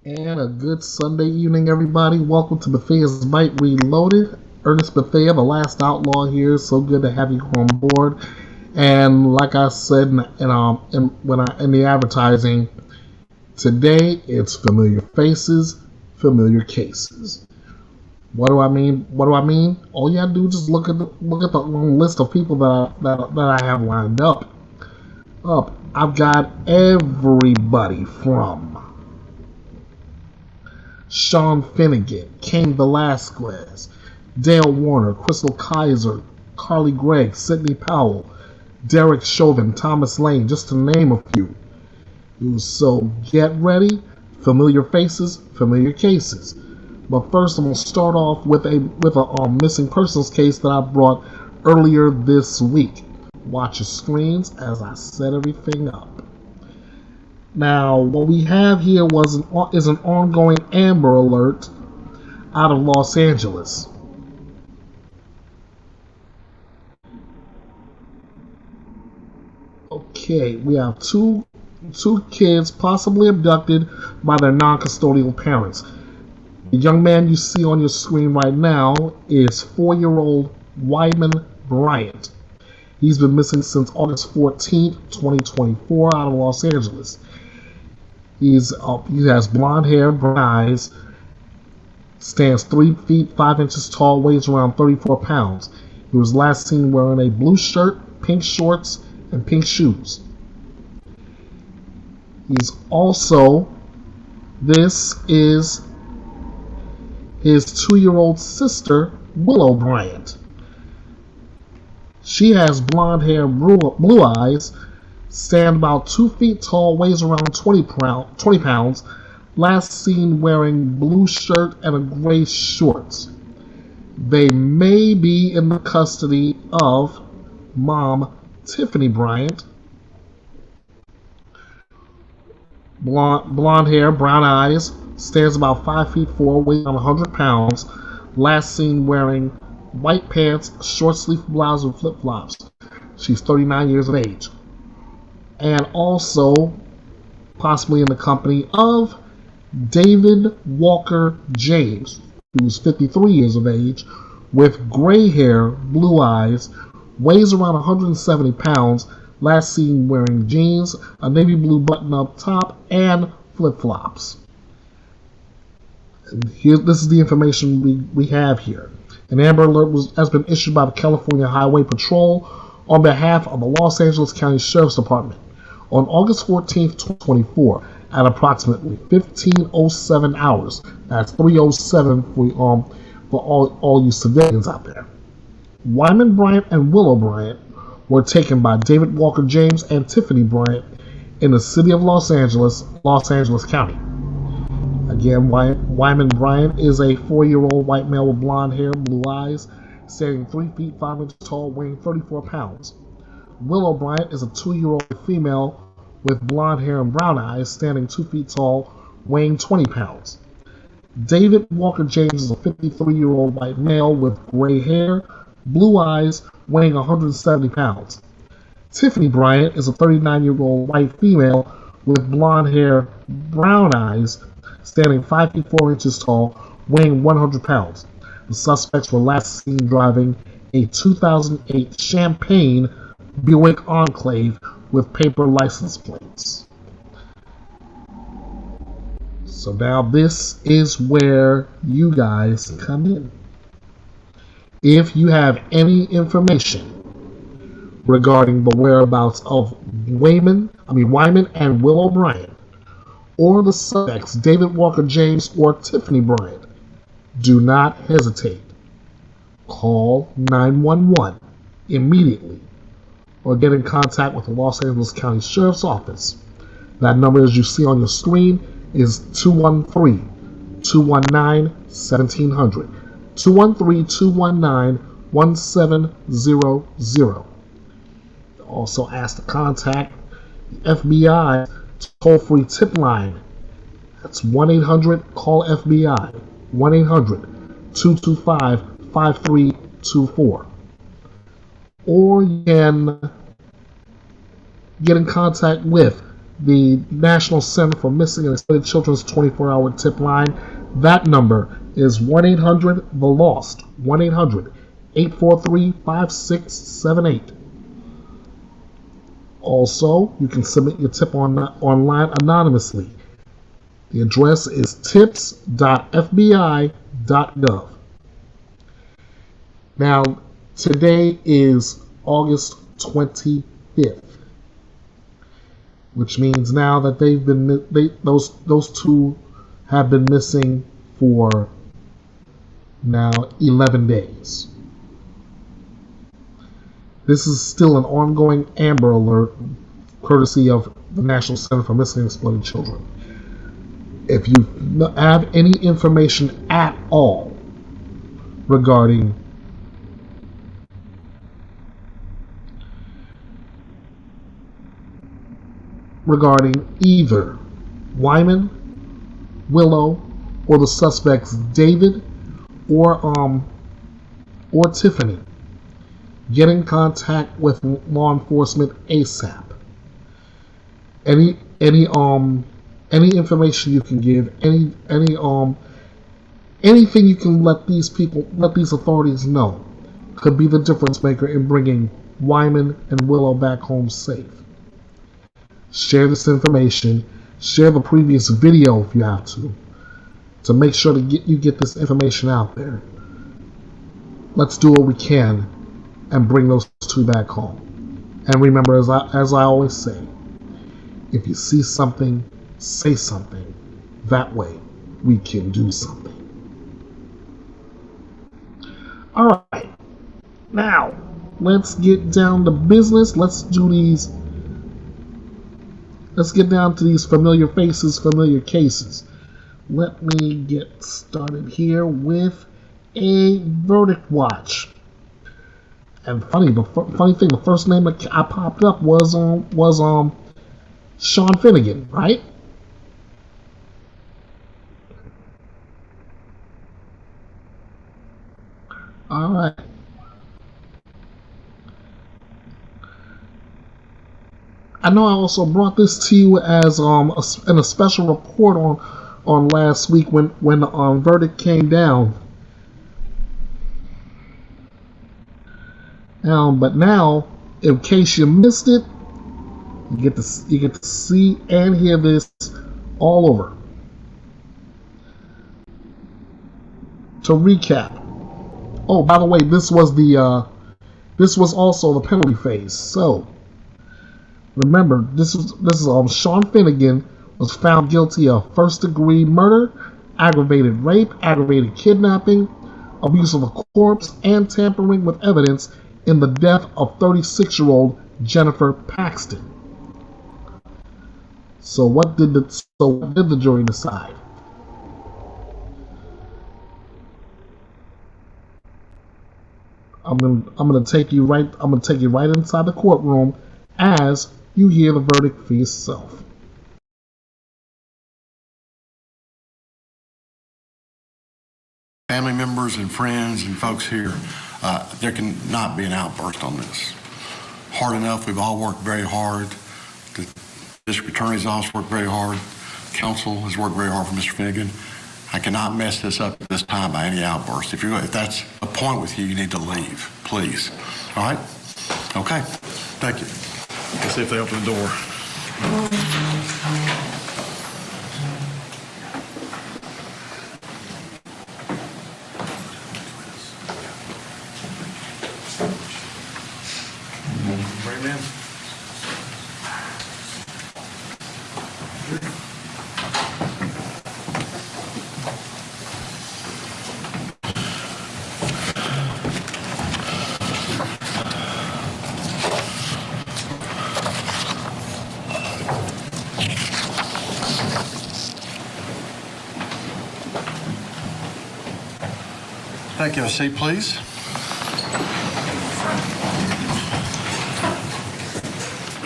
And a good Sunday evening, everybody. Welcome to Bethea'S Byte Reloaded. Ernest Bethea, the last outlaw here. So good to have you on board. And like I said in the advertising, today it's familiar faces, familiar cases. What do I mean? All you have to do is just look at the long list of people that I have lined up. I've got everybody from Finnegan, Cain Velasquez, Dale Warner, Chrystul Kizer, Gregg, Sidney Powell, Derek Chauvin, Thomas Lane, just to name a few. So get ready, familiar faces, familiar cases. But first, I'm going to start off with a missing persons case that I brought earlier this week. Watch your screens as I set everything up. Now, what we have here is an ongoing Amber Alert out of Los Angeles. Okay, we have two kids possibly abducted by their non-custodial parents. The young man you see on your screen right now is 4-year-old Wyman Bryant. He's been missing since August 14th, 2024 out of Los Angeles. He has blonde hair, brown eyes, stands 3 feet 5 inches tall, weighs around 34 pounds. He was last seen wearing a blue shirt, pink shorts, and pink shoes. This is his 2-year-old sister, Willow Bryant. She has blonde hair, blue eyes, stands about 2 feet tall, weighs around 20 pounds, last seen wearing blue shirt and a gray shorts. They may be in the custody of Mom Tiffany Bryant. Blonde hair, brown eyes, stands about 5 feet 4, weighs around 100 pounds, last seen wearing white pants, short sleeve blouse, and flip-flops. She's 39 years of age. And also possibly in the company of David Walker James, who's 53 years of age, with gray hair, blue eyes, weighs around 170 pounds, last seen wearing jeans, a navy blue button-up top, and flip-flops. This is the information we have here. An Amber Alert has been issued by the California Highway Patrol on behalf of the Los Angeles County Sheriff's Department on August 14th, 2024 at approximately 15:07 hours. That's 3:07 for all you civilians out there. Wyman Bryant and Willow Bryant were taken by David Walker James and Tiffany Bryant in the city of Los Angeles County. Again, Wyman Bryant is a 4-year-old white male with blonde hair, blue eyes, standing 3 feet 5 inches tall, weighing 34 pounds. Willow Bryant is a 2-year-old female with blonde hair and brown eyes, standing 2 feet tall, weighing 20 pounds. David Walker James is a 53-year-old white male with gray hair, blue eyes, weighing 170 pounds. Tiffany Bryant is a 39-year-old white female with blonde hair, brown eyes, standing 5 feet 4 inches tall, weighing 100 pounds. The suspects were last seen driving a 2008 Champagne Buick Enclave with paper license plates. So now this is where you guys come in. If you have any information regarding the whereabouts of Wyman and Willow Bryant, or the suspects David Walker James or Tiffany Bryant, do not hesitate. Call 911 immediately or get in contact with the Los Angeles County Sheriff's Office. That number, as you see on your screen, is 213-219-1700. 213-219-1700. Also ask to contact the FBI toll-free tip line. That's 1-800-CALL-FBI. 1-800-225-5324. Or you can get in contact with the National Center for Missing and Exploited Children's 24-hour tip line. That number is 1-800-THE-LOST, 1-800-843-5678. Also, you can submit your tip online anonymously. The address is tips.fbi.gov. Now, today is August 25th, which means now that those two have been missing for now 11 days. This is still an ongoing Amber Alert, courtesy of the National Center for Missing and Exploited Children. If you have any information at all regarding either Wyman, Willow, or the suspects David or Tiffany, get in contact with law enforcement ASAP. Any information you can give, anything you can let these authorities know could be the difference maker in bringing Wyman and Willow back home safe. Share this information. Share the previous video if you have to make sure to get this information out there. Let's do what we can and bring those two back home. And remember, as I always say, if you see something, say something. That way, we can do something. All right. Now, let's get down to business. Let's get down to these familiar faces, familiar cases. Let me get started here with a verdict watch. And funny thing, the first name that I popped up was Sean Finnegan, right? All right. I know I also brought this to you as in a special report on last week when the verdict came down. But now, in case you missed it, you get to see and hear this all over. To recap. Oh, by the way, this was also the penalty phase. So remember, this is Sean Finnegan was found guilty of first-degree murder, aggravated rape, aggravated kidnapping, abuse of a corpse, and tampering with evidence in the death of 36-year-old Jennifer Paxton. So what did the jury decide? I'm gonna take you right inside the courtroom as you hear the verdict for yourself. Family members and friends and folks here, there can not be an outburst on this. Hard enough, we've all worked very hard. The district attorney's office worked very hard. Counsel has worked very hard for Mr. Finnegan. I cannot mess this up at this time by any outburst. If that's a point with you, you need to leave, please. All right? Okay. Thank you. Let's see if they open the door. Bring them in. Thank you. A seat, please.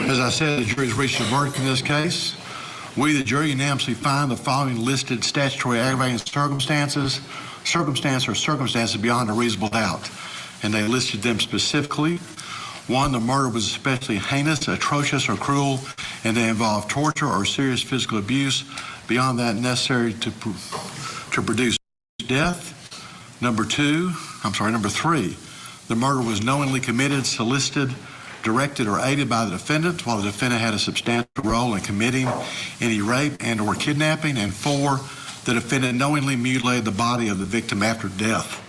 As I said, the jury's reached a verdict in this case. We, the jury, unanimously find the following listed statutory aggravating circumstances beyond a reasonable doubt. And they listed them specifically. 1, the murder was especially heinous, atrocious, or cruel and they involve torture or serious physical abuse beyond that necessary to produce death. Number three, the murder was knowingly committed, solicited, directed, or aided by the defendant, while the defendant had a substantial role in committing any rape and or kidnapping. And 4, the defendant knowingly mutilated the body of the victim after death.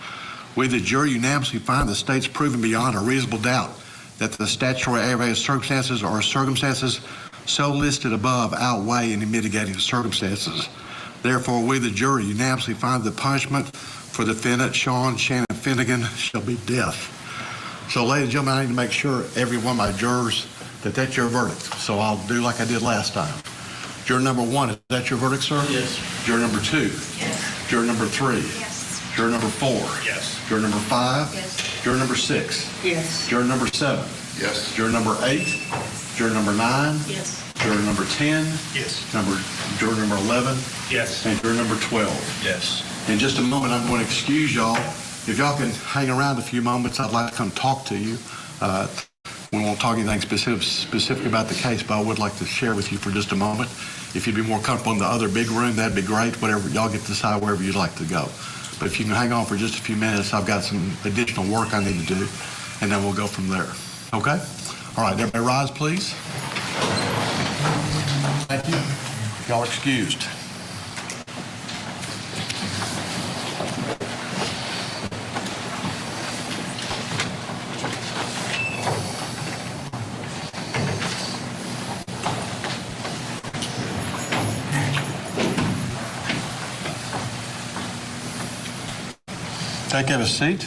We, the jury, unanimously find the state's proven beyond a reasonable doubt that the statutory aggravated circumstances or circumstances so listed above outweigh any mitigating circumstances. Therefore, we, the jury, unanimously find the punishment for the defendant, Sean Shannon Finnegan, shall be death. So, ladies and gentlemen, I need to make sure every one of my jurors that that's your verdict. So I'll do like I did last time. Juror number 1, is that your verdict, sir? Yes. Juror number 2? Yes. Juror number 3? Yes. Juror number 4? Yes. Juror number 5? Yes. Juror number 6? Yes. Juror number 7? Yes. Juror number 8? Juror number 9? Yes. Juror number 10? Yes. Juror number 11? Yes. And juror number 12. Yes. In just a moment, I'm going to excuse y'all. If y'all can hang around a few moments, I'd like to come talk to you. We won't talk anything specific about the case, but I would like to share with you for just a moment. If you'd be more comfortable in the other big room, that'd be great. Whatever, y'all get to decide wherever you'd like to go. But if you can hang on for just a few minutes, I've got some additional work I need to do, and then we'll go from there. Okay? All right, everybody rise, please. Thank you. Y'all excused. Take a seat.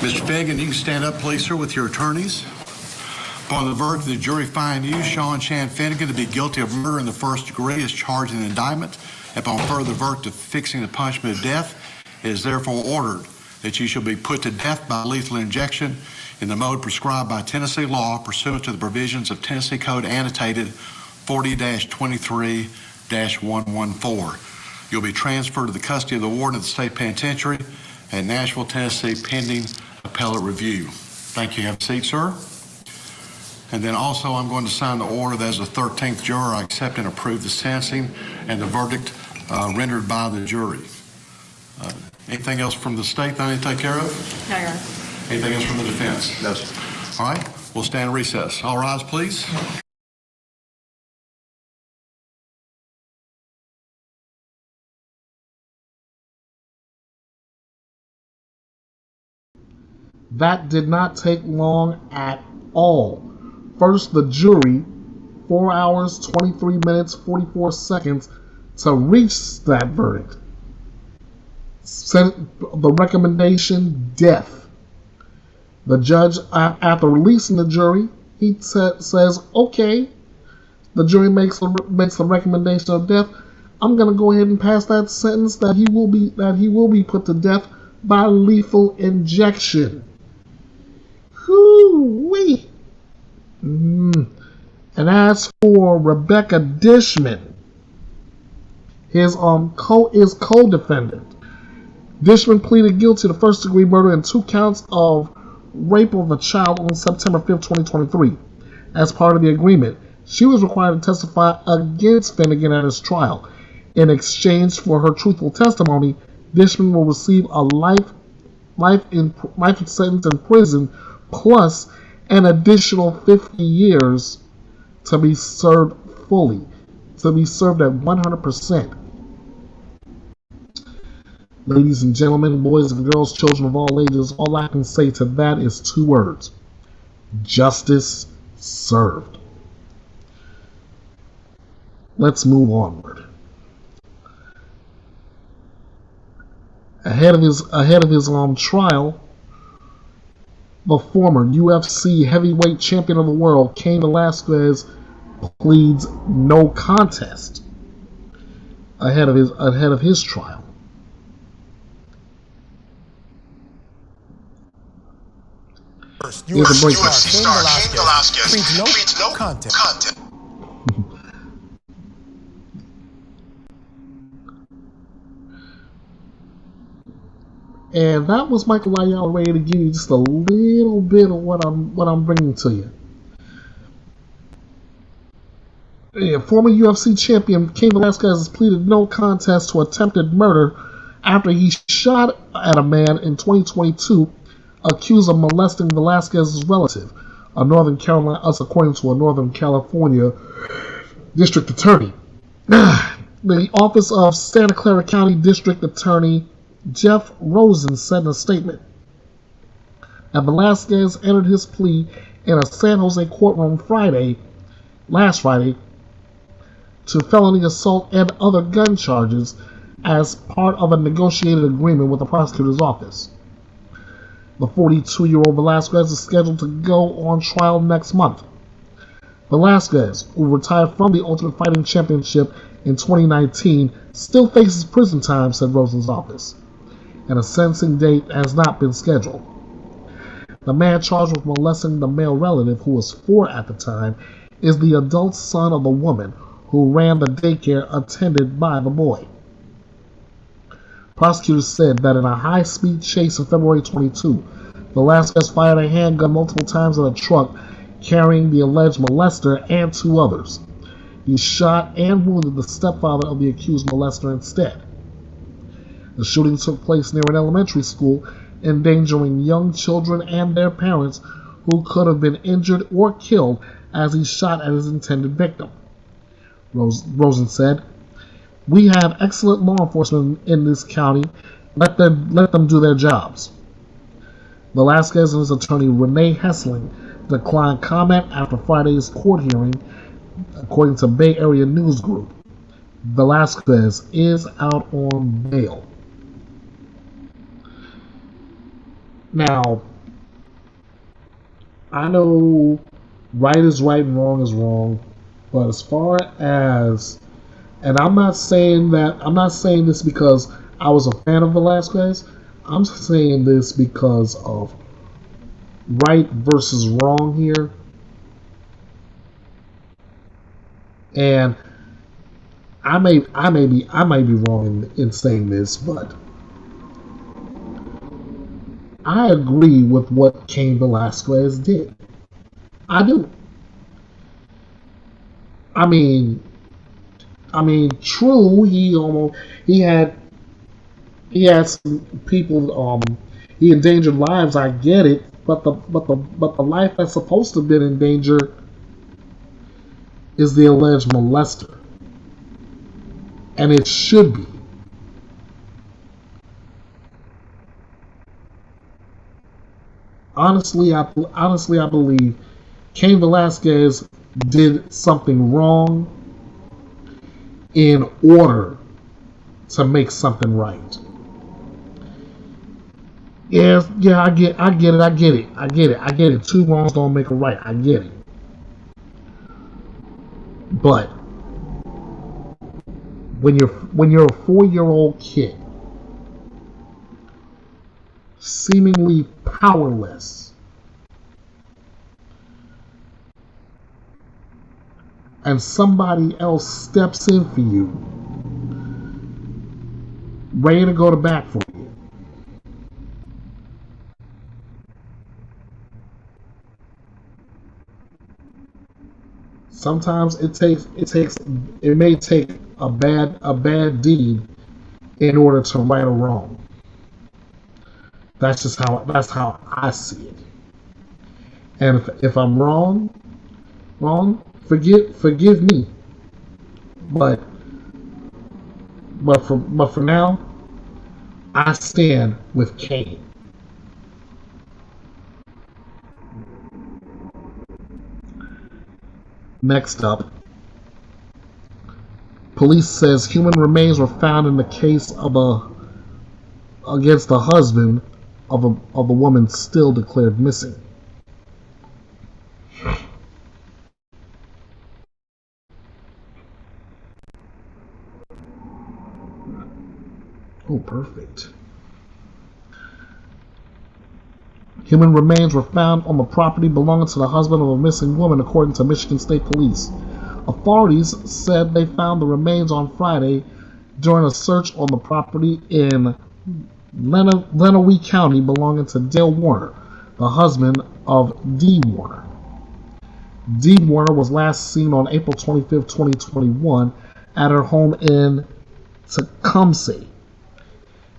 Mr. Finnegan, you can stand up, please, sir, with your attorneys. Upon the verdict, the jury find you, Sean Shan Finnegan, to be guilty of murder in the first degree as charged in the indictment. Upon further verdict of fixing the punishment of death, it is therefore ordered that you shall be put to death by lethal injection in the mode prescribed by Tennessee law pursuant to the provisions of Tennessee Code annotated 40-23-114. You'll be transferred to the custody of the warden of the state penitentiary at Nashville, Tennessee, pending appellate review. Thank you. Have a seat, sir. And then also I'm going to sign the order that as the 13th juror, I accept and approve the sentencing and the verdict rendered by the jury. Anything else from the state that I need to take care of? No, Your Honor. Anything else from the defense? No, sir. All right, we'll stand in recess. All rise, please. That did not take long at all. First, the jury, 4 hours, 23 minutes, 44 seconds to reach that verdict. Sent the recommendation, death. The judge, after releasing the jury, he says, okay, the jury makes the recommendation of death. I'm going to go ahead and pass that sentence that he will be put to death by lethal injection. Whoo-wee. And as for Rebecca Dishman, his co-defendant, Dishman pleaded guilty to first-degree murder and 2 counts of rape of a child on September 5th, 2023. As part of the agreement, she was required to testify against Finnegan at his trial. In exchange for her truthful testimony, Dishman will receive a life sentence in prison plus an additional 50 years to be served fully, to be served at 100%. Ladies and gentlemen, boys and girls, children of all ages, all I can say to that is 2 words. Justice served. Let's move onward. Ahead of his trial, the former UFC heavyweight champion of the world, Cain Velasquez, pleads no contest ahead of his trial. UFC star Cain Velasquez pleads no contest. And that was Michael Ayala ready to give you just a little bit of what I'm bringing to you. former UFC champion Cain Velasquez has pleaded no contest to attempted murder after he shot at a man in 2022 accused of molesting Velasquez's relative, according to a Northern California district attorney. The office of Santa Clara County District Attorney Jeff Rosen said in a statement that Velasquez entered his plea in a San Jose courtroom last Friday, to felony assault and other gun charges as part of a negotiated agreement with the prosecutor's office. The 42-year-old Velasquez is scheduled to go on trial next month. Velasquez, who retired from the Ultimate Fighting Championship in 2019, still faces prison time, said Rosen's office, and a sentencing date has not been scheduled. The man charged with molesting the male relative, who was 4 at the time, is the adult son of the woman who ran the daycare attended by the boy. Prosecutors said that in a high-speed chase on February 22, Velasquez fired a handgun multiple times at a truck carrying the alleged molester and 2 others. He shot and wounded the stepfather of the accused molester instead. The shooting took place near an elementary school, endangering young children and their parents who could have been injured or killed as he shot at his intended victim. Rosen said, "We have excellent law enforcement in this county. Let them do their jobs." Velasquez and his attorney Renee Hessling declined comment after Friday's court hearing, according to Bay Area News Group. Velasquez is out on bail. Now, I know right is right and wrong is wrong, but as far as, and I'm not saying this because I was a fan of Velasquez. I'm saying this because of right versus wrong here. And I may be wrong in saying this, but I agree with what Cain Velasquez did. I do. I mean, true. He had some people. He endangered lives. I get it, but the life that's supposed to have been in danger is the alleged molester, and it should be. Honestly, I believe Cain Velasquez did something wrong in order to make something right. Yeah, I get it. 2 wrongs don't make a right. I get it. But when you're a 4-year-old kid, seemingly powerless, and somebody else steps in for you, ready to go to bat for you, sometimes it may take a bad deed in order to right a wrong. That's how I see it. And if I'm wrong, forgive me. But for now, I stand with Cain. Next up, police says human remains were found in the case against the husband of a woman still declared missing. Oh, perfect. Human remains were found on the property belonging to the husband of a missing woman, according to Michigan State Police. Authorities said they found the remains on Friday during a search on the property in Lenawee County belonging to Dale Warner, the husband of Dee Warner. Dee Warner was last seen on April 25, 2021 at her home in Tecumseh.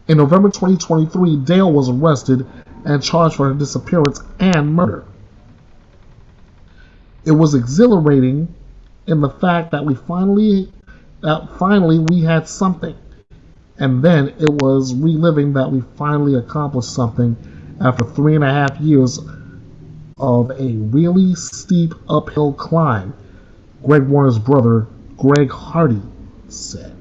In November 2023, Dale was arrested and charged for her disappearance and murder. It was exhilarating in the fact that finally we had something. And then it was reliving that we finally accomplished something after 3.5 years of a really steep uphill climb, Gregg Warner's brother, Greg Hardy, said.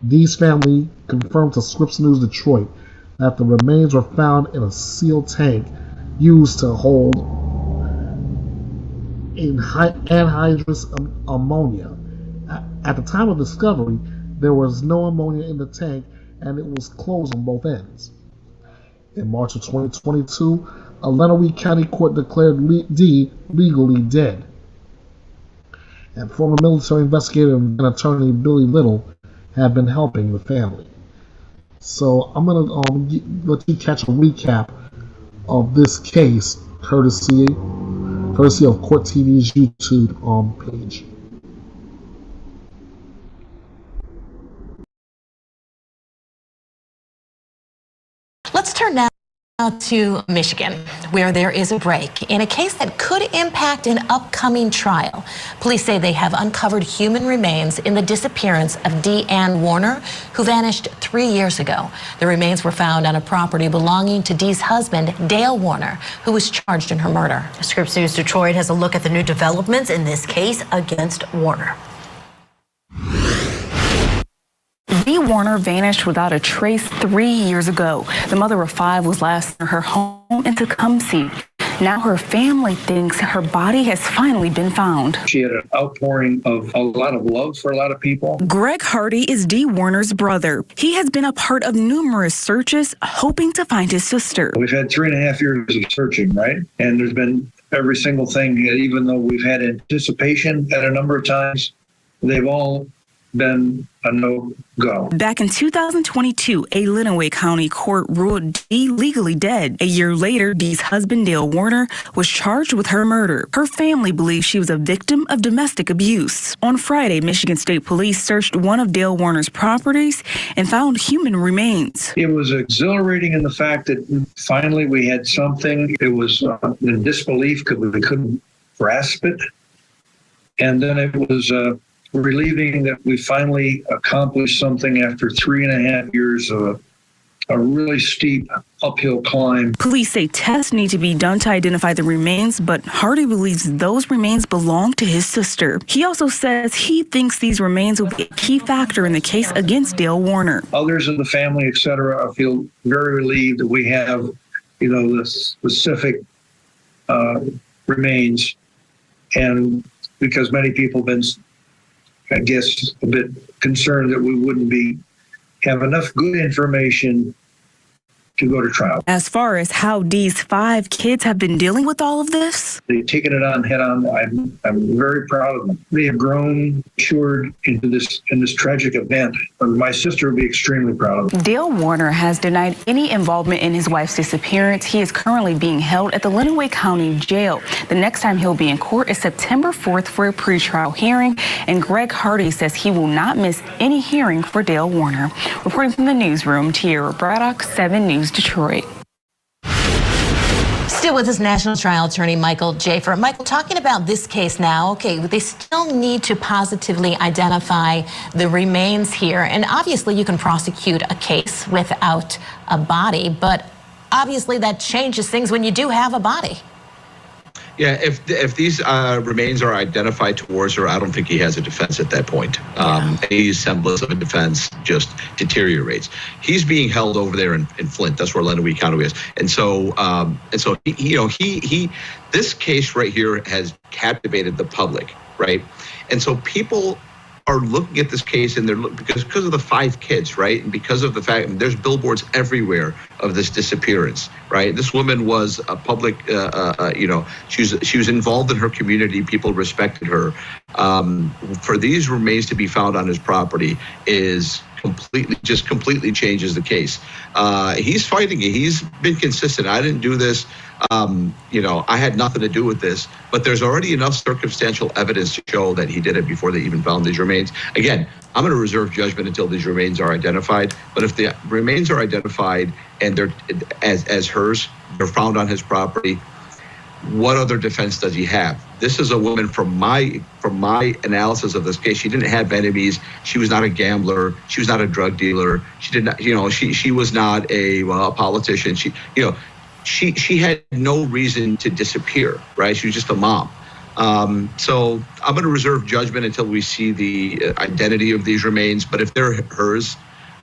Dee's family confirmed to Scripps News Detroit that the remains were found in a sealed tank used to hold anhydrous ammonia. At the time of discovery, there was no ammonia in the tank and it was closed on both ends. In March of 2022, a Lenawee County court declared Dee legally dead. And former military investigator and attorney Billy Little have been helping the family. So I'm going to let you catch a recap of this case, courtesy of Court TV's YouTube page. Let's turn now to Michigan, where there is a break in a case that could impact an upcoming trial. Police say they have uncovered human remains in the disappearance of Deanne Warner, who vanished 3 years ago. The remains were found on a property belonging to Dee's husband, Dale Warner, who was charged in her murder. Scripps News Detroit has a look at the new developments in this case against Warner. Dee Warner vanished without a trace 3 years ago. The mother of 5 was last in her home in Tecumseh. Now her family thinks her body has finally been found. She had an outpouring of a lot of love for a lot of people. Greg Hardy is Dee Warner's brother. He has been a part of numerous searches, hoping to find his sister. We've had 3.5 years of searching, right? And there's been every single thing, even though we've had anticipation at a number of times, they've all been a no-go. Back in 2022, a Lenawee County court ruled Dee legally dead. A year later, Dee's husband, Dale Warner, was charged with her murder. Her family believes she was a victim of domestic abuse. On Friday, Michigan State Police searched one of Dale Warner's properties and found human remains. It was exhilarating in the fact that finally we had something. It was in disbelief because we couldn't grasp it. And then it was relieving that we finally accomplished something after 3.5 years of a really steep uphill climb. Police say tests need to be done to identify the remains, but Hardy believes those remains belong to his sister. He also says he thinks these remains will be a key factor in the case against Dale Warner. Others in the family, etc., feel very relieved that we have, the specific remains, and because many people have been, I guess, a bit concerned that we wouldn't have enough good information to go to trial. As far as how Dee's 5 kids have been dealing with all of this, they've taken it on head on. I'm very proud of them. They have grown, matured in this tragic event. My sister would be extremely proud of them. Dale Warner has denied any involvement in his wife's disappearance. He is currently being held at the Lenawee County Jail. The next time he'll be in court is September 4th for a pretrial hearing, and Greg Hardy says he will not miss any hearing for Dale Warner. Reporting from the newsroom, Tierra Braddock, 7 News Detroit. Still with us, National Trial Attorney Michael Jafer. Michael, talking about this case now, okay, they still need to positively identify the remains here. And obviously you can prosecute a case without a body, but obviously that changes things when you do have a body. Yeah, if these remains are identified towards her, I don't think he has a defense at that point. Any semblance of a defense just deteriorates. He's being held over there in Flint. That's where Lenawee County is, and so he this case right here has captivated the public, right? And so people are looking at this case and they're because of the 5 kids, right? And because of the fact there's billboards everywhere of this disappearance, right? This woman was a public, she was involved in her community. People respected her. For these remains to be found on his property is completely changes the case. He's fighting it. He's been consistent. I didn't do this. I had nothing to do with this, but there's already enough circumstantial evidence to show that he did it before they even found these remains. Again, I'm going to reserve judgment until these remains are identified. But if the remains are identified and they're as hers, they're found on his property, what other defense does he have? This is a woman, from my analysis of this case, she didn't have enemies. She was not a gambler. She was not a drug dealer. She did not, she was not a politician. She had no reason to disappear, right? She was just a mom. So I'm going to reserve judgment until we see the identity of these remains. But if they're hers,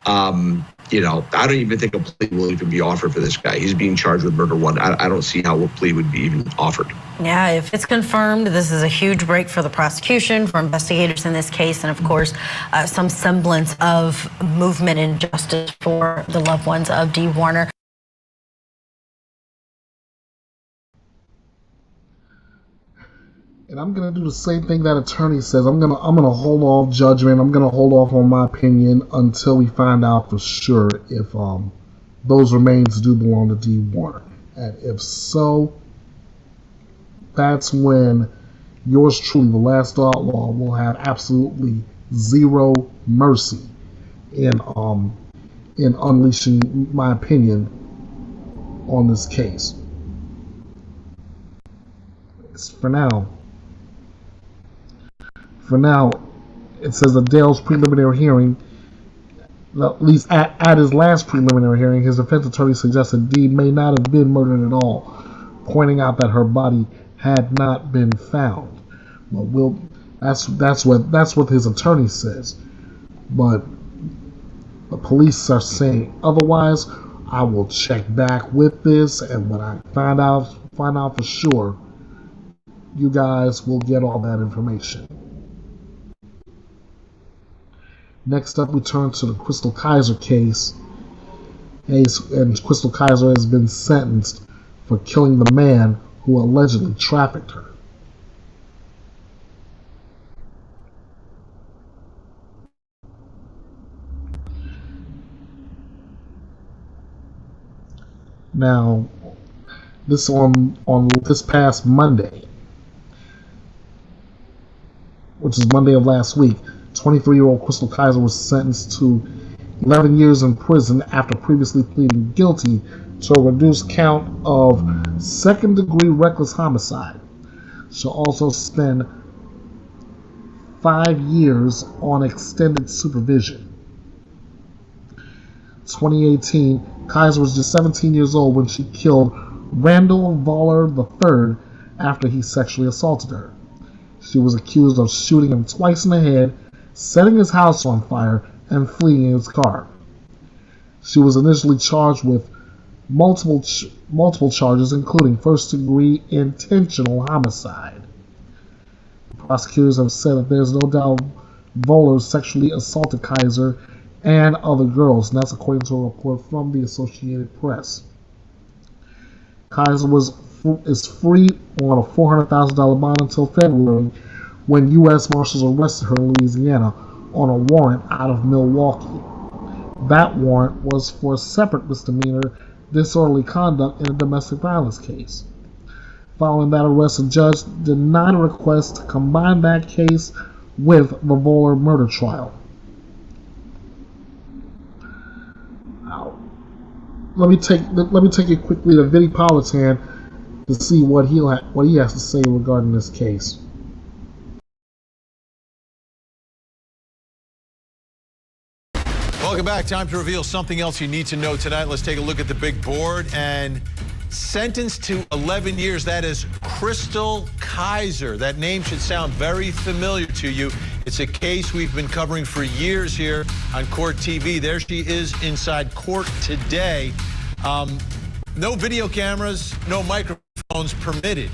I don't even think a plea will even be offered for this guy. He's being charged with murder one. I don't see how a plea would be even offered. Yeah, if it's confirmed, this is a huge break for the prosecution, for investigators in this case, and of course, some semblance of movement and justice for the loved ones of Dee Warner. And I'm gonna do the same thing that attorney says. I'm gonna hold off judgment. I'm gonna hold off on my opinion until we find out for sure if those remains do belong to Dee Warner. And if so, that's when yours truly, the last outlaw, will have absolutely zero mercy in unleashing my opinion on this case. For now, it says that Dale's preliminary hearing, at least at his last preliminary hearing, his defense attorney suggested Dee may not have been murdered at all, pointing out that her body had not been found. Well, that's what his attorney says, but the police are saying otherwise. I will check back with this, and when I find out for sure, you guys will get all that information. Next up, we turn to the Chrystul Kizer case, and Chrystul Kizer has been sentenced for killing the man who allegedly trafficked her. Now, this on this past Monday, which is Monday of last week, 23-year-old Chrystul Kizer was sentenced to 11 years in prison after previously pleading guilty to a reduced count of second-degree reckless homicide. She'll also spend 5 years on extended supervision. 2018, Kizer was just 17 years old when she killed Randall Voller III after he sexually assaulted her. She was accused of shooting him twice in the head, setting his house on fire, and fleeing in his car. She was initially charged with multiple charges, including first-degree intentional homicide. Prosecutors have said that there's no doubt Voller sexually assaulted Kizer and other girls, and that's according to a report from the Associated Press. Kizer is free on a $400,000 bond until February, when U.S. Marshals arrested her in Louisiana on a warrant out of Milwaukee. That warrant was for a separate misdemeanor, disorderly conduct in a domestic violence case. Following that arrest, a judge denied a request to combine that case with the Voller murder trial. Now, let me take you quickly to Vinnie Politan to see what he has to say regarding this case. Welcome back. Time to reveal something else you need to know tonight. Let's take a look at the big board. And sentenced to 11 years, that is Chrystul Kizer. That name should sound very familiar to you. It's a case we've been covering for years here on Court TV. There she is inside court today. No video cameras, no microphones permitted.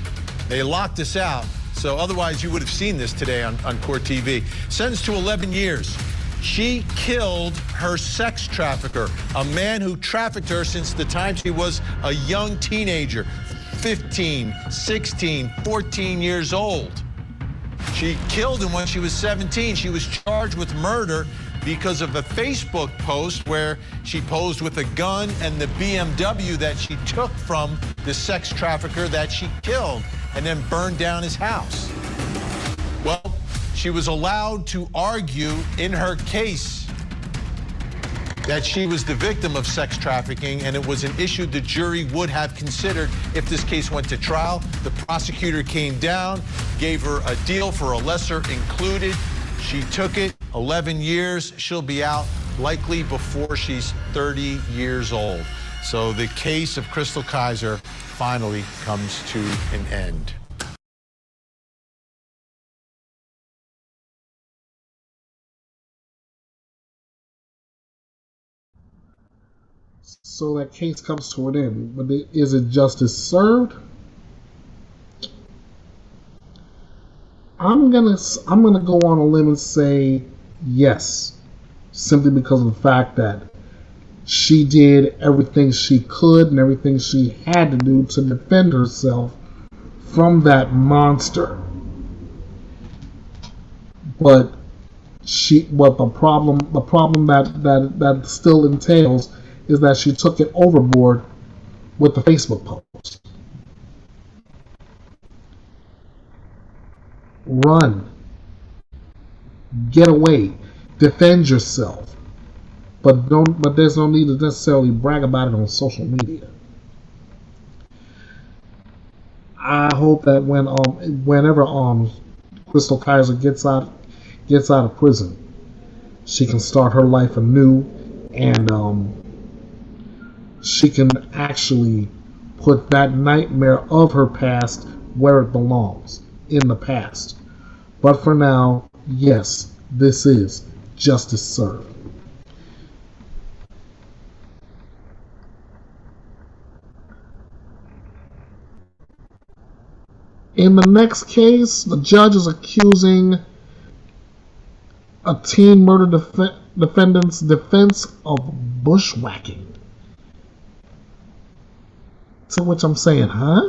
They locked us out. So otherwise you would have seen this today on Court TV. Sentenced to 11 years. She killed her sex trafficker, a man who trafficked her since the time she was a young teenager, 15, 16, 14 years old. She killed him when she was 17. She was charged with murder because of a Facebook post where she posed with a gun and the BMW that she took from the sex trafficker that she killed and then burned down his house. Well, she was allowed to argue in her case that she was the victim of sex trafficking, and it was an issue the jury would have considered if this case went to trial. The prosecutor came down, gave her a deal for a lesser included. She took it, 11 years. She'll be out likely before she's 30 years old. So the case of Chrystul Kizer finally comes to an end. So that case comes to an end. But is it justice served? I'm gonna go on a limb and say yes, simply because of the fact that she did everything she could and everything she had to do to defend herself from that monster. But the problem that still entails is that she took it overboard with the Facebook post. Run. Get away. Defend yourself. But there's no need to necessarily brag about it on social media. I hope that whenever Chrystul Kizer gets out of prison, she can start her life anew, and she can actually put that nightmare of her past where it belongs, in the past. But for now, yes, this is justice served. In the next case, the judge is accusing a teen murder defendant's defense of bushwhacking. To which I'm saying, huh?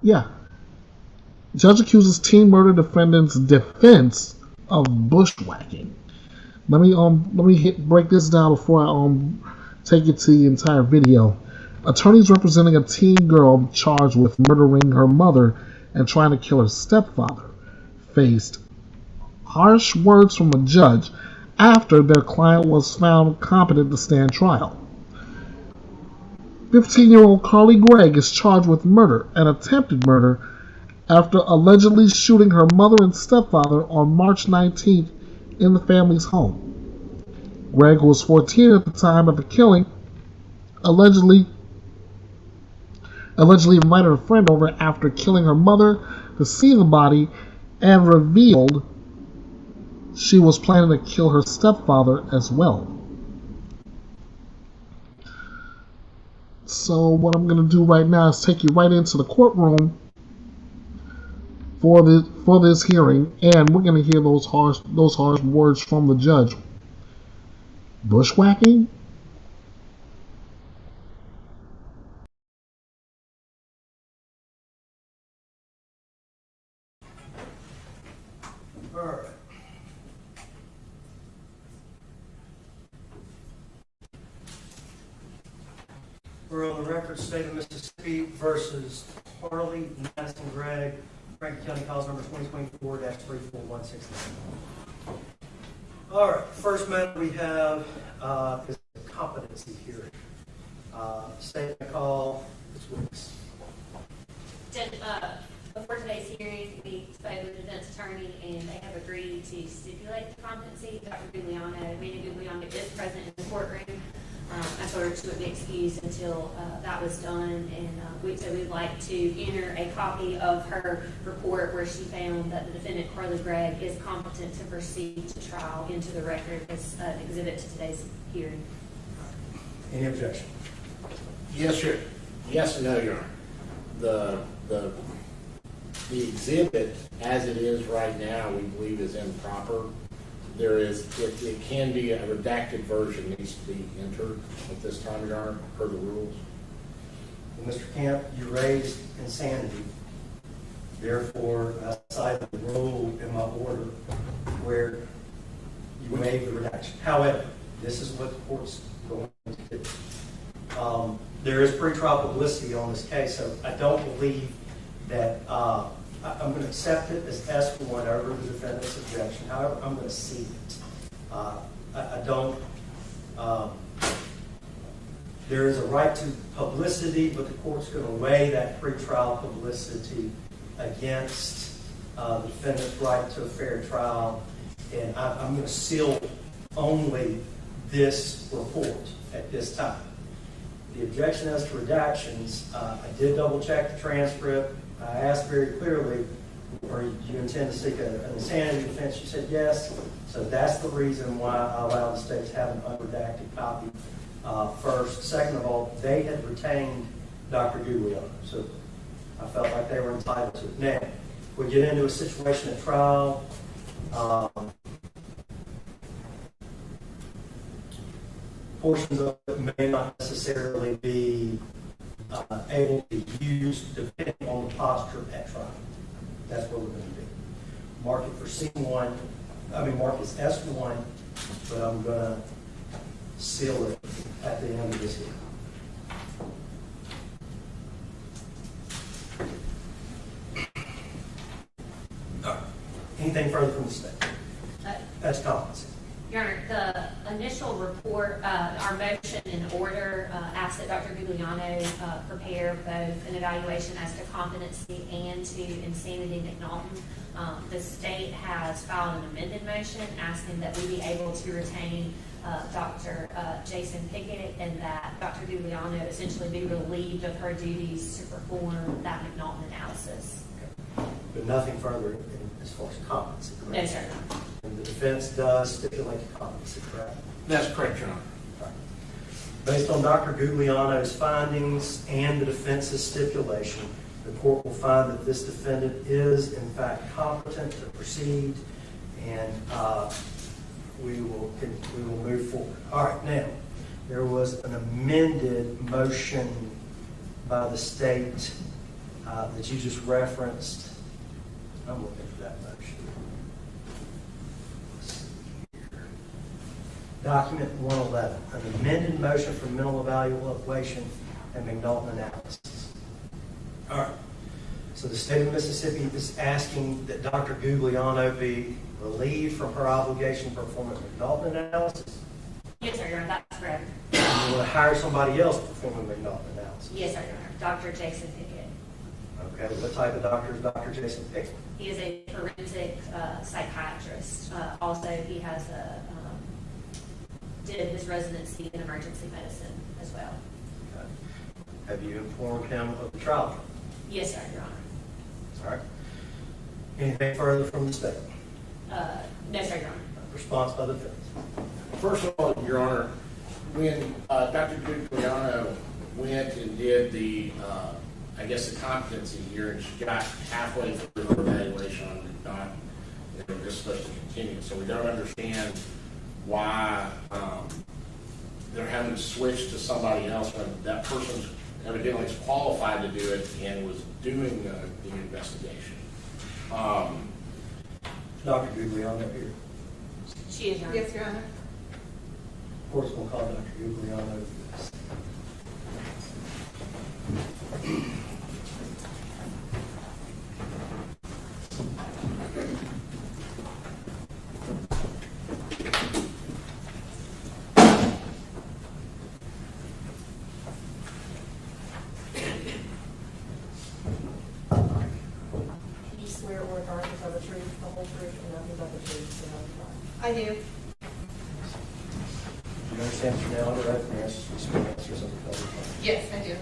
Yeah. Judge accuses teen murder defendant's defense of bushwhacking. Let me break this down before I take it to the entire video. Attorneys representing a teen girl charged with murdering her mother and trying to kill her stepfather faced harsh words from a judge after their client was found competent to stand trial. 15-year-old Gregg is charged with murder and attempted murder after allegedly shooting her mother and stepfather on March 19th in the family's home. Gregg, who was 14 at the time of the killing, allegedly invited a friend over after killing her mother to see the body and revealed she was planning to kill her stepfather as well. So what I'm going to do right now is take you right into the courtroom for this hearing, and we're going to hear those harsh words from the judge. Bushwhacking? All right. We're on the record, State of Mississippi versus Harley Madison Gregg, Franklin County Cause number 2024-34169. All right, first matter we have is a competency hearing. State of call, this witness. Before today's hearing, we spoke with the defense attorney, and they have agreed to stipulate the competency. Dr. Guglielmo is present in the courtroom. I told her to be excused until that was done, and so we'd like to enter a copy of her report where she found that the defendant, Gregg, is competent to proceed to trial into the record as an exhibit to today's hearing. Any objection? Yes, sir. Yes and no, Your Honor. The exhibit, as it is right now, we believe is improper. it can be a redacted version needs to be entered at this time, Your Honor, per the rules. Well, Mr. Kemp, you raised insanity. Therefore, I cited the rule in my order where you waived the redaction. However, this is what the court's going to do. There is pretrial publicity on this case, so I don't believe that I'm going to accept it as S1 over the defendant's objection. However, I'm going to see it. I don't. There is a right to publicity, but the court's going to weigh that pretrial publicity against the defendant's right to a fair trial, and I'm going to seal only this report at this time. The objection as to redactions, I did double check the transcript. I asked very clearly, or do you intend to seek an insanity defense? She said yes. So that's the reason why I allowed the state to have an unredacted copy first. Second of all, they had retained Dr. Guglielmo, so I felt like they were entitled to it. Now, we get into a situation at trial. Portions of it may not necessarily be able to be used depending on the posture at trial. That's what we're going to do. Mark it for C1. Mark it as S1, but I'm going to seal it at the end of this hearing. Anything further from the state? That's competency. Your Honor, the initial report, our motion in order asked that Dr. Guglielmo prepare both an evaluation as to competency and to insanity McNaughton. The state has filed an amended motion asking that we be able to retain Dr. Jason Pickett and that Dr. Guglielmo essentially be relieved of her duties to perform that McNaughton analysis. Okay. But nothing further as far as competency, correct? No, sir. And the defense does stipulate the competency, correct? That's correct, Your Honor. Right. Based on Dr. Guglielmo's findings and the defense's stipulation, the court will find that this defendant is, in fact, competent to proceed, and we will move forward. All right, now, there was an amended motion by the state that you just referenced. I'm looking for that motion. Let's see here. Document 111, an amended motion for mental evaluation and McNaughton analysis. All right. So the state of Mississippi is asking that Dr. Guglielmo be relieved from her obligation to perform a McNaughton analysis. Yes, sir, Your Honor, that's correct. You want to hire somebody else to perform a McNaughton analysis? Yes, sir, Your Honor. Dr. Jason Pickett. Okay, what type of doctor is Dr. Jason Pickett? He is a forensic psychiatrist. Also, he has did his residency in emergency medicine as well. Okay. Have you informed him of the trial? Yes, sir, Your Honor. All right. Anything further from the state? No, sir, Your Honor. Response by the defense. First of all, Your Honor, when Dr. Guglielmo went and did the the competency hearing, she got halfway through her evaluation on McNaughton. They were just supposed to continue. So we don't understand why they're having to switch to somebody else when that person evidently is qualified to do it and was doing the investigation. Dr. Guglielmo here. She is, Your Honor. Yes, Your Honor. Of course, we'll call Dr. Guglielmo for this. Do you swear or affirm to tell the truth, the whole truth, and nothing but the truth, so help you God? I do. You understand that you're now under oath and answers of the public. Yes, I do.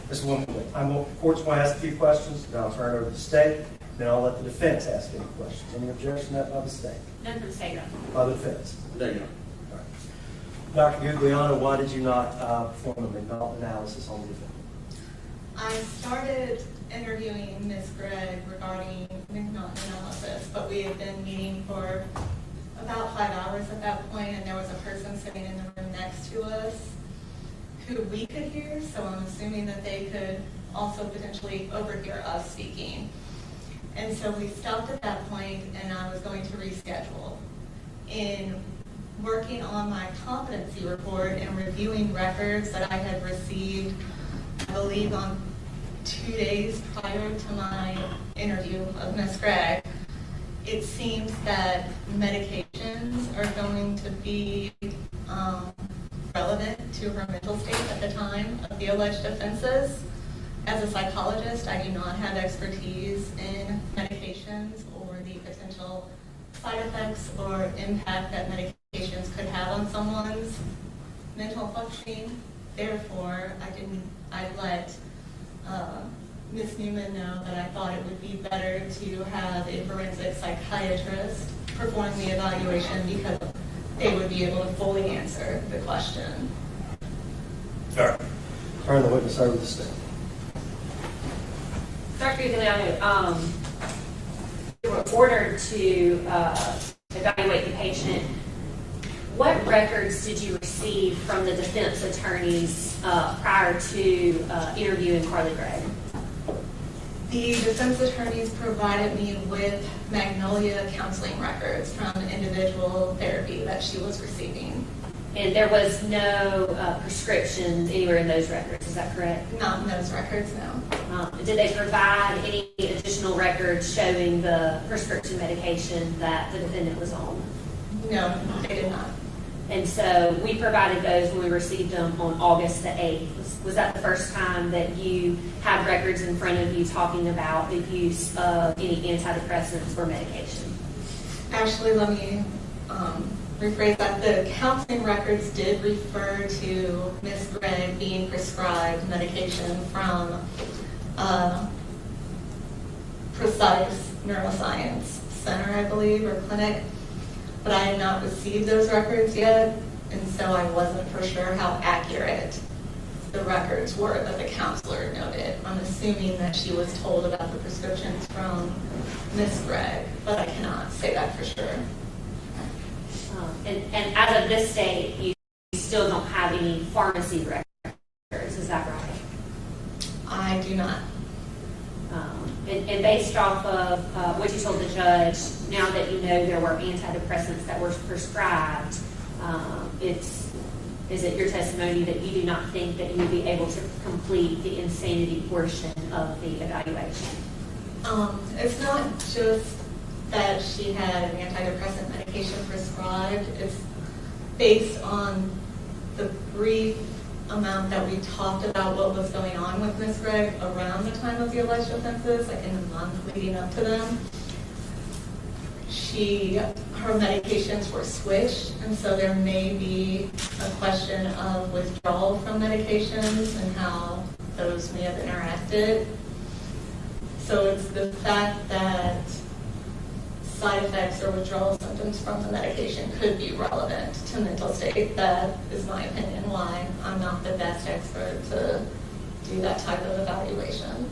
This one, the court's going to ask a few questions, then I'll turn it over to the state, then I'll let the defense ask any questions. Any objection to that by the state? None from the state, Your Honor. By the defense? No, Your Honor. Dr. Guglielmo, why did you not perform a McNaughton analysis on the defendant? I started interviewing Ms. Gregg regarding McNaughton analysis, but we have been meeting for about 5 hours at that point, and there was a person sitting in the room next to us who we could hear, so I'm assuming that they could also potentially overhear us speaking. And so we stopped at that point, and I was going to reschedule. In working on my competency report and reviewing records that I had received, I believe on 2 days prior to my interview of Ms. Gregg, it seems that medications are going to be relevant to her mental state at the time of the alleged offenses. As a psychologist, I do not have expertise in medications or the potential side effects or impact that medications could have on someone's mental functioning. Therefore, I let Ms. Newman know that I thought it would be better to have a forensic psychiatrist perform the evaluation because they would be able to fully answer the question. Turn the witness over to the stand. Dr. Giuliano, you were ordered to evaluate the patient. What records did you receive from the defense attorneys prior to interviewing Carly Gregg? The defense attorneys provided me with Magnolia counseling records from individual therapy that she was receiving. And there was no prescriptions anywhere in those records, is that correct? Not in those records, no. Did they provide any additional records showing the prescription medication that the defendant was on? No, they did not. And so we provided those when we received them on August the 8th. Was that the first time that you had records in front of you talking about the use of any antidepressants or medication? Actually, let me rephrase that. The counseling records did refer to Ms. Gregg being prescribed medication from Precise Neuroscience Center, I believe, or clinic. But I had not received those records yet, and so I wasn't for sure how accurate the records were that the counselor noted. I'm assuming that she was told about the prescriptions from Ms. Gregg, but I cannot say that for sure. And as of this date, you still don't have any pharmacy records, is that right? I do not. And based off of what you told the judge, now that you know there were antidepressants that were prescribed, is it your testimony that you do not think that you would be able to complete the insanity portion of the evaluation? It's not just that she had an antidepressant medication prescribed. It's based on the brief amount that we talked about what was going on with Ms. Gregg around the time of the alleged offenses, like in the month leading up to them. Her medications were switched, and so there may be a question of withdrawal from medications and how those may have interacted. So it's the fact that side effects or withdrawal symptoms from the medication could be relevant to mental state. That is my opinion, why I'm not the best expert to do that type of evaluation.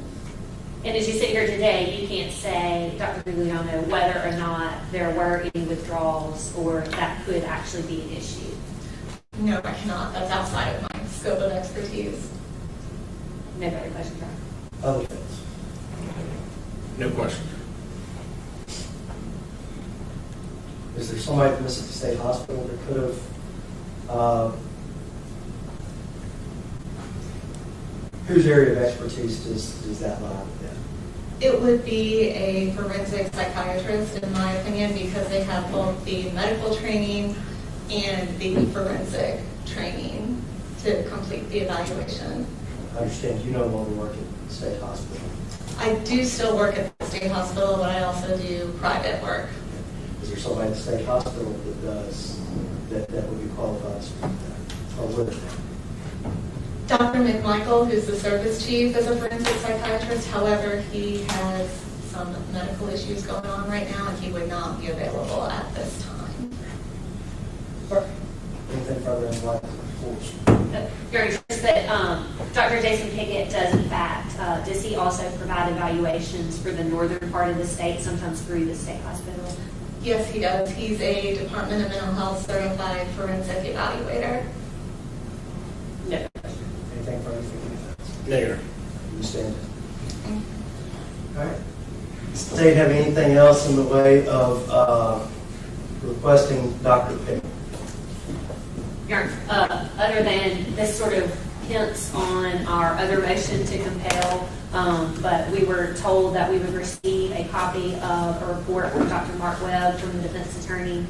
And as you sit here today, you can't say, Dr. Giuliano, whether or not there were any withdrawals or that could actually be an issue. No, I cannot. That's outside of my scope of expertise. No further questions, Dr. Other things? No questions. Is there somebody at Mississippi State Hospital that could have, whose area of expertise does that lie within? It would be a forensic psychiatrist, in my opinion, because they have both the medical training and the forensic training to complete the evaluation. I understand you no longer work at the state hospital. I do still work at the state hospital, but I also do private work. Is there somebody at the state hospital that does, that would be qualified to do that? Or would it? Dr. McMichael, who's the service chief, is a forensic psychiatrist. However, he has some medical issues going on right now, and he would not be available at this time. Anything further in life? But Dr. Jason Pickett does, in fact, does he also provide evaluations for the northern part of the state, sometimes through the state hospital? Yes, he does. He's a Department of Mental Health certified forensic evaluator. No. Anything further from the defense? Mayor. You stand. All right. State have anything else in the way of requesting Dr. Pitt? Your Honor, other than this sort of hints on our other motion to compel, but we were told that we would receive a copy of a report from Dr. Mark Webb from the defense attorney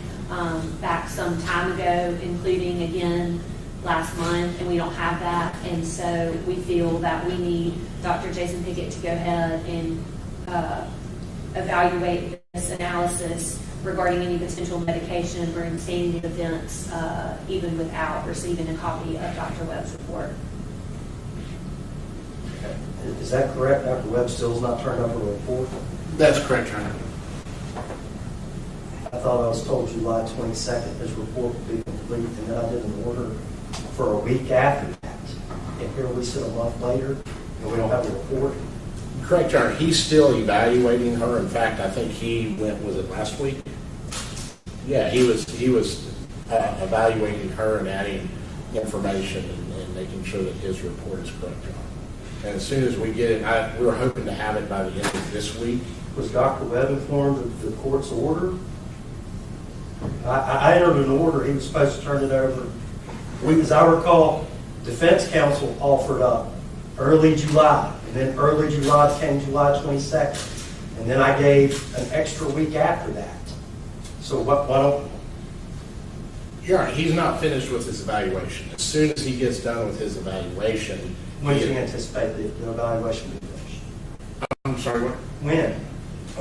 back some time ago, including again last month, and we don't have that. And so we feel that we need Dr. Jason Pickett to go ahead and evaluate this analysis regarding any potential medication or insanity events, even without receiving a copy of Dr. Webb's report. Is that correct? Dr. Webb still has not turned over a report? That's correct, Your Honor. I thought I was told July 22nd his report would be complete, and then I did an order for a week after that. And here we sit a month later, and we don't have a report. Correct, Your Honor. He's still evaluating her. In fact, I think he went, was it last week? Yeah, he was evaluating her and adding information and making sure that his report is correct, Your Honor. And as soon as we get it, we were hoping to have it by the end of this week. Was Dr. Webb informed of the court's order? I entered an order. He was supposed to turn it over. As I recall, defense counsel offered up early July, and then early July came July 22nd, and then I gave an extra week after that. So why don't? Your Honor, he's not finished with his evaluation. As soon as he gets done with his evaluation, when do you anticipate the evaluation will be finished? I'm sorry, what? When?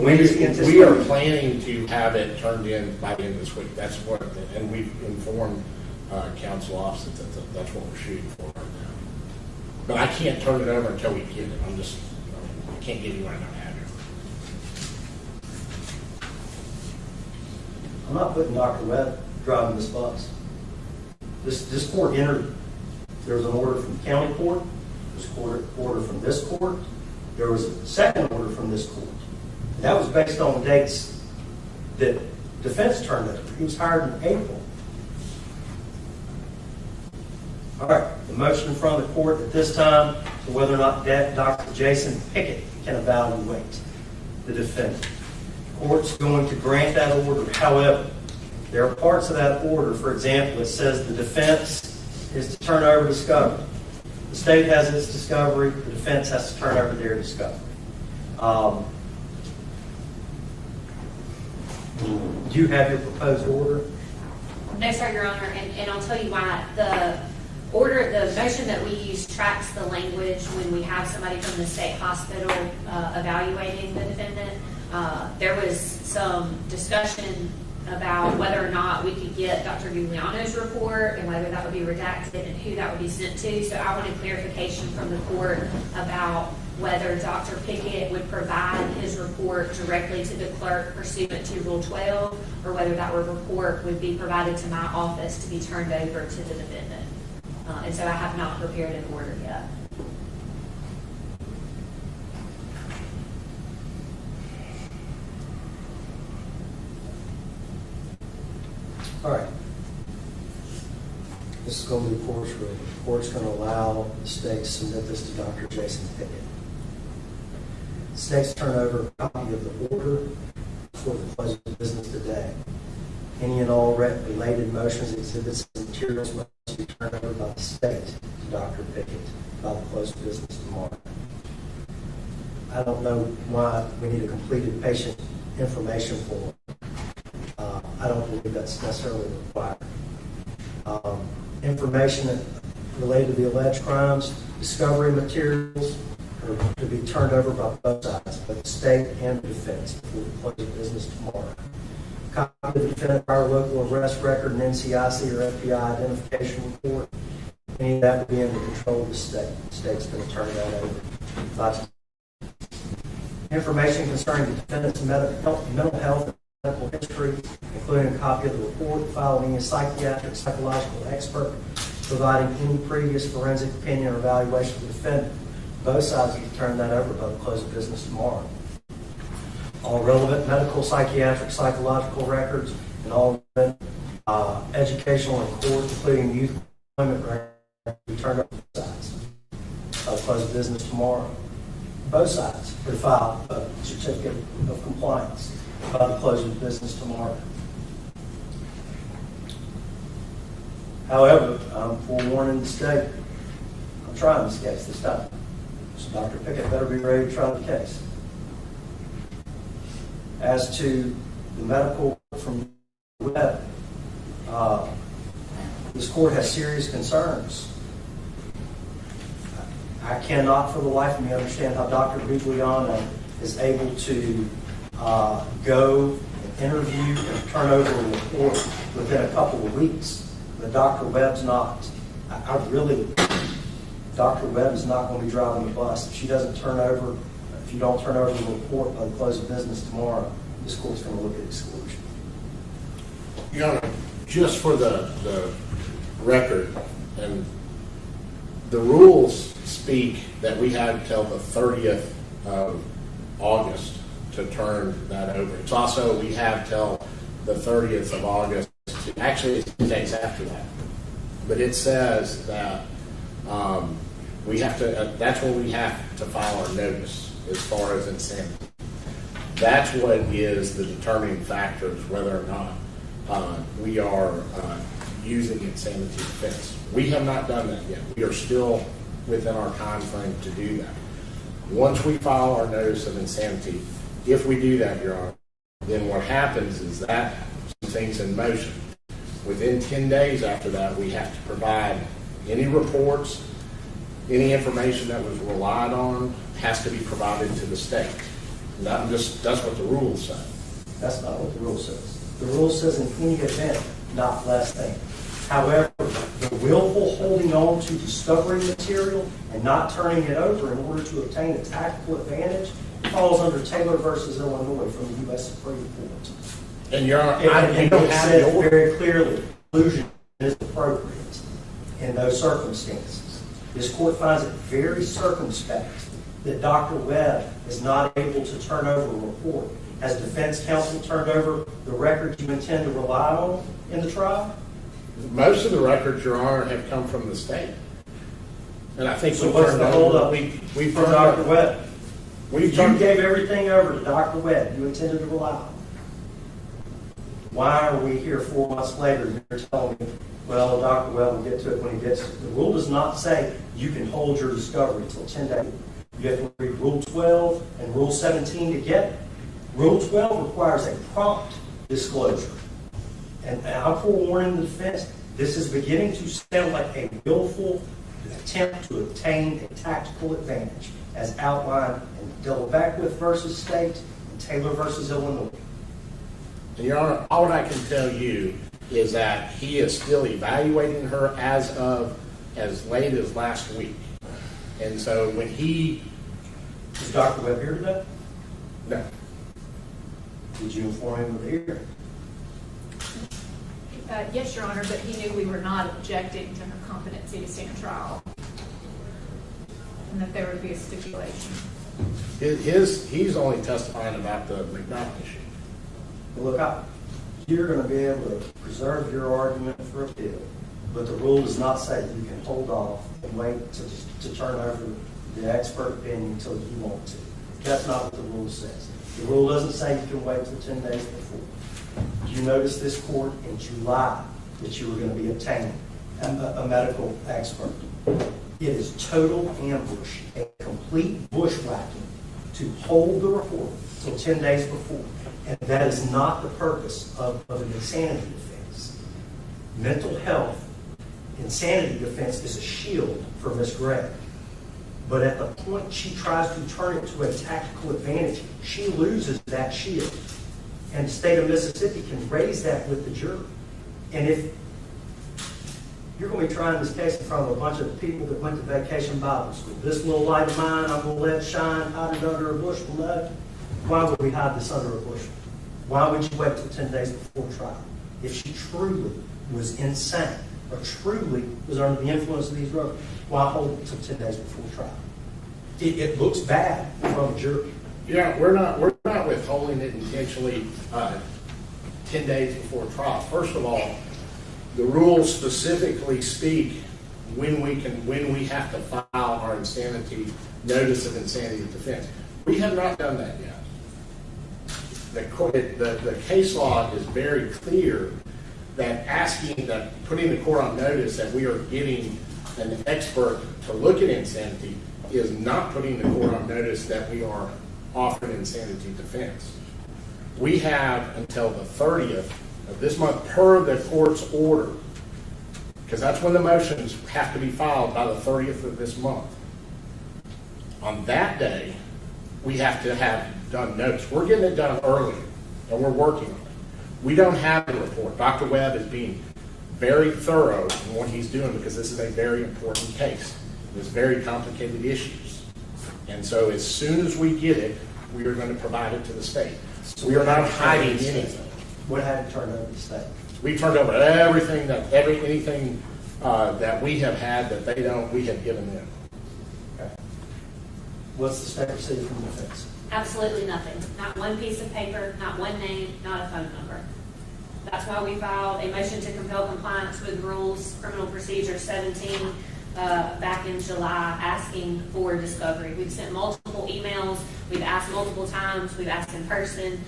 We are planning to have it turned in by the end of this week. That's what, and we've informed counsel opposite that that's what we're shooting for right now. But I can't turn it over until we get it. I can't give you right now. I'm not putting Dr. Webb driving this bus. This court entered. There was an order from the county court. There was an order from this court. There was a second order from this court. And that was based on dates that defense turned over. He was hired in April. All right, the motion in front of the court at this time to whether or not Dr. Jason Pickett can evaluate the defendant. The court's going to grant that order. However, there are parts of that order, for example, it says the defense is to turn over discovery. The state has its discovery, the defense has to turn over their discovery. Do you have your proposed order? No, sir, Your Honor, and I'll tell you why. The order, the motion that we use tracks the language when we have somebody from the state hospital evaluating the defendant. There was some discussion about whether or not we could get Dr. Giuliano's report and whether that would be redacted and who that would be sent to. So I wanted clarification from the court about whether Dr. Pickett would provide his report directly to the clerk pursuant to Rule 12, or whether that report would be provided to my office to be turned over to the defendant. And so I have not prepared an order yet. All right. This is going to be a court's ruling. The court's going to allow the state to submit this to Dr. Jason Pickett. The state's turn over a copy of the order for the close of business today. Any and all related motions, exhibits, and materials must be turned over by the state to Dr. Pickett by the close of business tomorrow. I don't know why we need a completed patient information form. I don't believe that's necessarily required. Information related to the alleged crimes, discovery materials are to be turned over by both sides, both the state and the defense, before the close of business tomorrow. Copy of the defendant prior local arrest record and NCIC or FBI identification report. Any of that will be under control of the state. The state's going to turn that over. Information concerning the defendant's mental health and medical history, including a copy of the report, following a psychiatric psychological expert, providing any previous forensic opinion or evaluation of the defendant. Both sides will turn that over by the close of business tomorrow. all relevant medical, psychiatric, psychological records, and all educational and court, including youth employment records, be turned over to both sides. I'll close business tomorrow. Both sides would file a certificate of compliance by the close of business tomorrow. However, I'm forewarning the state. I'm trying this case this time. So Dr. Pickett better be ready to try the case. As to the medical from Webb, this court has serious concerns. I cannot for the life of me understand how Dr. Vigliano is able to go and interview and turn over a report within a couple of weeks, but Dr. Webb's not. Dr. Webb is not going to be driving the bus. If you don't turn over the report by the close of business tomorrow, this court's going to look at exclusion. Your Honor, just for the record, and the rules speak that we have till the 30th of August to turn that over. It's also, we have till the 30th of August, actually it's 2 days after that. But it says that we have to, that's when we have to file our notice as far as insanity. That's what is the determining factors whether or not we are using insanity defense. We have not done that yet. We are still within our time frame to do that. Once we file our notice of insanity, if we do that, Your Honor, then what happens is that some things in motion. Within 10 days after that, we have to provide any reports, any information that was relied on has to be provided to the state. That's what the rules say. That's not what the rule says. The rule says in any event, not less than. However, the willful holding on to discovery material and not turning it over in order to obtain a tactical advantage falls under Taylor versus Illinois from the U.S. Supreme Court. And Your Honor, it says very clearly exclusion is appropriate in those circumstances. This court finds it very circumspect that Dr. Webb is not able to turn over a report. Has defense counsel turned over the records you intend to rely on in the trial? Most of the records, Your Honor, have come from the state. And I think so. What's the holdup we've for Dr. Webb? You gave everything over to Dr. Webb you intended to rely on. Why are we here 4 months later and you're telling me, well, Dr. Webb will get to it when he gets to it? The rule does not say you can hold your discovery until 10 days. You have to read Rule 12 and Rule 17 together. Rule 12 requires a prompt disclosure. And I'm forewarning the defense, this is beginning to sound like a willful attempt to obtain a tactical advantage, as outlined in Delabeckwith versus State and Taylor versus Illinois. And Your Honor, all I can tell you is that he is still evaluating her as late as last week. And so when he... Is Dr. Webb here today? No. Did you inform him of the hearing? Yes, Your Honor, but he knew we were not objecting to her competency to stand trial and that there would be a stipulation. He's only testifying about the McDonald issue. Well, look, you're going to be able to preserve your argument for appeal, but the rule does not say that you can hold off and wait to turn over the expert opinion until you want to. That's not what the rule says. The rule doesn't say you can wait until 10 days before. You noticed this court in July that you were going to be obtaining a medical expert. It is total ambush, a complete bushwhacking to hold the report until 10 days before. And that is not the purpose of an insanity defense. Mental health, insanity defense is a shield for Ms. Gregg. But at the point she tries to turn it to a tactical advantage, she loses that shield. And the state of Mississippi can raise that with the jury. And if you're going to be trying this case in front of a bunch of people that went to vacation Bible school, this little light of mine, I'm going to let shine, hide it under a bushel. No. Why would we hide this under a bushel? Why would you wait till 10 days before trial? If she truly was insane or truly was under the influence of these drugs, why hold it till 10 days before trial? It looks bad from a jury. Yeah, we're not about withholding it intentionally 10 days before trial. First of all, the rules specifically speak when we have to file our insanity notice of insanity defense. We have not done that yet. The case law is very clear that putting the court on notice that we are getting an expert to look at insanity is not putting the court on notice that we are offering insanity defense. We have until the 30th of this month per the court's order, because that's when the motions have to be filed by the 30th of this month. On that day, we have to have done notice. We're getting it done early, and we're working on it. We don't have the report. Dr. Webb is being very thorough in what he's doing because this is a very important case. There's very complicated issues. And so as soon as we get it, we are going to provide it to the state. We are not hiding anything. What had to turn over to the state? We turned over anything that we have had that they don't, we have given them. Okay. What's the state received from the defense? Absolutely nothing. Not one piece of paper, not one name, not a phone number. That's why we filed a motion to compel compliance with Rules Criminal Procedure 17 back in July, asking for discovery. We've sent multiple emails. We've asked multiple times. We've asked in person.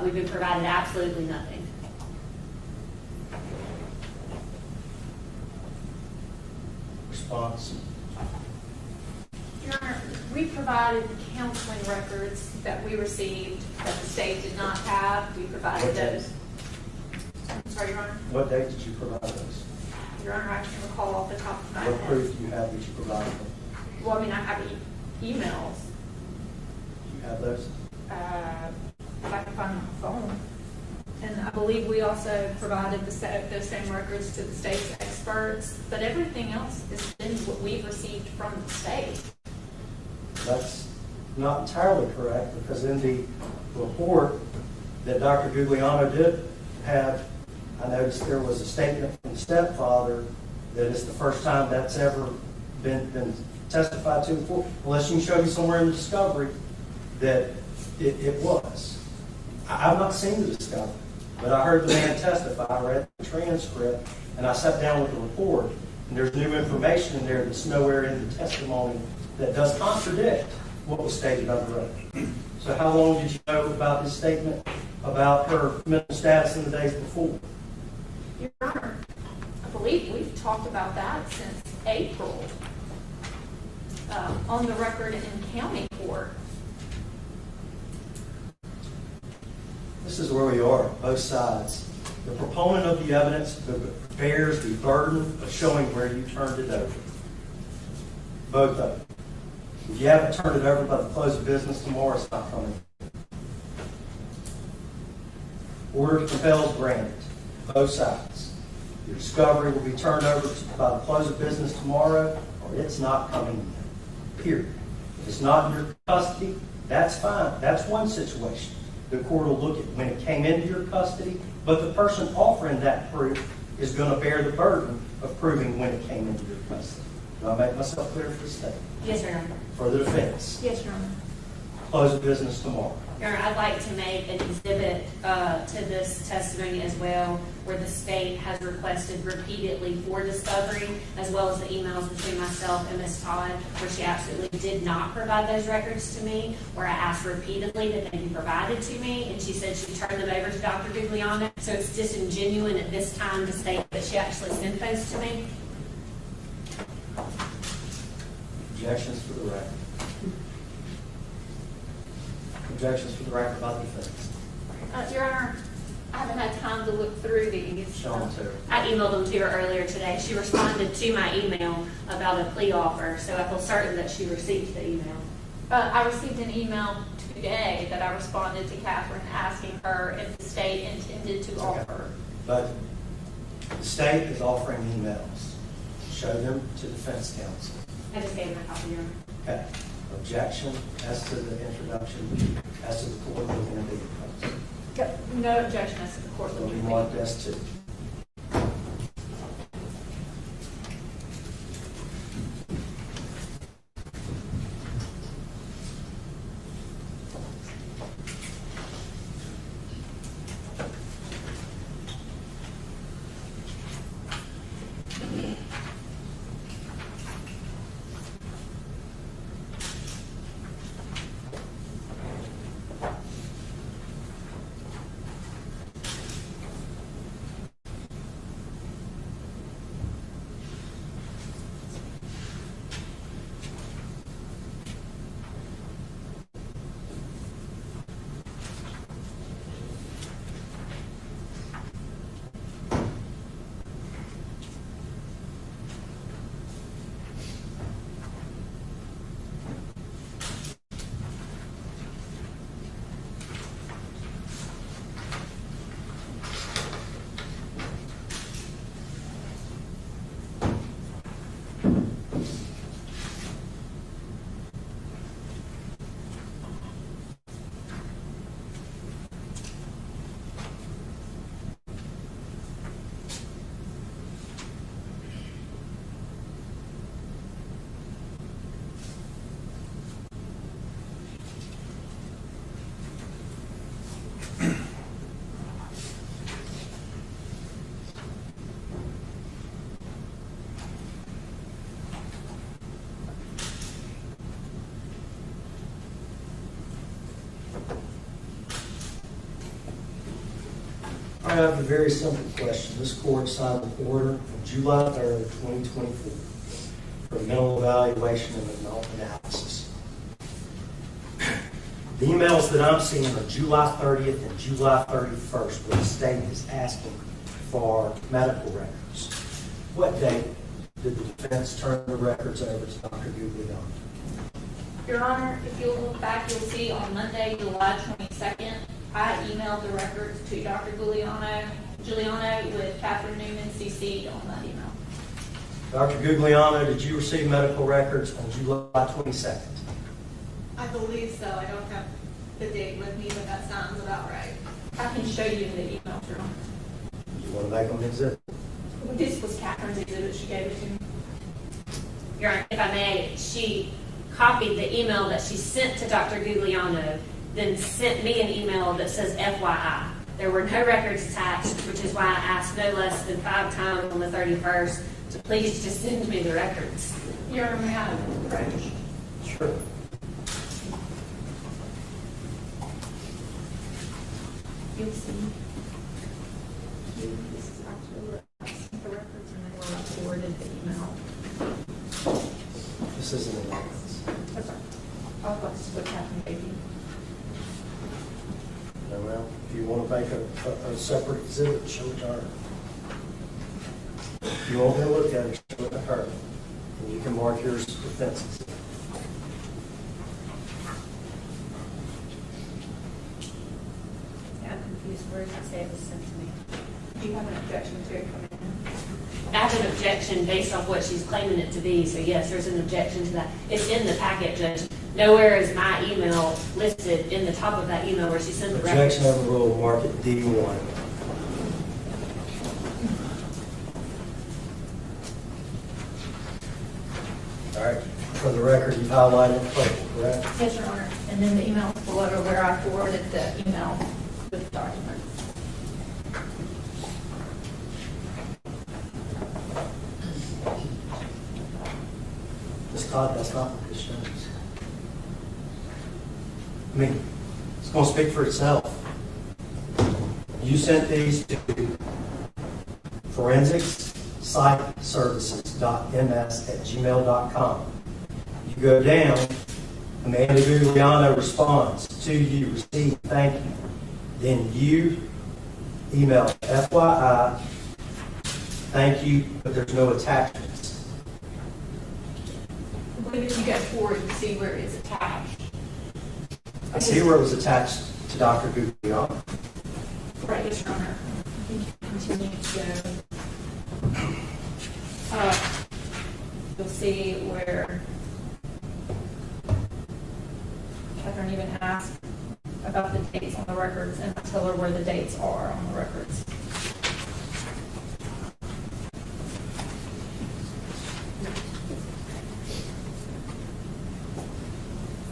We've been provided absolutely nothing. Response? Your Honor, we provided counseling records that we received that the state did not have. We provided those. I'm sorry, Your Honor. What date did you provide those? Your Honor, I can't recall off the top of my head. What proof do you have that you provided them? Well, I mean, I have emails. Do you have those? If I can find them on the phone. And I believe we also provided those same records to the state's experts, but everything else has been what we've received from the state. That's not entirely correct, because in the report that Dr. Guglielmo did have, I noticed there was a statement from the stepfather that it's the first time that's ever been testified to before, unless you can show me somewhere in the discovery that it was. I've not seen the discovery, but I heard the man testify, I read the transcript, and I sat down with the report, and there's new information in there that's nowhere in the testimony that does contradict what was stated under oath. So how long did you know about this statement about her mental status in the days before? Your Honor, I believe we've talked about that since April on the record in county court. This is where we are, both sides. The proponent of the evidence bears the burden of showing where you turned it over. Both of them. If you haven't turned it over by the close of business tomorrow, it's not coming. Order to compel is granted. Both sides. Your discovery will be turned over by the close of business tomorrow, or it's not coming in. Period. If it's not in your custody, that's fine. That's one situation. The court will look at when it came into your custody, but the person offering that proof is going to bear the burden of proving when it came into your custody. Do I make myself clear for the state? Yes, Your Honor. For the defense. Yes, Your Honor. Close of business tomorrow. Your Honor, I'd like to make an exhibit to this testimony as well, where the state has requested repeatedly for discovery, as well as the emails between myself and Ms. Todd, where she absolutely did not provide those records to me, where I asked repeatedly that they be provided to me, and she said she turned them over to Dr. Guglielmo. So it's disingenuous at this time to state that she actually sent those to me. Objections for the record. Objections for the record about the defense. Your Honor, I haven't had time to look through these. Show them to her. I emailed them to her earlier today. She responded to my email about a plea offer, so I feel certain that she received the email. I received an email today that I responded to Catherine asking her if the state intended to offer. But the state is offering emails. Show them to defense counsel. I just gave her a copy, Your Honor. Okay. Objection as to the introduction, as to the court looking at the proposal. No objection as to the court Will looking be at marked as to. have a very simple question. This court signed an order on July 3rd, 2024 for mental evaluation and mental analysis. The emails that I'm seeing are July 30th and July 31st, where the state is asking for medical records. What date did the defense turn the records over to Dr. Guglielmo? Your Honor, if you'll look back, you'll see on Monday, July 22nd, I emailed the records to Dr. Giuliano with Catherine Newman CC'd on that email. Dr. Guglielmo, did you receive medical records on July 22nd? I believe so. I don't have the date with me, but that sounds about right. I can show you the email, Your Honor. You want to make them exhibit? This was Catherine's exhibit. She gave it to me. Your Honor, if I may, she copied the email that she sent to Dr. Guglielmo, then sent me an email that says FYI. There were no records attached, which is why I asked no less than 5 times on the 31st to please just send me the records. Your Honor, may I have the records? Sure. You'll see. This is actually what I sent the records, and then I forwarded the email. This isn't an evidence. That's right. I'll this is what Catherine gave you. Well, if you want to make a separate exhibit, show it to her. If you want me to look at it, show it to her. And you can mark yours as defenses. Yeah, I'm confused. Where does it say it was sent to me? Do you have an objection to it coming in? I have an objection based off what she's claiming it to be, so yes, there's an objection to that. It's in the packet, Judge. Nowhere is my email listed in the top of that email where she sent the records. Objection overruled, mark it D1. All right, for the record, you've highlighted purple, correct? Yes, Your Honor. And then the email below where I forwarded the email with the documents. Ms. Todd, that's not what this shows. I mean, it's going to speak for itself. You sent these to forensicssiteservices.ms@gmail.com. You go down, Amanda Guglielmo responds to you, received, thank you. Then you email FYI, thank you, but there's no attachments. I believe if you go forward, you see where it's attached. I see where it was attached to Dr. Guglielmo. Right, yes, Your Honor. You can continue to go. You'll see where Catherine even asked about the dates on the records, and I tell her where the dates are on the records.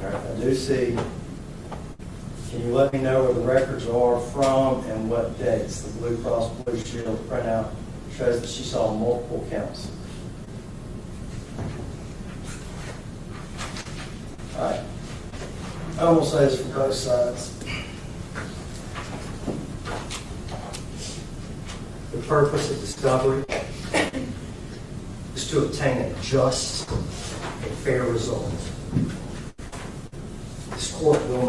All right, I do see. Can you let me know where the records are from and what dates? The Blue Cross Blue Shield printout shows that she saw multiple counts. All right. I will say this from both sides. The purpose of discovery is to obtain a just and fair result. This court will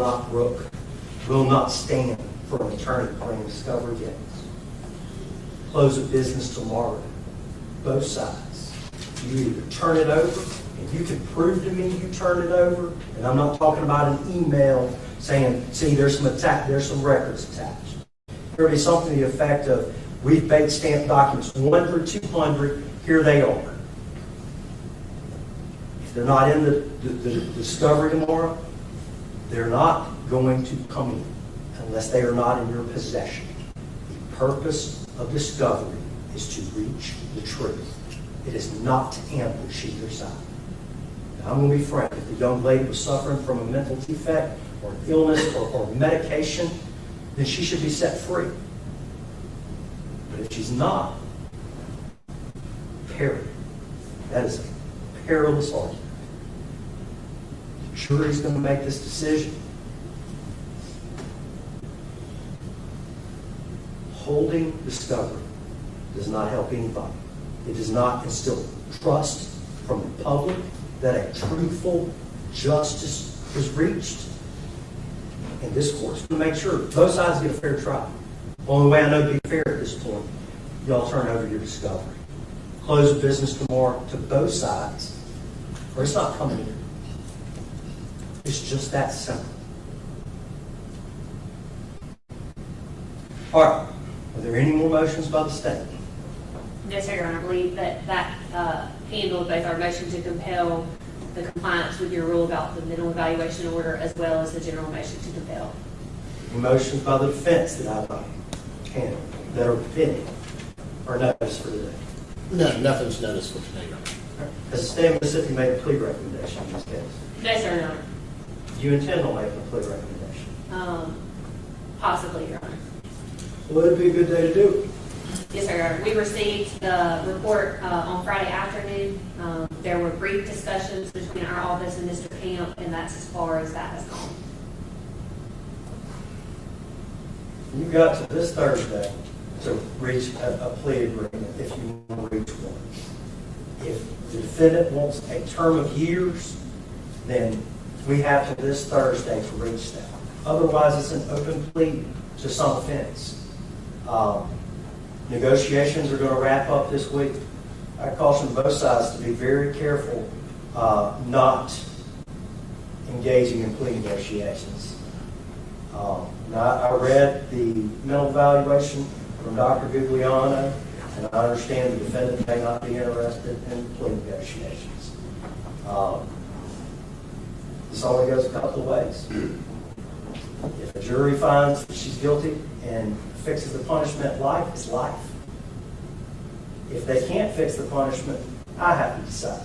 not stand for an attorney to bring discovery gains. Close of business tomorrow. Both sides. You either turn it over, and you can prove to me you turned it over, and I'm not talking about an email saying, see, there's some records attached. There'll be something to the effect of, we've bait stamped documents 1 through 200, here they are. If they're not in the discovery tomorrow, they're not going to come in unless they are not in your possession. The purpose of discovery is to reach the truth. It is not to ambush either side. Now, I'm going to be frank. If the young lady was suffering from a mental defect or an illness or medication, then she should be set free. But if she's not, period. That is a perilous argument. The jury's going to make this decision. withholding discovery does not help anybody. It does not instill trust from the public that a truthful justice is reached. And this court's going to make sure both sides get a fair trial. Only way I know to be fair at this point, y'all turn over your discovery. Close the business tomorrow to both sides, or it's not coming here. It's just that simple. All right. Are there any more motions by the state? No, sir, Your Honor. I believe that handled both our motion to compel the compliance with your rule about the mental evaluation order as well as the general motion to compel. Motions by the defense that I've handled that are pending or noticed for today. No, nothing's noticed for today, Your Honor. Has the state of Mississippi made a plea recommendation in this case? No, sir, Your Honor. Do you intend on making a plea recommendation? Possibly, Your Honor. Well, it'd be a good day to do it. Yes, sir, Your Honor. We received the report on Friday afternoon. There were brief discussions between our office and Mr. Camp, and that's as far as that has gone. You got to this Thursday to reach a plea agreement if you want to reach one. If the defendant wants a term of years, then we have to this Thursday to reach that. Otherwise, it's an open plea to some offense. Negotiations are going to wrap up this week. I caution both sides to be very careful not engaging in plea negotiations. Now, I read the mental evaluation from Dr. Gugliano, and I understand the defendant may not be interested in plea negotiations. This only goes a couple of ways. If a jury finds that she's guilty and fixes the punishment, life is life. If they can't fix the punishment, I have to decide.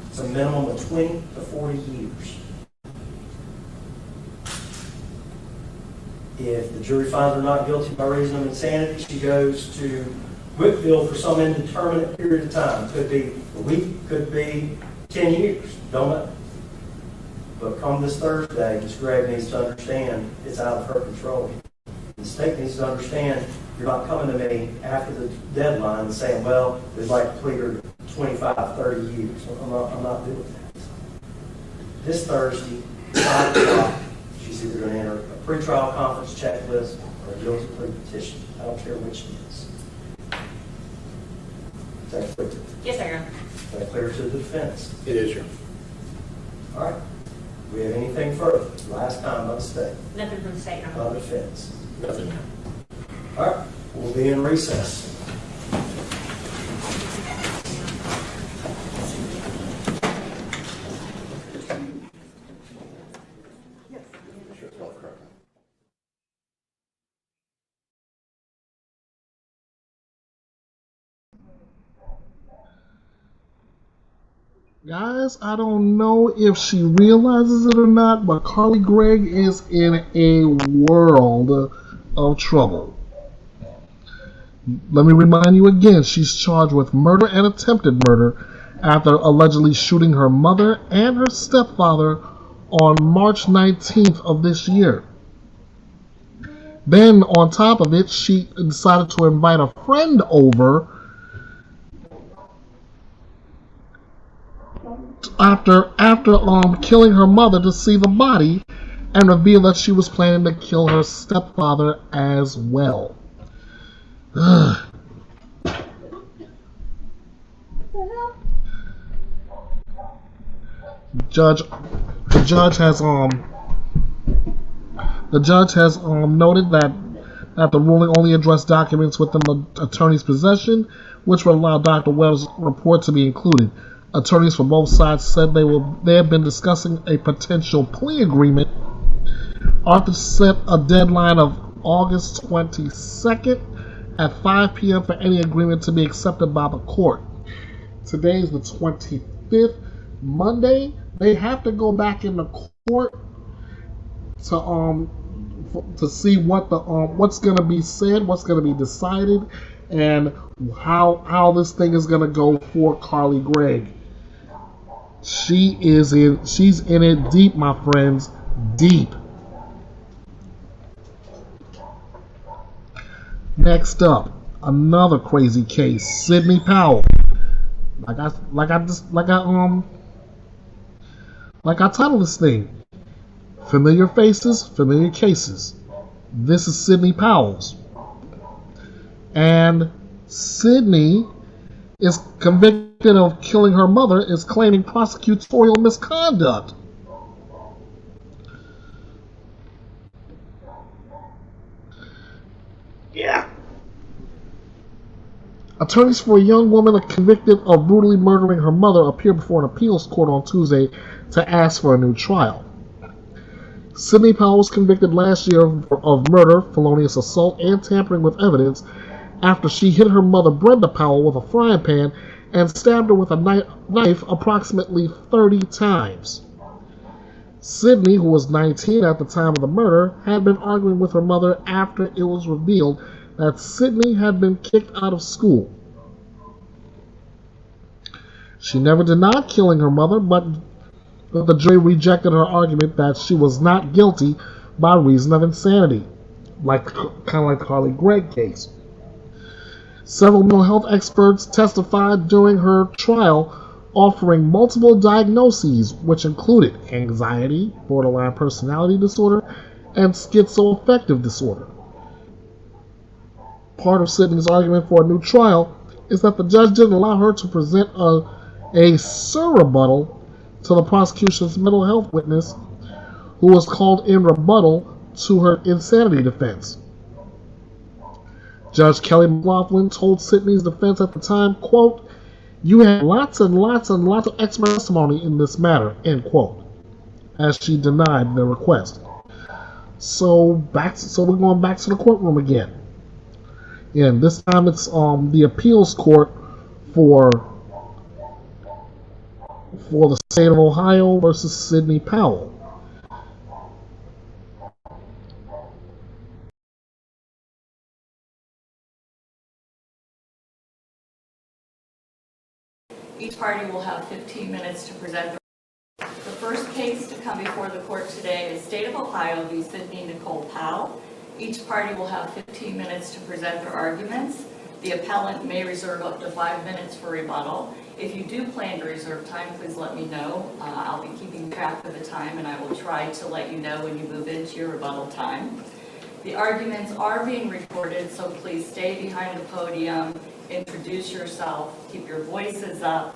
It's a minimum of 20 to 40 years. If the jury finds her not guilty by reason of insanity, she goes to Whitfield for some indeterminate period of time. Could be a week, could be 10 years. Don't know. But come this Thursday, Ms. Gregg needs to understand it's out of her control. The state needs to understand you're not coming to me after the deadline and saying, well, we'd like to plead her 25, 30 years. I'm not doing that. This Thursday, 5 o'clock, she's either going to enter a pretrial conference checklist or a guilty plea petition. I don't care which it is. Is that clear? Yes, sir. Is that clear to the defense? It is, Your Honor. All right. Do we have anything further? Last time by the state. Nothing from the state, Your Honor. By the defense. Nothing. All right. We'll be in recess. Guys, I don't know if she realizes it or not, but Carly Gregg is in a world of trouble. Let me remind you again, she's charged with murder and attempted murder after allegedly shooting her mother and her stepfather on March 19th of this year. Then, on top of it, she decided to invite a friend over after killing her mother to see the body and reveal that she was planning to kill her stepfather as well. The judge has noted that the ruling only addressed documents within the attorney's possession, which would allow Dr. Webb's report to be included. Attorneys for both sides said they have been discussing a potential plea agreement. Arthur set a deadline of August 22nd at 5 p.m. for any agreement to be accepted by the court. Today is the 25th, Monday. They have to go back in the court to see what's going to be said, what's going to be decided, and how this thing is going to go for Carly Gregg. She's in it deep, my friends, deep. Next up, another crazy case, Sidney Powell. Like I titled this thing, Familiar Faces, Familiar Cases. This is Sidney Powell's. And Sidney is convicted of killing her mother, is claiming prosecutorial misconduct. Yeah. Attorneys for a young woman convicted of brutally murdering her mother appeared before an appeals court on Tuesday to ask for a new trial. Sidney Powell was convicted last year of murder, felonious assault, and tampering with evidence after she hit her mother Brenda Powell with a frying pan and stabbed her with a knife approximately 30 times. Sidney, who was 19 at the time of the murder, had been arguing with her mother after it was revealed that Sidney had been kicked out of school. She never denied killing her mother, but the jury rejected her argument that she was not guilty by reason of insanity, kind of like the Gregg case. Several mental health experts testified during her trial, offering multiple diagnoses, which included anxiety, borderline personality disorder, and schizoaffective disorder. Part of Sidney's argument for a new trial is that the judge didn't allow her to present a surrebuttal to the prosecution's mental health witness, who was called in rebuttal to her insanity defense. Judge Kelly McLaughlin told Sidney's defense at the time, quote, "You had lots and lots and lots of expert testimony in this matter," end quote, as she denied the request. So we're going back to the courtroom again. And this time it's the appeals court for the state of Ohio versus Sidney Powell. Each party will have 15 minutes to present. The first case to come before the court today is State of Ohio v. Sidney Nicole Powell. Each party will have 15 minutes to present their arguments. The appellant may reserve up to 5 minutes for rebuttal. If you do plan to reserve time, please let me know. I'll be keeping track of the time, and I will try to let you know when you move into your rebuttal time. The arguments are being recorded, so please stay behind the podium, introduce yourself, keep your voices up,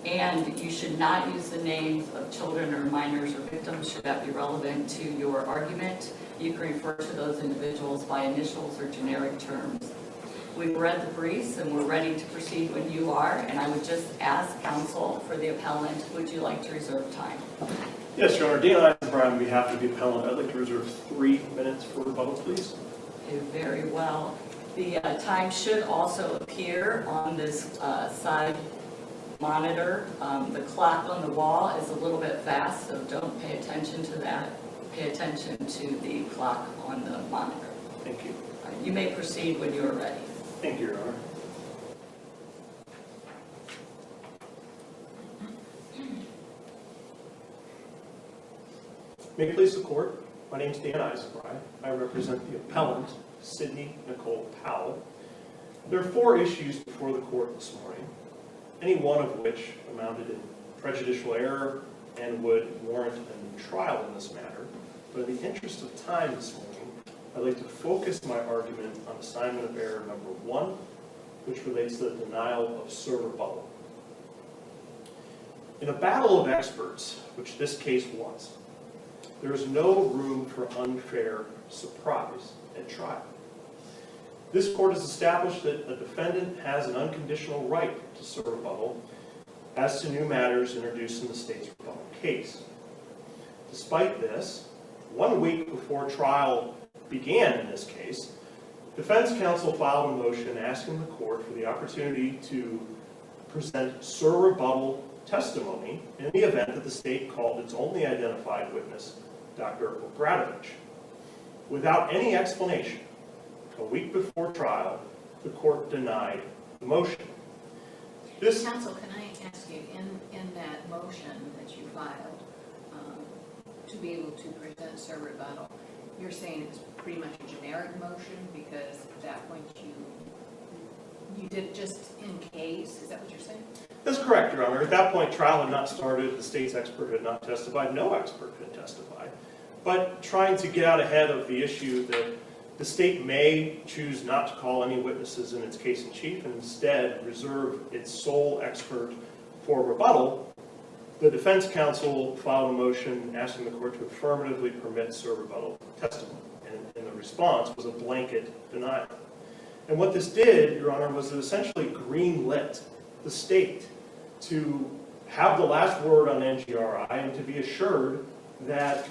and you should not use the names of children or minors or victims should that be relevant to your argument. You can refer to those individuals by initials or generic terms. We've read the briefs and we're ready to proceed when you are, and I would just ask counsel for the appellant, would you like to reserve time? Yes, Your Honor. Dan Eisenbrei, on behalf of the appellant, I'd like to reserve 3 minutes for rebuttal, please. Okay, very well. The time should also appear on this side monitor. The clock on the wall is a little bit fast, so don't pay attention to that. Pay attention to the clock on the monitor. Thank you. You may proceed when you are ready. Thank you, Your Honor. May it please the court, my name is Dan Eisenbrei. I represent the appellant, Sidney Nicole Powell. There are 4 issues before the court this morning, any one of which amounted in prejudicial error and would warrant a new trial in this matter. But in the interest of time this morning, I'd like to focus my argument on assignment of error number 1, which relates to the denial of surrebuttal. In a battle of experts, which this case was, there is no room for unfair surprise at trial. This court has established that a defendant has an unconditional right to surrebuttal as to new matters introduced in the state's rebuttal case. Despite this, 1 week before trial began in this case, defense counsel filed a motion asking the court for the opportunity to present surrebuttal testimony in the event that the state called its only identified witness, Dr. Obradovich. Without any explanation, a week before trial, the court denied the motion. Counsel, can I ask you, in that motion that you filed to be able to present surrebuttal, you're saying it's pretty much a generic motion because at that point you did it just in case? Is that what you're saying? That's correct, Your Honor. At that point, trial had not started. The state's expert had not testified. No expert had testified. But trying to get out ahead of the issue that the state may choose not to call any witnesses in its case in chief and instead reserve its sole expert for rebuttal, the defense counsel filed a motion asking the court to affirmatively permit rebuttal testimony. And the response was a blanket denial. And what this did, Your Honor, was it essentially green-lit the state to have the last word on NGRI and to be assured that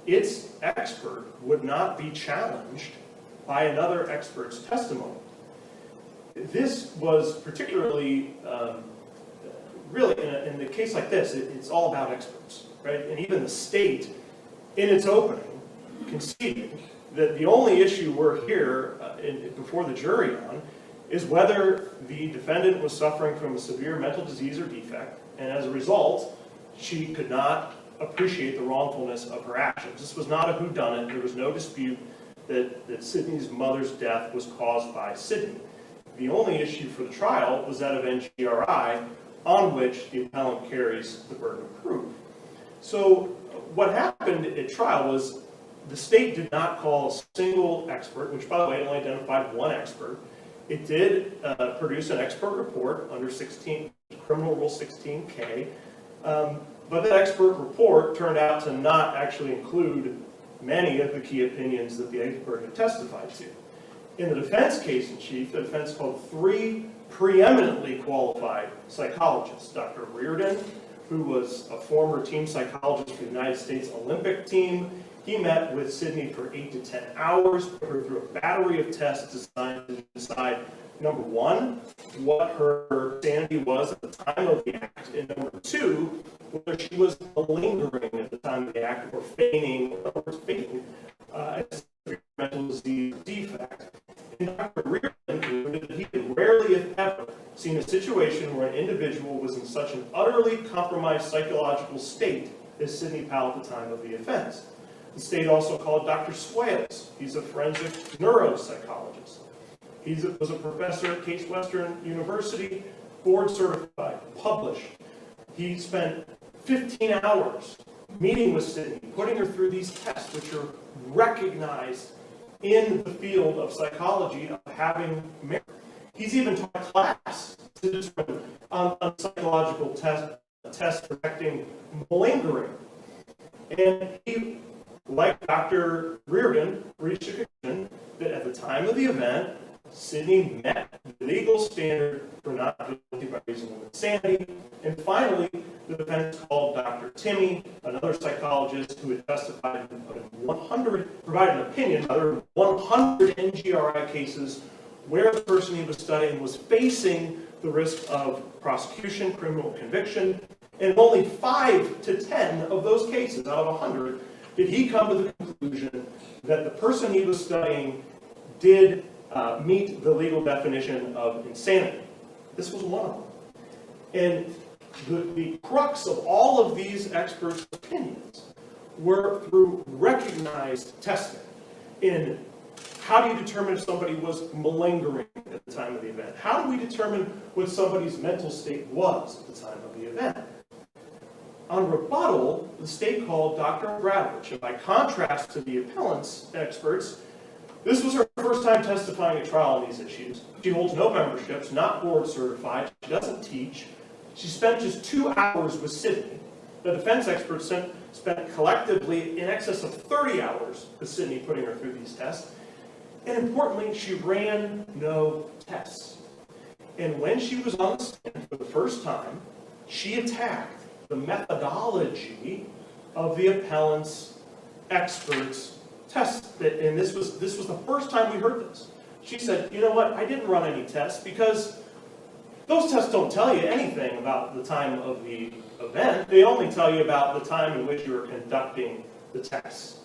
its expert would not be challenged by another expert's testimony. This was particularly, really, in a case like this, it's all about experts, right? And even the state, in its opening, conceded that the only issue we're here before the jury on is whether the defendant was suffering from a severe mental disease or defect, and as a result, she could not appreciate the wrongfulness of her actions. This was not a whodunit. There was no dispute that Sidney's mother's death was caused by Sidney. The only issue for the trial was that of NGRI, on which the appellant carries the burden of proof. So what happened at trial was the state did not call a single expert, which, by the way, only identified one expert. It did produce an expert report under Criminal Rule 16K, but that expert report turned out to not actually include many of the key opinions that the expert had testified to. In the defense case in chief, the defense called 3 preeminently qualified psychologists. Dr. Reardon, who was a former team psychologist for the United States Olympic team. He met with Sidney for 8 to 10 hours, put her through a battery of tests designed to decide, number 1, what her sanity was at the time of the act, and number 2, whether she was malingering at the time of the act or feigning a mental disease defect. And Dr. Reardon concluded that he had rarely, if ever, seen a situation where an individual was in such an utterly compromised psychological state as Sidney Powell at the time of the offense. The state also called Dr. Swales. He's a forensic neuropsychologist. He was a professor at Case Western University, board certified, published. He spent 15 hours meeting with Sidney, putting her through these tests, which are recognized in the field of psychology of having merit. He's even taught a class to determine on psychological tests detecting malingering. And he, like Dr. Reardon, reached a conclusion that at the time of the event, Sidney met the legal standard for not guilty by reason of insanity. And finally, the defense called Dr. Timmy, another psychologist who had testified in provided an opinion on 100 NGRI cases where the person he was studying was facing the risk of prosecution, criminal conviction, and only 5 to 10 of those cases out of 100 did he come to the conclusion that the person he was studying did meet the legal definition of insanity. This was one of them. And the crux of all of these experts' opinions were through recognized testing in how do you determine if somebody was malingering at the time of the event? How do we determine what somebody's mental state was at the time of the event? On rebuttal, the state called Dr. Bradovich, and by contrast to the appellant's experts, this was her first time testifying at trial on these issues. She holds no memberships, not board certified, she doesn't teach. She spent just 2 hours with Sidney. The defense experts spent collectively in excess of 30 hours with Sidney putting her through these tests. And importantly, she ran no tests. And when she was on the stand for the first time, she attacked the methodology of the appellant's experts' tests. And this was the first time we heard this. She said, you know what, I didn't run any tests because those tests don't tell you anything about the time of the event. They only tell you about the time in which you were conducting the tests.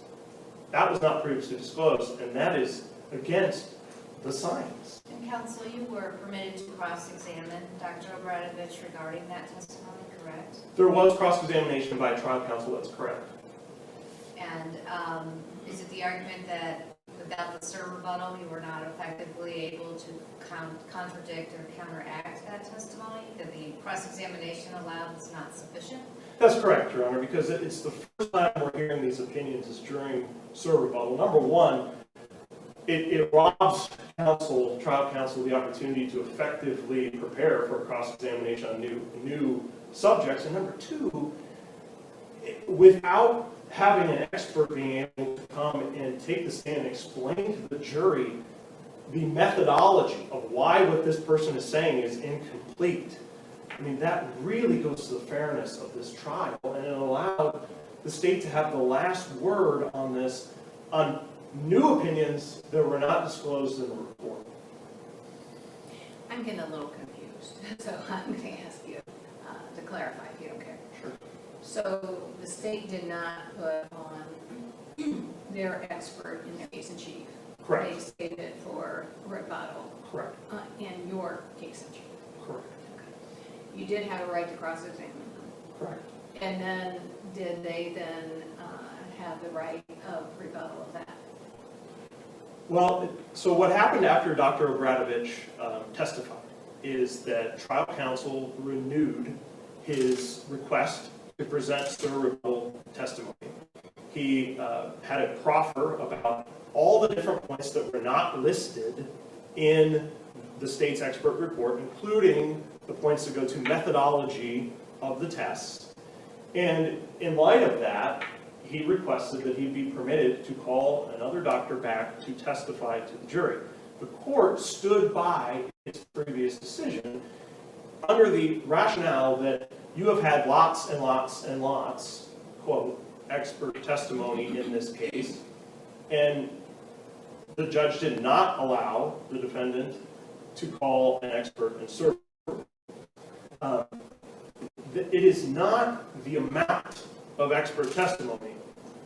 That was not previously disclosed, and that is against the science. And counsel, you were permitted to cross-examine Dr. Bradovich regarding that testimony, correct? There was cross-examination by trial counsel, that's correct. And is it the argument that without the server rebuttal, you were not effectively able to contradict or counteract that testimony? That the cross-examination allowed was not sufficient? That's correct, Your Honor, because it's the first time we're hearing these opinions is during server rebuttal. Number one, it robs trial counsel, the opportunity to effectively prepare for a cross-examination on new subjects. And number two, without having an expert being able to come and take the stand and explain to the jury the methodology of why what this person is saying is incomplete, I mean, that really goes to the fairness of this trial, and it allowed the state to have the last word on this, on new opinions that were not disclosed in the report. I'm getting a little confused, so I'm going to ask you to clarify if you don't care. Sure. So the state did not put on their expert in their case in chief. Correct. They saved it for rebuttal. Correct. In your case in chief. Correct. Okay. You did have a right to cross-examine them. Correct. And then did they then have the right of rebuttal of that? Well, so what happened after Dr. Obradovich testified is that trial counsel renewed his request to present rebuttal testimony. He had a proffer about all the different points that were not listed in the state's expert report, including the points that go to methodology of the tests. And in light of that, he requested that he be permitted to call another doctor back to testify to the jury. The court stood by its previous decision under the rationale that you have had lots and lots and lots, quote, expert testimony in this case, and the judge did not allow the defendant to call an expert and serve. It is not the amount of expert testimony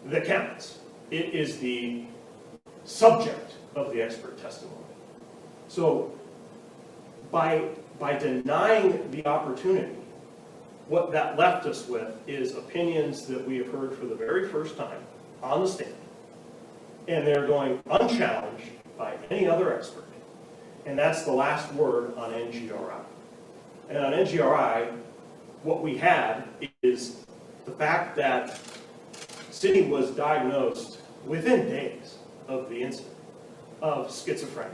that counts. It is the subject of the expert testimony. So by denying the opportunity, what that left us with is opinions that we have heard for the very first time on the stand, and they're going unchallenged by any other expert. And that's the last word on NGRI. And on NGRI, what we had is the fact that Sidney was diagnosed within days of the incident of schizophrenia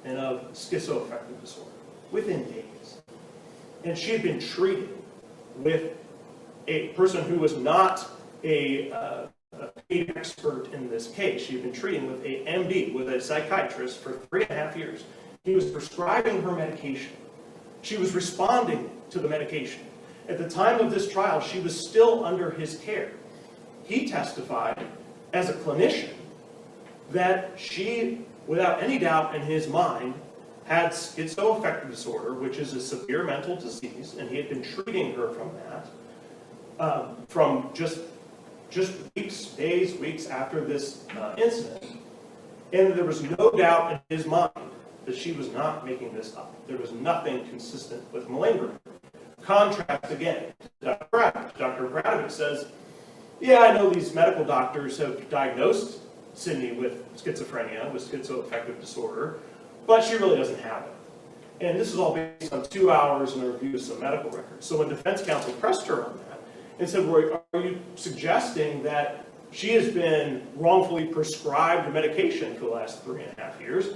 and of schizoaffective disorder, within days. And she had been treated with a person who was not a paid expert in this case. She had been treating with a MD, with a psychiatrist for 3.5 years. He was prescribing her medication. She was responding to the medication. At the time of this trial, she was still under his care. He testified as a clinician that she, without any doubt in his mind, had schizoaffective disorder, which is a severe mental disease, and he had been treating her from that, from just weeks after this incident. And there was no doubt in his mind that she was not making this up. There was nothing consistent with malingering. Contrast again, Dr. Obradovich. Dr. Obradovich says, yeah, I know these medical doctors have diagnosed Sidney with schizophrenia, with schizoaffective disorder, but she really doesn't have it. And this is all based on 2 hours and a review of some medical records. So when defense counsel pressed her on that and said, well, are you suggesting that she has been wrongfully prescribed medication for the last 3.5 years?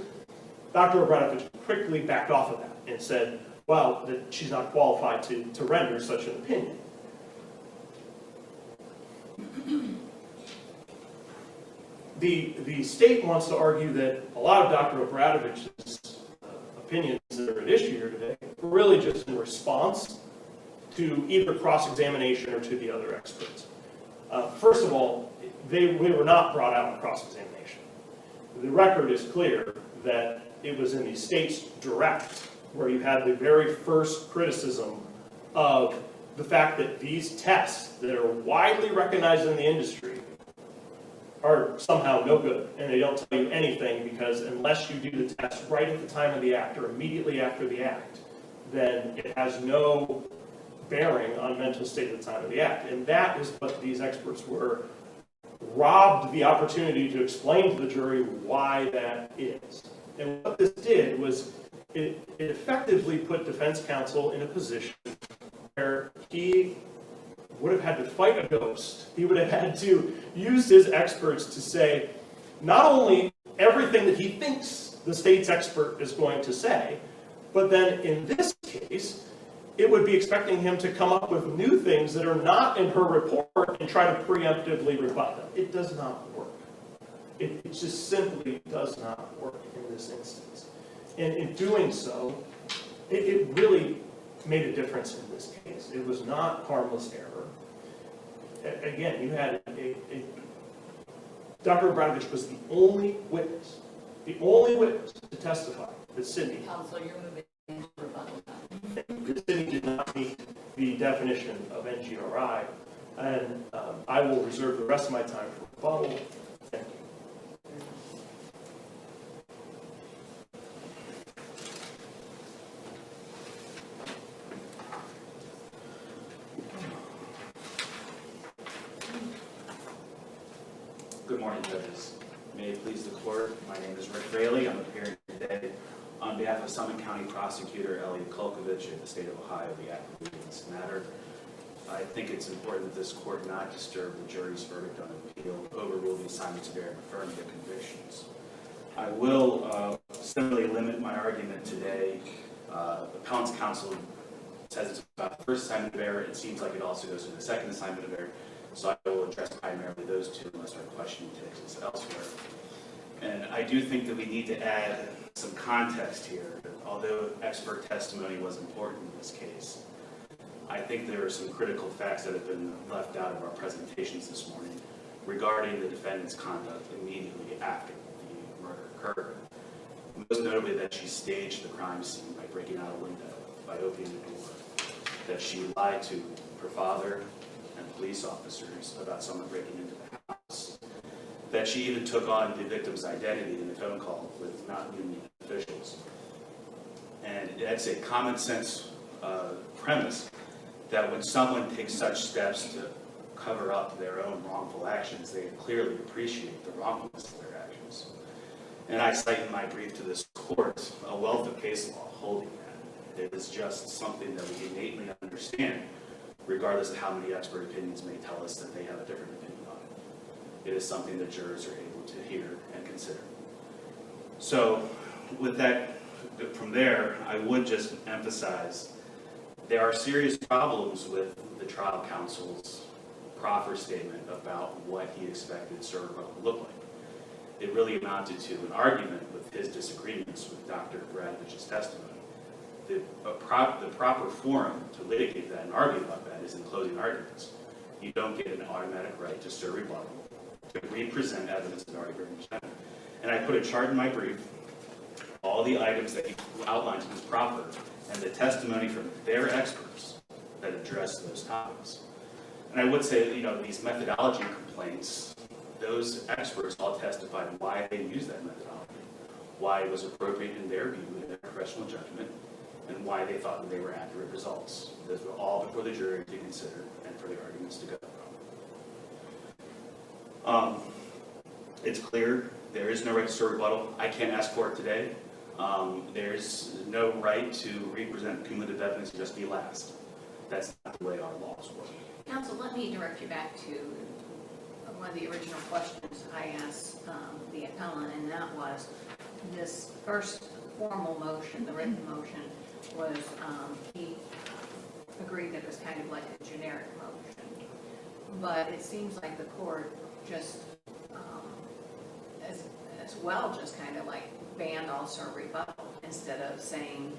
Dr. Obradovich quickly backed off of that and said, well, that she's not qualified to render such an opinion. The state wants to argue that a lot of Dr. Obradovich's opinions that are at issue here today were really just in response to either cross-examination or to the other experts. First of all, they were not brought out in cross-examination. The record is clear that it was in the state's direct where you had the very first criticism of the fact that these tests that are widely recognized in the industry are somehow no good, and they don't tell you anything, because unless you do the test right at the time of the act or immediately after the act, then it has no bearing on mental state at the time of the act. And that is what these experts were robbed the opportunity to explain to the jury why that is. And what this did was it effectively put defense counsel in a position where he would have had to fight a ghost. He would have had to use his experts to say not only everything that he thinks the state's expert is going to say, but then in this case, it would be expecting him to come up with new things that are not in her report and try to preemptively rebut them. It does not work. It just simply does not work in this instance. And in doing so, it really made a difference in this case. It was not harmless error. Again, you had Dr. Obradović was the only witness to testify that Sidney. Counsel, you're moving into rebuttal now. That Sidney did not meet the definition of NGRI, and I will reserve the rest of my time for rebuttal. Thank you. Good morning, judges. May it please the court, my name is Rick Raley. I'm appearing today on behalf of Summit County Prosecutor Elliot Kulkovich in the state of Ohio, the applicant in this matter. I think it's important that this court not disturb the jury's verdict on appeal, overrule the assignments of error, and affirm their convictions. I will simply limit my argument today. The appellant's counsel says it's about the first assignment of error. It seems like it also goes to the second assignment of error. So I will address primarily those two unless our questioning takes us elsewhere. And I do think that we need to add some context here. Although expert testimony was important in this case, I think there are some critical facts that have been left out of our presentations this morning regarding the defendant's conduct immediately after the murder occurred. Most notably that she staged the crime scene by breaking out a window, by opening the door, that she lied to her father and police officers about someone breaking into the house, that she even took on the victim's identity in a phone call with non-union officials. And that's a common sense premise that when someone takes such steps to cover up their own wrongful actions, they clearly appreciate the wrongfulness of their actions. And I cite in my brief to this court a wealth of case law holding that. It is just something that we innately understand, regardless of how many expert opinions may tell us that they have a different opinion on it. It is something that jurors are able to hear and consider. So with that, from there, I would just emphasize there are serious problems with the trial counsel's proffer statement about what he expected Servo would look like. It really amounted to an argument with his disagreements with Dr. Obradović's testimony. The proper forum to litigate that and argue about that is in closing arguments. You don't get an automatic right to stir rebuttal, to represent evidence that already been presented. And I put a chart in my brief, all the items that he outlined in his proffer, and the testimony from their experts that address those topics. And I would say that, these methodology complaints, those experts all testified why they used that methodology, why it was appropriate in their view, in their professional judgment, and why they thought that they were accurate results. Those were all before the jury to consider and for the arguments to go from. It's clear there is no right to stir rebuttal. I can't ask for it today. There's no right to represent cumulative evidence and just be last. That's not the way our laws work. Counsel, let me direct you back to one of the original questions I asked the appellant, and that was this first formal motion, the written motion, was he agreed that it was kind of like a generic motion. But it seems like the court just as well just kind of like banned all sort of rebuttal instead of saying,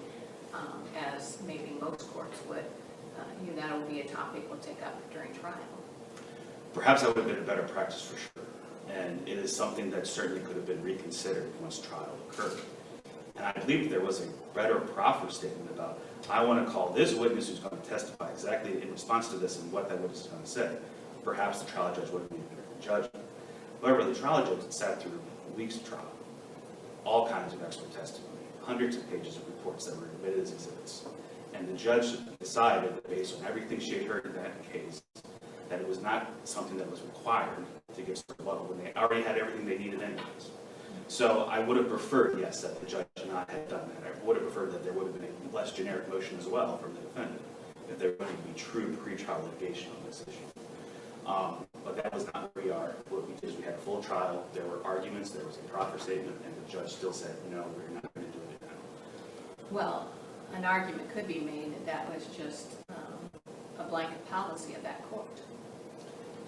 as maybe most courts would, that will be a topic we'll take up during trial. Perhaps that would have been a better practice for sure. And it is something that certainly could have been reconsidered once trial occurred. And I believe there was a better proffer statement about, I want to call this witness who's going to testify exactly in response to this and what that witness is going to say. Perhaps the trial judge would have made a different judgment. However, the trial judge sat through weeks of trial, all kinds of expert testimony, hundreds of pages of reports that were admitted as exhibits. And the judge decided that based on everything she had heard in that case, that it was not something that was required to give some rebuttal when they already had everything they needed anyways. So I would have preferred, yes, that the judge not have done that. I would have preferred that there would have been a less generic motion as well from the defendant if there was going to be true pretrial litigation on this issue. But that was not where we are. What we did is we had a full trial. There were arguments. There was a proper statement, and the judge still said, no, we're not going to do it now. Well, an argument could be made that that was just a blanket policy of that court.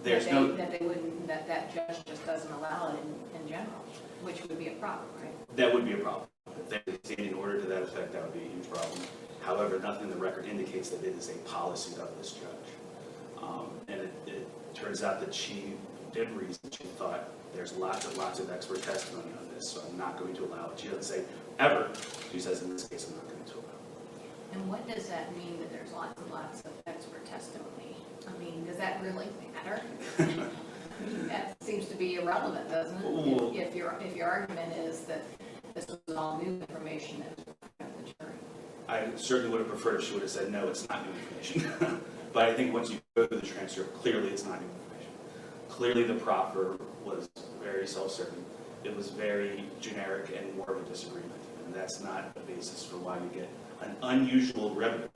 There's that judge just doesn't allow it in general, which would be a problem, right? That would be a problem. If there is a standing order to that effect, that would be a huge problem. However, nothing in the record indicates that it is a policy of this judge. And it turns out that she did reason. She thought there's lots of expert testimony on this, so I'm not going to allow it. She doesn't say ever. She says in this case, I'm not going to allow it. And what does that mean that there's lots of expert testimony? I mean, does that really matter? I mean, that seems to be irrelevant, doesn't it? If your argument is that this was all new information that was from the jury. I certainly would have preferred if she would have said, no, it's not new information. But I think once you go through the transcript, clearly it's not new information. Clearly the proffer was very self-serving. It was very generic and more of a disagreement. And that's not the basis for why you get an unusual remedy.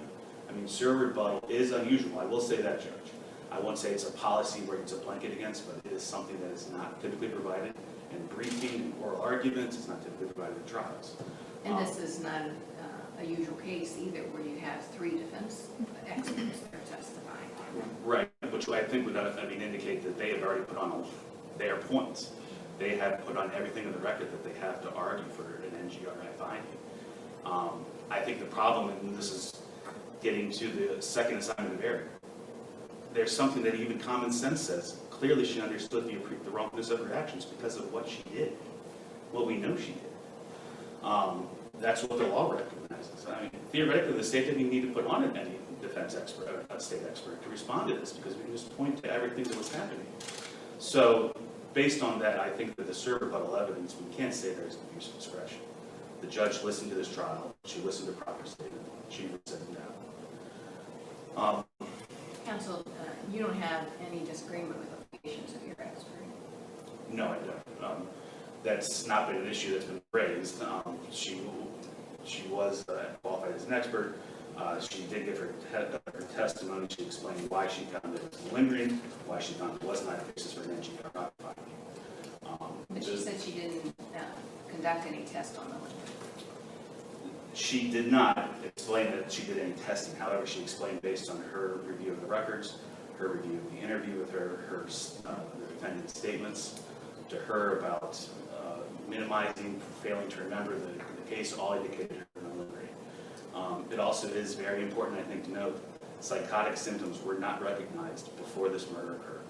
I mean, server rebuttal is unusual. I will say that, Judge. I won't say it's a policy where it's a blanket against, but it is something that is not typically provided in briefing and oral arguments. It's not typically provided in trials. And this is not a usual case either, where you have 3 defense experts that are testifying. Right, which I think would indicate that they have already put on their points. They have put on everything in the record that they have to argue for an NGRI finding. I think the problem, and this is getting to the second assignment of error, there's something that even common sense says. Clearly she understood the wrongness of her actions because of what she did, what we know she did. That's what the law recognizes. I mean, theoretically, the state didn't even need to put on any defense expert, or a state expert, to respond to this because we can just point to everything that was happening. So, based on that, I think that the server rebuttal evidence, we can't say there's an abuse of discretion. The judge listened to this trial. She listened to proper statement. She said no. Counsel, you don't have any disagreement with the patients of your expert? No, I don't. That's not been an issue that's been raised. She was qualified as an expert. She did give her testimony. She explained why she found it was lingering, why she found it was not a basis for an NGRI finding. But she said she didn't conduct any test on the lingering. She did not explain that she did any testing. However, she explained based on her review of the records, her review of the interview with her the defendant's statements to her about minimizing, failing to remember the case, all indicated her lingering. It also is very important, I think, to note psychotic symptoms were not recognized before this murder occurred.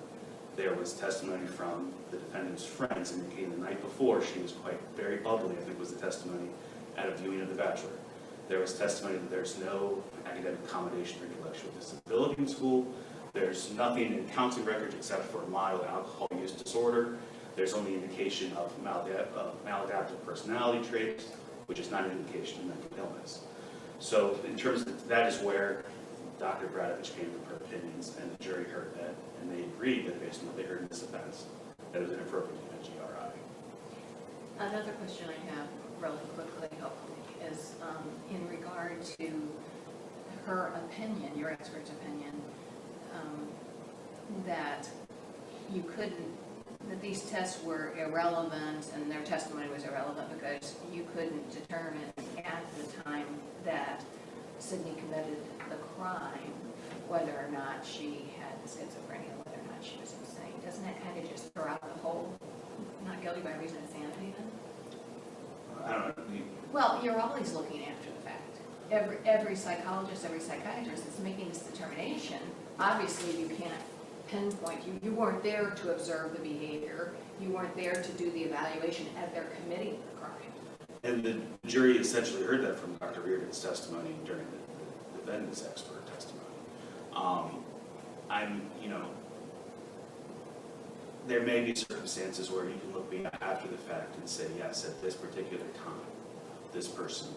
There was testimony from the defendant's friends indicating the night before she was very bubbly, I think was the testimony at a viewing of The Bachelor. There was testimony that there's no academic accommodation or intellectual disability in school. There's nothing in counseling records except for mild alcohol use disorder. There's only indication of maladaptive personality traits, which is not an indication of mental illness. So in terms of that is where Dr. Bradovich came from her opinions, and the jury heard that, and they agreed that based on what they heard in this offense, that it was inappropriate in NGRI. Another question I have really quickly, hopefully, is in regard to her opinion, your expert's opinion, that you couldn't, that these tests were irrelevant and their testimony was irrelevant because you couldn't determine at the time that Sydney committed the crime whether or not she had the schizophrenia, whether or not she was insane. Doesn't that kind of just throw out the whole not guilty by reason of insanity then? I don't know. Well, you're always looking after the fact. Every psychologist, every psychiatrist is making this determination. Obviously, you can't pinpoint. You weren't there to observe the behavior. You weren't there to do the evaluation as they're committing the crime. And the jury essentially heard that from Dr. Reardon's testimony during the defendant's expert testimony. There may be circumstances where you can look back after the fact and say, yes, at this particular time, this person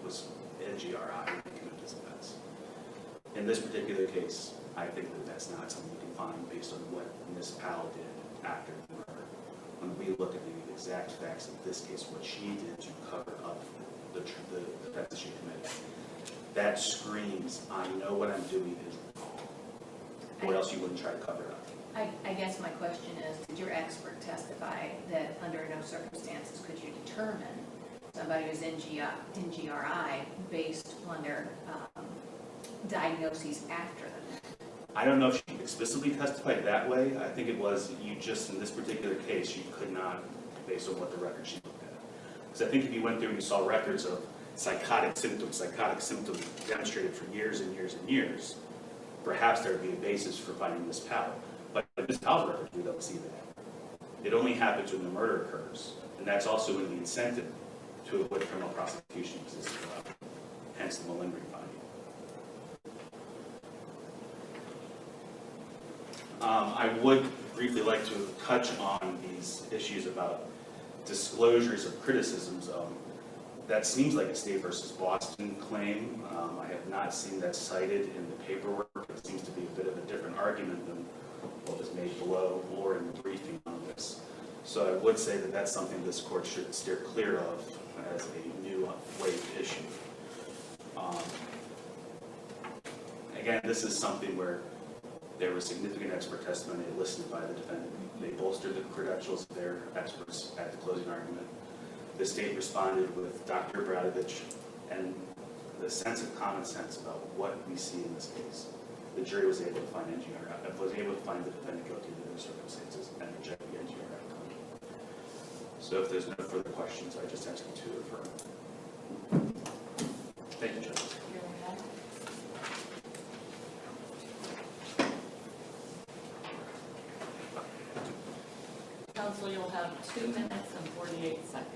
was NGRI when they committed this offense. In this particular case, I think that that's not something you can find based on what Ms. Powell did after the murder. When we look at the exact facts of this case, what she did to cover up the offense that she committed, that screams, I know what I'm doing is wrong. Or else you wouldn't try to cover it up. I guess my question is, did your expert testify that under no circumstances could you determine somebody who's in GRI based on their diagnoses after them? I don't know if she explicitly testified that way. I think it was you just, in this particular case, you could not, based on what the record she looked at. Because I think if you went through and you saw records of psychotic symptoms demonstrated for years and years and years, perhaps there would be a basis for finding Ms. Powell. But in Ms. Powell's record, we don't see that. It only happens when the murder occurs, and that's also in the incentive to avoid criminal prosecution, hence the malingering finding. I would briefly like to touch on these issues about disclosures of criticisms. That seems like a State versus Boston claim. I have not seen that cited in the paperwork. It seems to be a bit of a different argument than what was made below or in the briefing on this. So I would say that that's something this court should steer clear of as a new wave issue. Again, this is something where there was significant expert testimony elicited by the defendant. They bolstered the credentials of their experts at the closing argument. The State responded with Dr. Bradovich and the sense of common sense about what we see in this case. The jury was able to find the defendant guilty under those circumstances and reject the NGR outcome. So if there's no further questions, I just ask you to affirm. Thank you, Judge. Counsel, you'll have 2 minutes and 48 seconds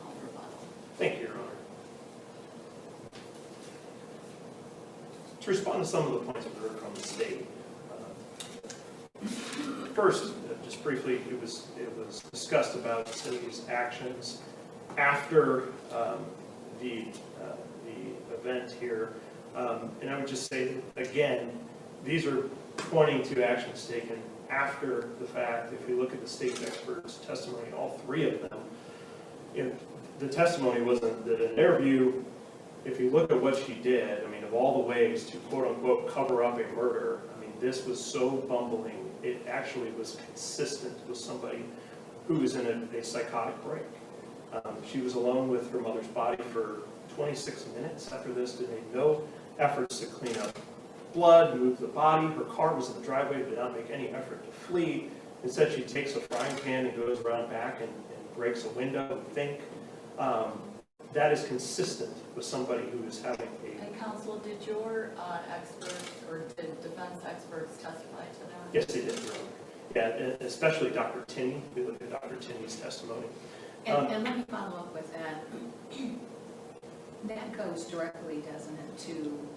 on rebuttal. Thank you, Your Honor. To respond to some of the points I've heard from the State, first, just briefly, it was discussed about the city's actions after the event here, and I would just say again, these are pointing to actions taken after the fact. If you look at the State's experts' testimony, all three of them, the testimony wasn't that in their view, if you look at what she did, I mean, of all the ways to quote-unquote cover up a murder, I mean, this was so bumbling, it actually was consistent with somebody who was in a psychotic break. She was alone with her mother's body for 26 minutes after this, did no efforts to clean up blood, move the body. Her car was in the driveway, did not make any effort to flee. Instead, she takes a frying pan and goes around back and breaks a window. I think that is consistent with somebody who is having a... And counsel, did your experts or did defense experts testify to that? Yes, they did. Yeah, especially Dr. Tinney. We look at Dr. Tinney's testimony. And let me follow up with that. That goes directly, doesn't it, to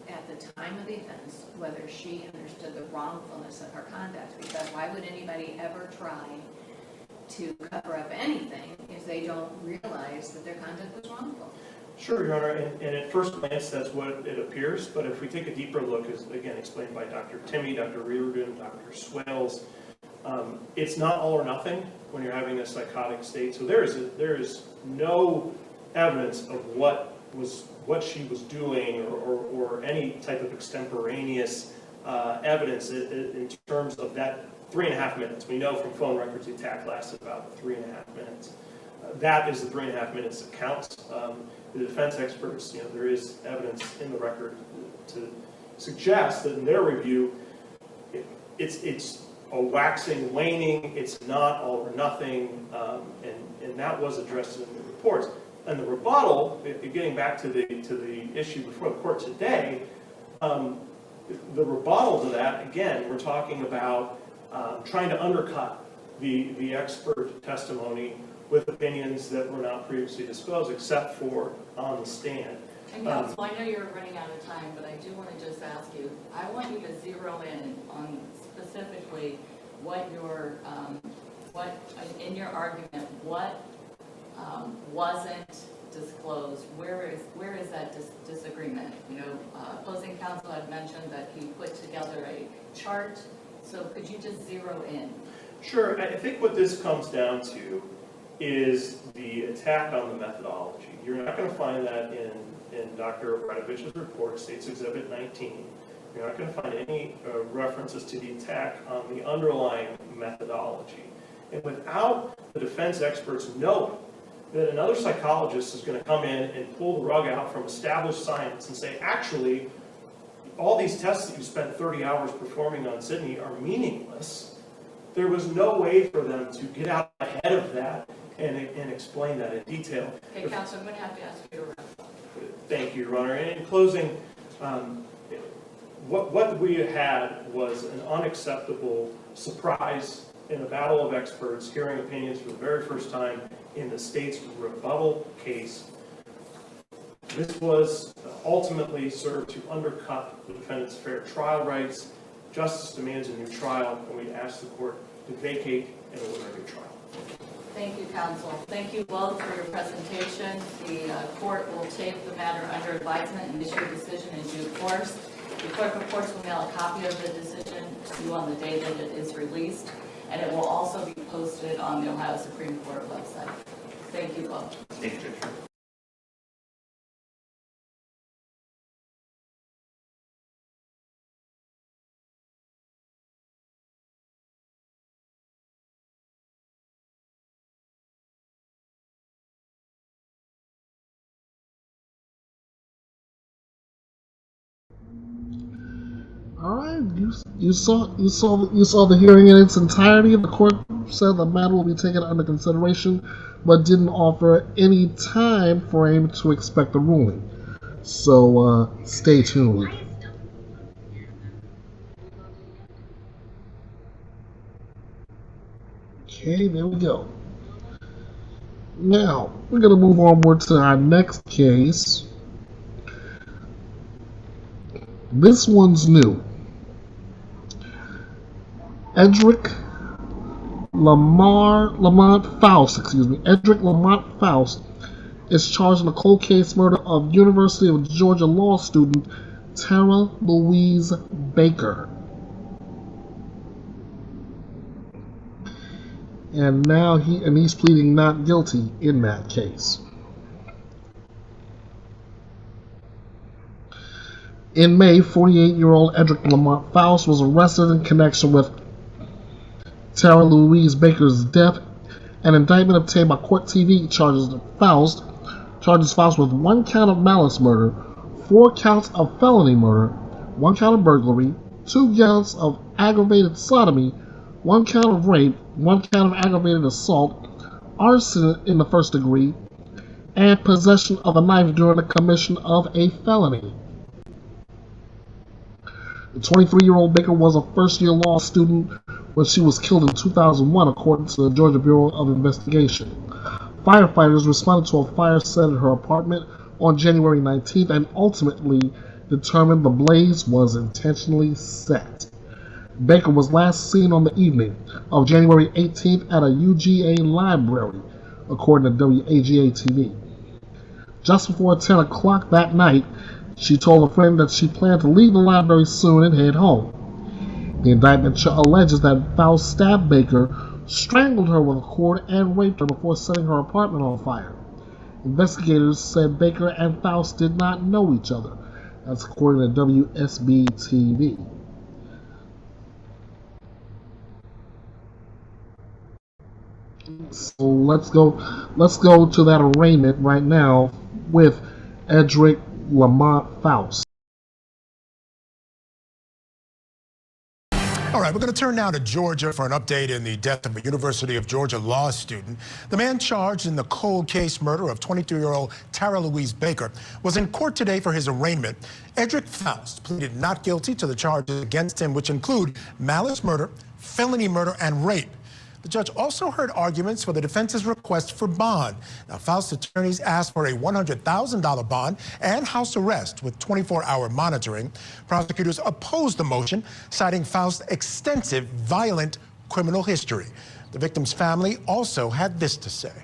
at the time of the offense, whether she understood the wrongfulness of her conduct, because why would anybody ever try to cover up anything if they don't realize that their conduct was wrongful? Sure, Your Honor, and at first glance, that's what it appears, but if we take a deeper look, as again explained by Dr. Timmy, Dr. Reardon, Dr. Swales, it's not all or nothing when you're having a psychotic state. So there is no evidence of what she was doing or any type of extemporaneous evidence in terms of that 3.5 minutes. We know from phone records the attack lasted about 3.5 minutes. That is the 3.5 minutes that counts. The defense experts, there is evidence in the record to suggest that in their review, it's a waxing, waning, it's not all or nothing, and that was addressed in the reports. And the rebuttal, getting back to the issue before the court today, the rebuttal to that, again, we're talking about trying to undercut the expert testimony with opinions that were not previously disclosed, except for on the stand. And counsel, I know you're running out of time, but I do want to just ask you, I want you to zero in on specifically what in your argument, what wasn't disclosed, where is that disagreement? Opposing counsel had mentioned that he put together a chart, so could you just zero in? Sure. I think what this comes down to is the attack on the methodology. You're not going to find that in Dr. Radovich's report, States Exhibit 19. You're not going to find any references to the attack on the underlying methodology. And without the defense experts knowing that another psychologist is going to come in and pull the rug out from established science and say, actually, all these tests that you spent 30 hours performing on Sydney are meaningless, there was no way for them to get out ahead of that and explain that in detail. Okay, counsel, I'm going to have to ask you to wrap up. Thank you, Your Honor. And in closing, what we had was an unacceptable surprise in a battle of experts hearing opinions for the very first time in the state's rebuttal case. This was ultimately served to undercut the defendant's fair trial rights. Justice demands a new trial, and we ask the court to vacate and order a new trial. Thank you, counsel. Thank you both for your presentation. The court will take the matter under advisement and issue a decision in due course. The clerk of courts will mail a copy of the decision to you on the day that it is released, and it will also be posted on the Ohio Supreme Court website. Thank you both. Thank you, Judge. All right, you saw the hearing in its entirety. The court said the matter will be taken under consideration, but didn't offer any time frame to expect a ruling. So stay tuned. Okay, there we go. Now we're gonna move onward to our next case. This one's new. Edric Lamont Faust is charged in a cold case murder of University of Georgia law student Tara Louise Baker. And now he's pleading not guilty in that case. In May, 48-year-old Edric Lamont Faust was arrested in connection with Tara Louise Baker's death. An indictment obtained by Court TV charges Faust with 1 count of malice murder, 4 counts of felony murder, 1 count of burglary, 2 counts of aggravated sodomy, 1 count of rape, 1 count of aggravated assault, arson in the first degree, and possession of a knife during the commission of a felony. The 23-year-old Baker was a first-year law student when she was killed in 2001, according to the Georgia Bureau of Investigation. Firefighters responded to a fire set at her apartment on January 19th and ultimately determined the blaze was intentionally set. Baker was last seen on the evening of January 18th at a UGA library, according to WAGA TV. Just before 10 o'clock that night, she told a friend that she planned to leave the library soon and head home. The indictment alleges that Faust stabbed Baker, strangled her with a cord, and raped her before setting her apartment on fire. Investigators said Baker and Faust did not know each other. That's according to WSB TV. So let's go to that arraignment right now with Edric Lamont Faust. All right, we're going to turn now to Georgia for an update in the death of a University of Georgia law student. The man charged in the cold case murder of 23-year-old Tara Louise Baker was in court today for his arraignment. Edric Faust pleaded not guilty to the charges against him, which include malice murder, felony murder, and rape. The judge also heard arguments for the defense's request for bond. Now, Faust's attorneys asked for a $100,000 bond and house arrest with 24-hour monitoring. Prosecutors opposed the motion, citing Faust's extensive violent criminal history. The victim's family also had this to say.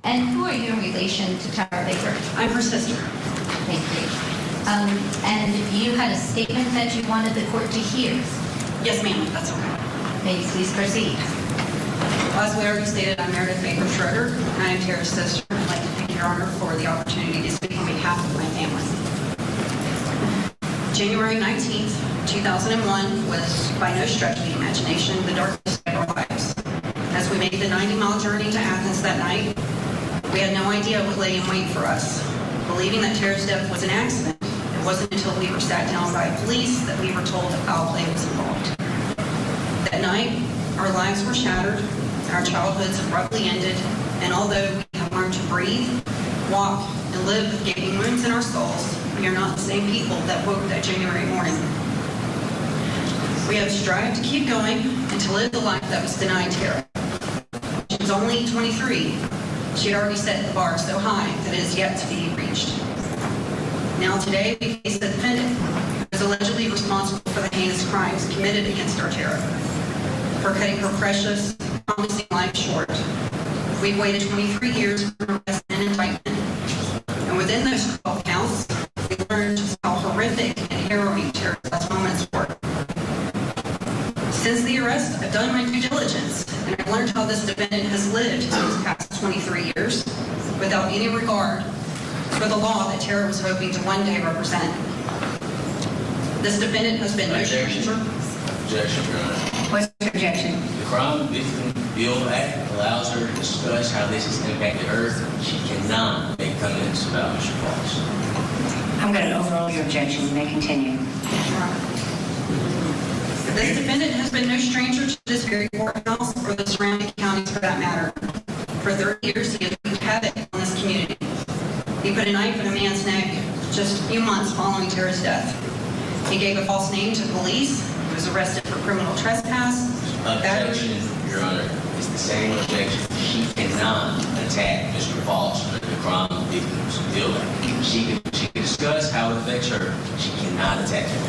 And who are you in relation to Tara Baker? I'm her sister. Thank you. And you had a statement that you wanted the court to hear. Yes, ma'am, that's okay. May you please proceed. As we already stated, I'm Meredith Baker Schroeder, and I am Tara's sister. I'd like to thank Your Honor for the opportunity to speak on behalf of my family. January 19th, 2001 was, by no stretch of the imagination, the darkest day of our lives. As we made the 90-mile journey to Athens that night, we had no idea what lay in wait for us. Believing that Tara's death was an accident, it wasn't until we were sat down by police that we were told that foul play was involved. That night, our lives were shattered, our childhoods abruptly ended, and although we have learned to breathe, walk, and live with gaping wounds in our skulls, we are not the same people that woke that January morning. We have strived to keep going and to live the life that was denied Tara. She was only 23. She had already set the bar so high that it is yet to be reached. Now today, we face the defendant, who is allegedly responsible for the heinous crimes committed against our Tara, for cutting her precious, promising life short. We've waited 23 years for an arrest and indictment, and within those 12 counts, we learned just how horrific and harrowing Tara's last moments were. Since the arrest, I've done my due diligence, and I've learned how this defendant has lived these past 23 years without any regard for the law that Tara was hoping to one day represent. This defendant has been no stranger. Objection, Your Honor. What's the objection? The Crime Victim Bill Act allows her to discuss how this has impacted her. She cannot make comments about Mr. Pauls. I'm going to overrule your objection. You may continue. This defendant has been no stranger to this very courthouse or the surrounding counties for that matter. For 30 years, he has wreaked havoc on this community. He put a knife in a man's neck just a few months following Tara's death. He gave a false name to police. He was arrested for criminal trespass. Objection, Your Honor. It's the same objection. She cannot attack Mr. Pauls under the Crime Victims Bill Act. She can discuss how it affects her. She cannot attack him.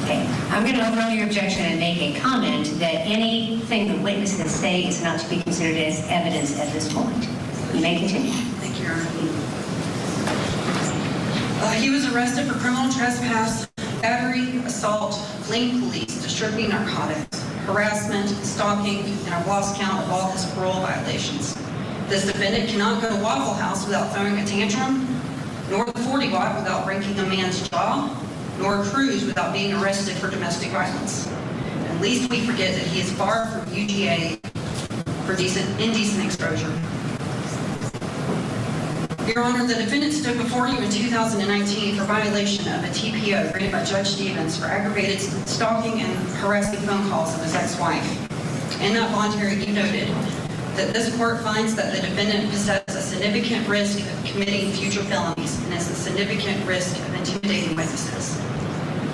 Okay. I'm going to overrule your objection and make a comment that anything the witnesses say is not to be considered as evidence at this point. You may continue. Thank you, Your Honor. He was arrested for criminal trespass, battery, assault, fleeing police, distributing narcotics, harassment, stalking, and a lost count of all his parole violations. This defendant cannot go to Waffle House without throwing a tantrum, nor the 40 watt without breaking a man's jaw, nor cruise without being arrested for domestic violence. At least we forget that he is far from UGA for indecent exposure. Your Honor, the defendant stood before you in 2019 for violation of a TPO granted by Judge Stevens for aggravated stalking and harassing phone calls of his ex-wife. In that bond hearing, you noted that this court finds that the defendant possesses a significant risk of committing future felonies and has a significant risk of intimidating witnesses.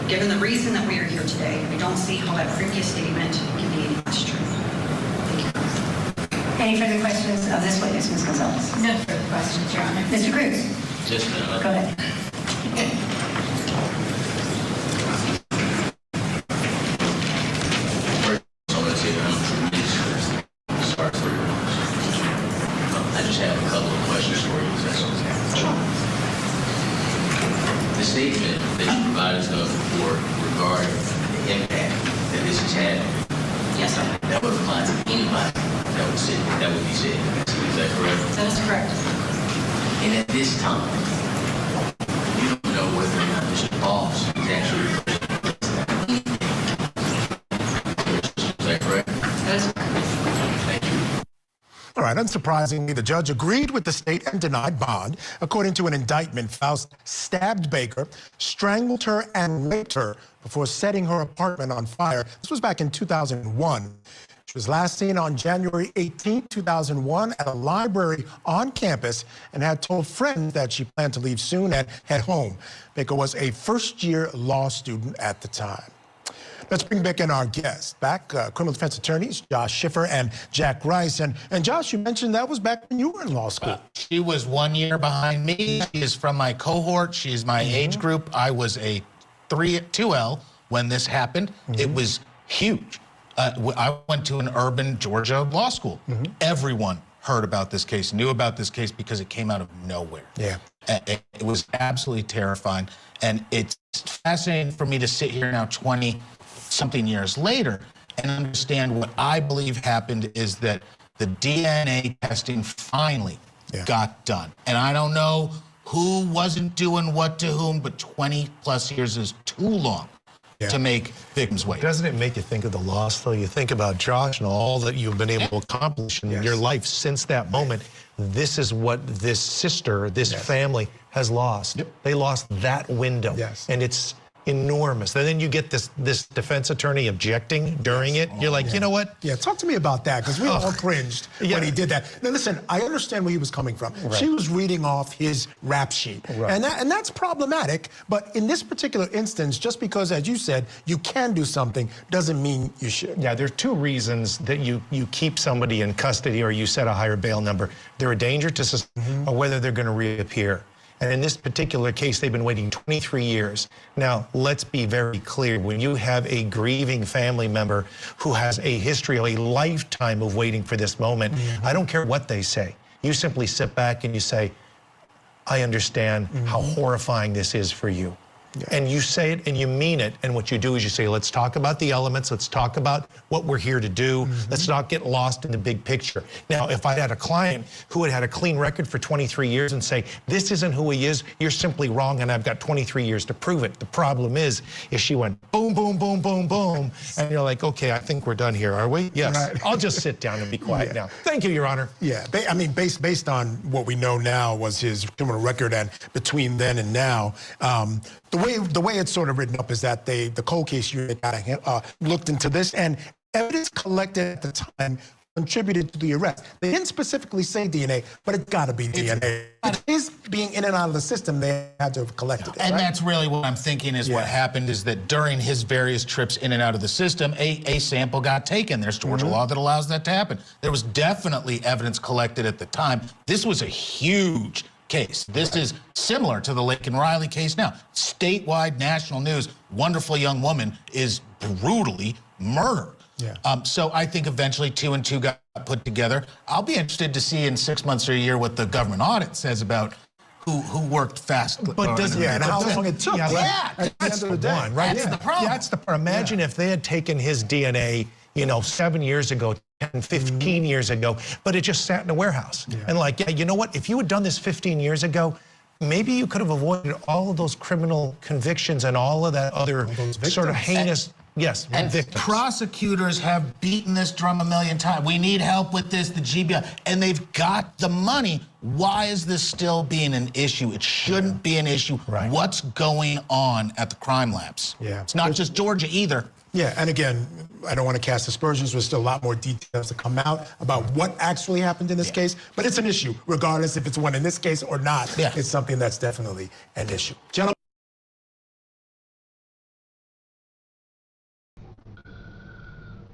Given the reason that we are here today, I don't see how that previous statement can be any less true. Any further questions of this witness, Ms. Gonzalez? No further questions, Your Honor. Mr. Cruz? Yes, ma'am. Go ahead. I just have a couple of questions for you, if that's okay. The statement that you provided us before regarding the impact that this has had, yes, sir. That would apply to anybody that would be said. Is that correct? That is correct. And at this time, you don't know whether or not Mr. Pauls is actually is that correct? That is correct. Thank you. All right, unsurprisingly, the judge agreed with the state and denied bond. According to an indictment, Faust stabbed Baker, strangled her, and raped her before setting her apartment on fire. This was back in 2001. She was last seen on January 18, 2001 at a library on campus and had told friends that she planned to leave soon and head home. Baker was a first-year law student at the time. Let's bring back in our guests. Criminal defense attorneys Josh Schiffer and Jack Rice. And Josh, you mentioned that was back when you were in law school. She was 1 year behind me. She is from my cohort. She is my age group. I was a 2L when this happened. It was huge. I went to an urban Georgia law school. Everyone heard about this case, knew about this case because it came out of nowhere. Yeah. It was absolutely terrifying. And it's fascinating for me to sit here now 20-something years later and understand what I believe happened is that the DNA testing finally got done. And I don't know who wasn't doing what to whom, but 20 plus years is too long to make victims wait. Doesn't it make you think of the loss, though? You think about Josh and all that you've been able to accomplish in your life since that moment. This is what this sister, this family has lost. They lost that window. And it's enormous. And then you get this defense attorney objecting during it. You're like, you know what? Yeah, talk to me about that, because we all cringed when he did that. Now listen, I understand where he was coming from. She was reading off his rap sheet, and that's problematic. But in this particular instance, just because, as you said, you can do something doesn't mean you should. Yeah, there's two reasons that you keep somebody in custody or you set a higher bail number. They're a danger to society or whether they're going to reappear. And in this particular case, they've been waiting 23 years. Now, let's be very clear. When you have a grieving family member who has a history of a lifetime of waiting for this moment, I don't care what they say. You simply sit back and you say, I understand how horrifying this is for you. And you say it and you mean it. And what you do is you say, let's talk about the elements. Let's talk about what we're here to do. Let's not get lost in the big picture. Now, if I had a client who had a clean record for 23 years and say, this isn't who he is, you're simply wrong, and I've got 23 years to prove it. The problem is she went boom, boom, boom, boom, boom, and you're like, okay, I think we're done here, are we? Yes. I'll just sit down and be quiet now. Thank you, Your Honor. Yeah, I mean, based on what we know now was his criminal record, and between then and now, the way it's sort of written up is that the cold case unit looked into this, and evidence collected at the time contributed to the arrest. They didn't specifically say DNA, but it's got to be DNA. It is being in and out of the system. They had to have collected it. And that's really what I'm thinking is what happened is that during his various trips in and out of the system, a sample got taken. There's Georgia law that allows that to happen. There was definitely evidence collected at the time. This was a huge case. This is similar to the Lake and Riley case now. Statewide, national news, wonderful young woman is brutally murdered. So I think eventually 2 and 2 got put together. I'll be interested to see in 6 months or a year what the government audit says about who worked fast. But doesn't and how long it took. That's the one, right? That's the problem. That's the problem. Imagine if they had taken his DNA, 7 years ago, 10, 15 years ago, but it just sat in a warehouse. And like, you know what? If you had done this 15 years ago, maybe you could have avoided all of those criminal convictions and all of that other sort of heinous. And prosecutors have beaten this drum a million times. We need help with this, the GBI, and they've got the money. Why is this still being an issue? It shouldn't be an issue. What's going on at the crime labs? It's not just Georgia either. Yeah, and again, I don't want to cast aspersions. There's still a lot more details to come out about what actually happened in this case, but it's an issue, regardless if it's one in this case or not. It's something that's definitely an issue. Gentlemen.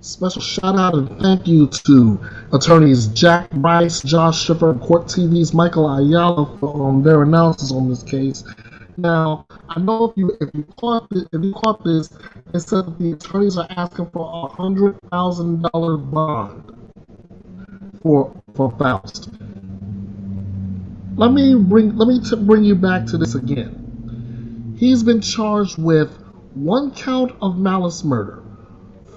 Special shout out and thank you to attorneys Jack Bryce, Josh Schiffer, and Court TV's Michael Ayala for their analysis on this case. Now, I know if you caught this, it said that the attorneys are asking for a $100,000 bond for Faust. Let me bring you back to this again. He's been charged with 1 count of malice murder,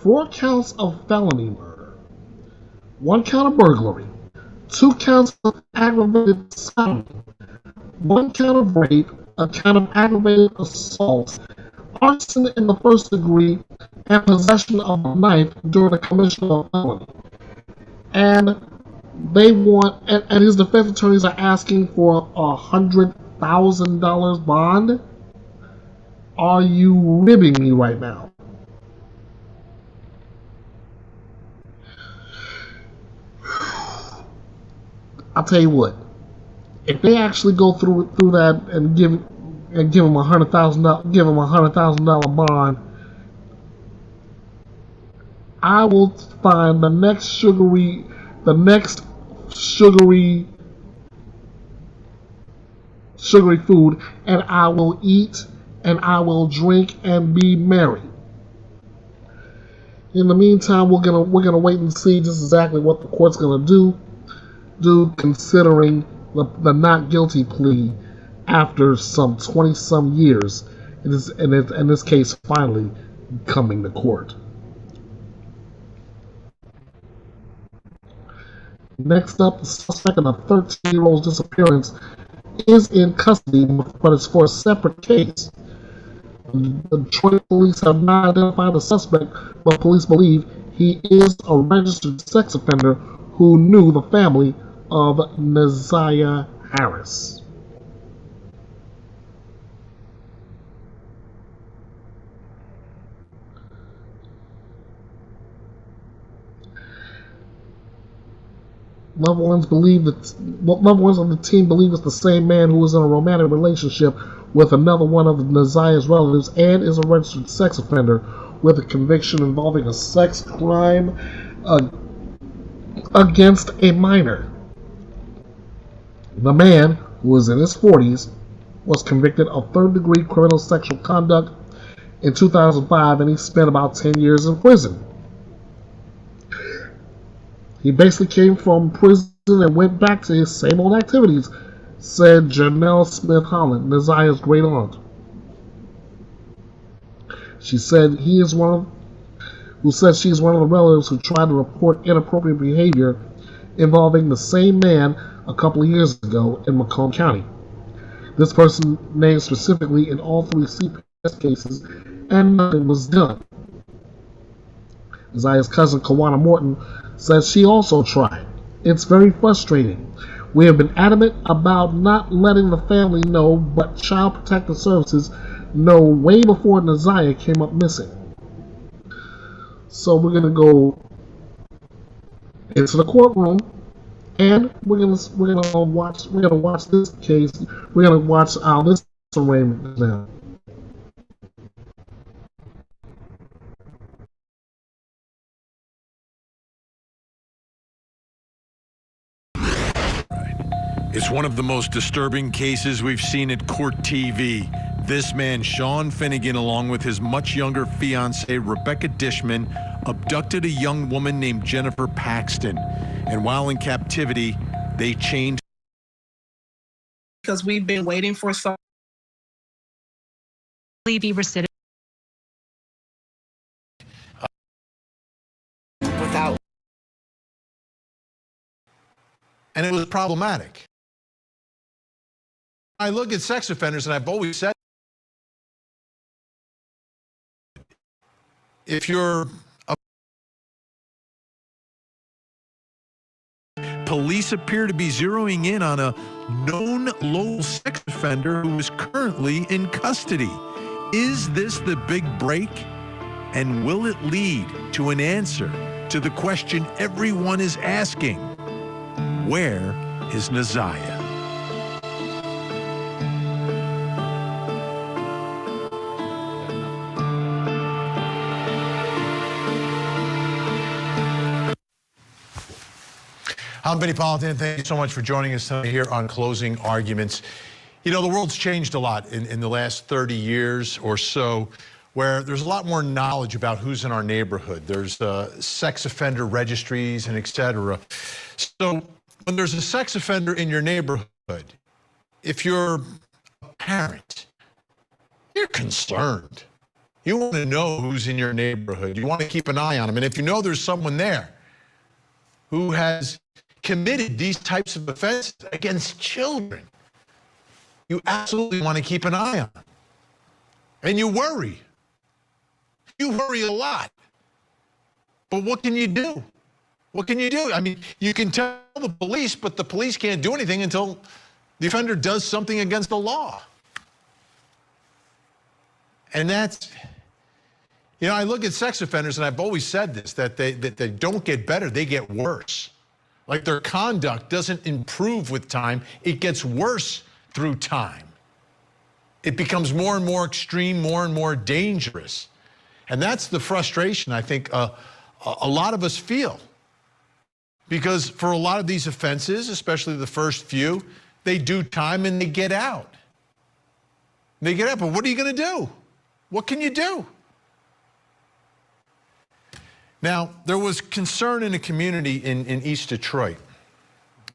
4 counts of felony murder, 1 count of burglary, 2 counts of aggravated sodomy, 1 count of rape, a count of aggravated assault, arson in the first degree, and possession of a knife during the commission of a felony. And they want, and his defense attorneys are asking for a $100,000 bond. Are you ribbing me right now? I'll tell you what. If they actually go through that and give him $100,000 bond, I will find the next sugary food, and I will eat and I will drink and be merry. In the meantime, we're gonna wait and see just exactly what the court's gonna do considering the not guilty plea after some 20-some years, in this case finally coming to court. Next up, the suspect in a 13-year-old's disappearance is in custody, but it's for a separate case. The Detroit police have not identified the suspect, but police believe he is a registered sex offender who knew the family of Neziah Harris. Loved ones of the team believe it's the same man who was in a romantic relationship with another one of Neziah's relatives and is a registered sex offender with a conviction involving a sex crime against a minor. The man, who was in his 40s, was convicted of third-degree criminal sexual conduct in 2005, and he spent about 10 years in prison. He basically came from prison and went back to his same old activities, said Janelle Smith Holland, Neziah's great aunt. She said she is one of the relatives who tried to report inappropriate behavior involving the same man a couple of years ago in Macomb County. This person named specifically in all 3 CPS cases, and nothing was done. Neziah's cousin, Kawana Morton, says she also tried. It's very frustrating. We have been adamant about not letting the family know, but Child Protective Services know way before Neziah came up missing. So we're gonna go into the courtroom, and we're gonna watch this case. We're gonna watch this arraignment now. It's one of the most disturbing cases we've seen at court TV. This man, Sean Finnegan, along with his much younger fiancée, Rebecca Dishman, abducted a young woman named Jennifer Paxton. And while in captivity, they chained. Because we've been waiting for some. Be recidivist. Without. And it was problematic. I look at sex offenders, and I've always said, if you're police appear to be zeroing in on a known local sex offender who is currently in custody. Is this the big break? And will it lead to an answer to the question everyone is asking? Where is Neziah? I'm Benny Politan. Thank you so much for joining us here on Closing Arguments. You know, the world's changed a lot in the last 30 years or so, where there's a lot more knowledge about who's in our neighborhood. There's sex offender registries and et cetera. So when there's a sex offender in your neighborhood, if you're a parent, you're concerned. You want to know who's in your neighborhood. You want to keep an eye on them. And if you know there's someone there who has committed these types of offenses against children, you absolutely want to keep an eye on them. And you worry. You worry a lot. But what can you do? What can you do? I mean, you can tell the police, but the police can't do anything until the offender does something against the law. And that's, you know, I look at sex offenders, and I've always said this, that they don't get better, they get worse. Like their conduct doesn't improve with time, it gets worse through time. It becomes more and more extreme, more and more dangerous. And that's the frustration I think a lot of us feel. Because for a lot of these offenses, especially the first few, they do time and they get out. They get out, but what are you going to do? What can you do? Now, there was concern in a community in East Detroit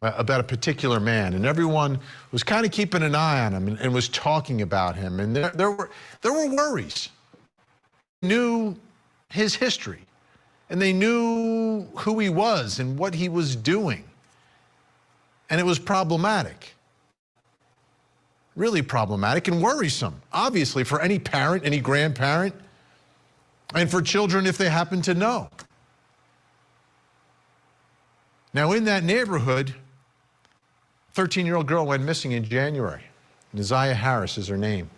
about a particular man, and everyone was kind of keeping an eye on him and was talking about him. And there were worries. They knew his history, and they knew who he was and what he was doing. And it was problematic. Really problematic and worrisome, obviously, for any parent, any grandparent, and for children if they happen to know. Now, in that neighborhood, a 13-year-old girl went missing in January. Neziah Harris is her name.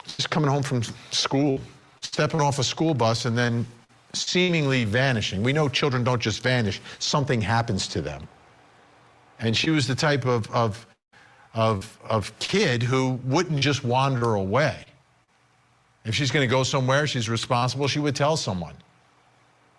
Just coming home from school, stepping off a school bus, and then seemingly vanishing. We know children don't just vanish. Something happens to them. And she was the type of kid who wouldn't just wander away. If she's going to go somewhere, she's responsible, she would tell someone.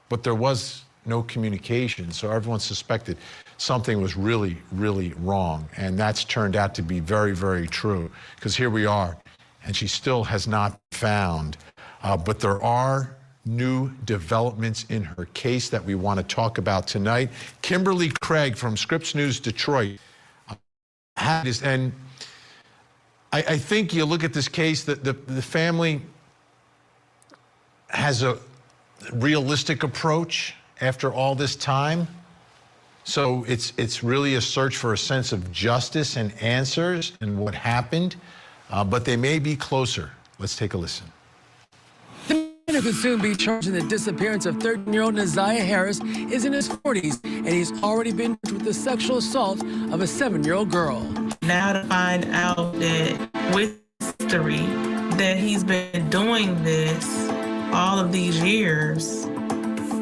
But there was no communication, so everyone suspected something was really, really wrong. And that's turned out to be very, very true, because here we are, and she still has not found. But there are new developments in her case that we want to talk about tonight. Kimberly Craig from Scripps News Detroit had this, and I think you look at this case, that the family has a realistic approach after all this time. So it's really a search for a sense of justice and answers and what happened, but they may be closer. Let's take a listen. The man who could soon be charged in the disappearance of 13-year-old Neziah Harris is in his 40s, and he's already been charged with the sexual assault of a 7-year-old girl. Now to find out that with history that he's been doing this all of these years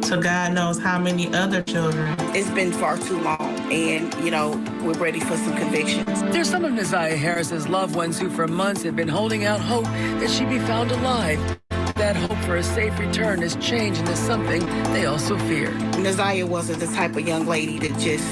to God knows how many other children. It's been far too long, and, you know, we're ready for some convictions. There's some of Neziah Harris's loved ones who for months have been holding out hope that she'd be found alive. That hope for a safe return has changed into something they also fear. Neziah wasn't the type of young lady to just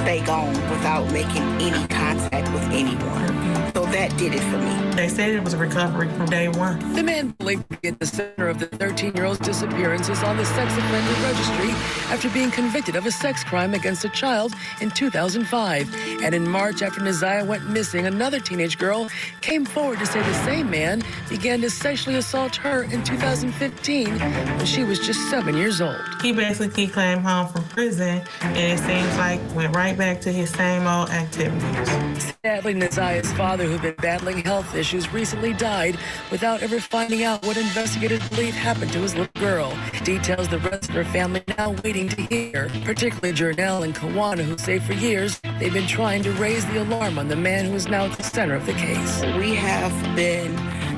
stay gone without making any contact with anyone. So that did it for me. They said it was a recovery from day one. The man believed to be at the center of the 13-year-old's disappearance is on the sex offender registry after being convicted of a sex crime against a child in 2005. And in March, after Neziah went missing, another teenage girl came forward to say the same man began to sexually assault her in 2015 when she was just 7 years old. He basically came home from prison, and it seems like went right back to his same old activities. Sadly, Neziah's father, who'd been battling health issues, recently died without ever finding out what investigators believe happened to his little girl. Details the rest of her family now waiting to hear, particularly Jernell and Kawana, who say for years they've been trying to raise the alarm on the man who is now at the center of the case. We have been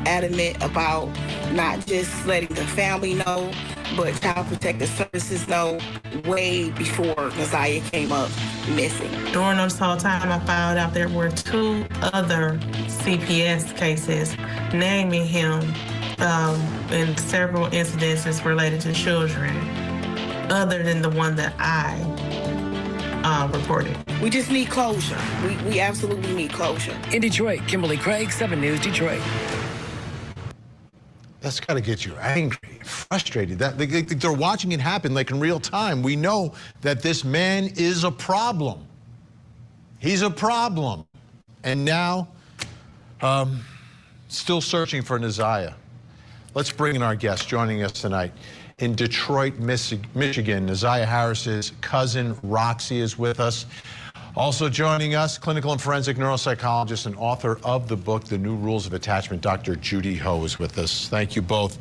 adamant about not just letting the family know, but Child Protective Services know way before Neziah came up missing. During this whole time, I found out there were 2 other CPS cases naming him in several incidences related to children, other than the one that I reported. We just need closure. We absolutely need closure. In Detroit, Kimberly Craig, 7 News Detroit. That's got to get you angry, frustrated. That they're watching it happen like in real time. We know that this man is a problem. He's a problem. And now, still searching for Neziah. Let's bring in our guest joining us tonight. In Detroit, Michigan, Neziah Harris's cousin, Rossi, is with us. Also joining us, clinical and forensic neuropsychologist and author of the book, The New Rules of Attachment, Dr. Judy Ho is with us. Thank you both.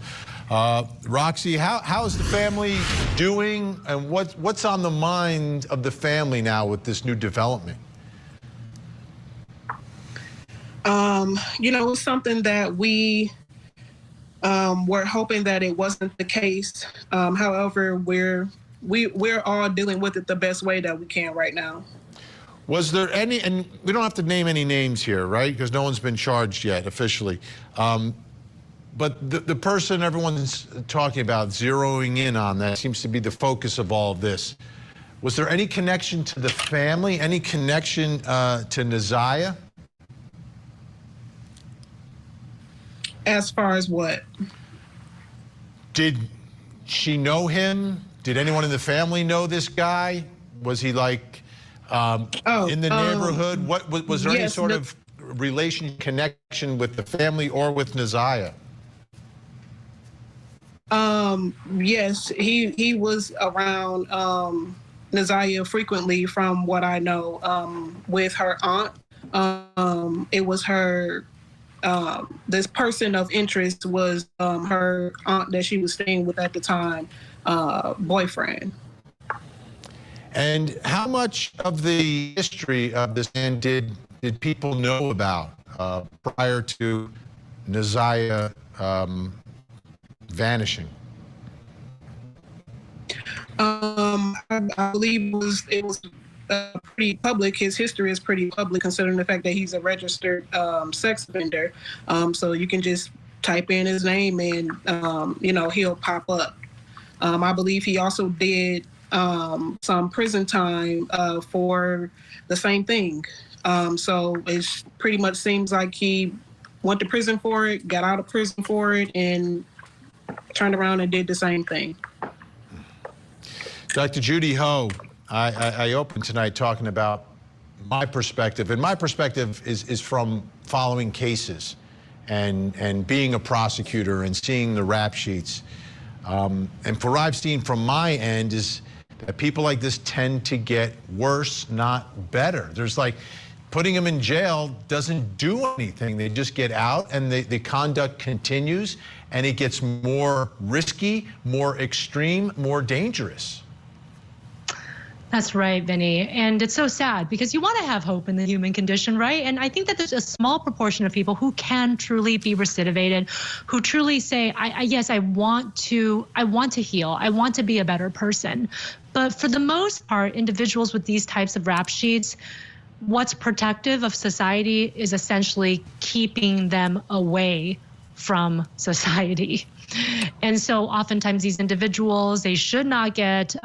Rossi, how is the family doing, and what's on the mind of the family now with this new development? You know, it's something that we were hoping that it wasn't the case. However, we're all dealing with it the best way that we can right now. Was there any, and we don't have to name any names here, right? Because no one's been charged yet officially. But the person everyone's talking about, zeroing in on, that seems to be the focus of all of this. Was there any connection to the family? Any connection to Neziah? As far as what? Did she know him? Did anyone in the family know this guy? Was he like in the neighborhood? What was there any sort of relation, connection with the family or with Neziah? Yes, he was around Naziah frequently, from what I know, with her aunt. It was her, this person of interest was her aunt that she was staying with at the time, boyfriend. And how much of the history of this man did people know about prior to Naziah vanishing? I believe it was pretty public. His history is pretty public, considering the fact that he's a registered sex offender. So you can just type in his name and he'll pop up. I believe he also did some prison time for the same thing. So it pretty much seems like he went to prison for it, got out of prison for it, and turned around and did the same thing. Dr. Judy Ho, I opened tonight talking about my perspective, and my perspective is from following cases and being a prosecutor and seeing the rap sheets. And what I've seen from my end is that people like this tend to get worse, not better. There's like, putting them in jail doesn't do anything. They just get out and the conduct continues, and it gets more risky, more extreme, more dangerous. That's right, Vinny. And it's so sad because you want to have hope in the human condition, right? And I think that there's a small proportion of people who can truly be recidivated, who truly say, yes, I want to heal. I want to be a better person. But for the most part, individuals with these types of rap sheets, what's protective of society is essentially keeping them away from society. And so oftentimes these individuals, they should not get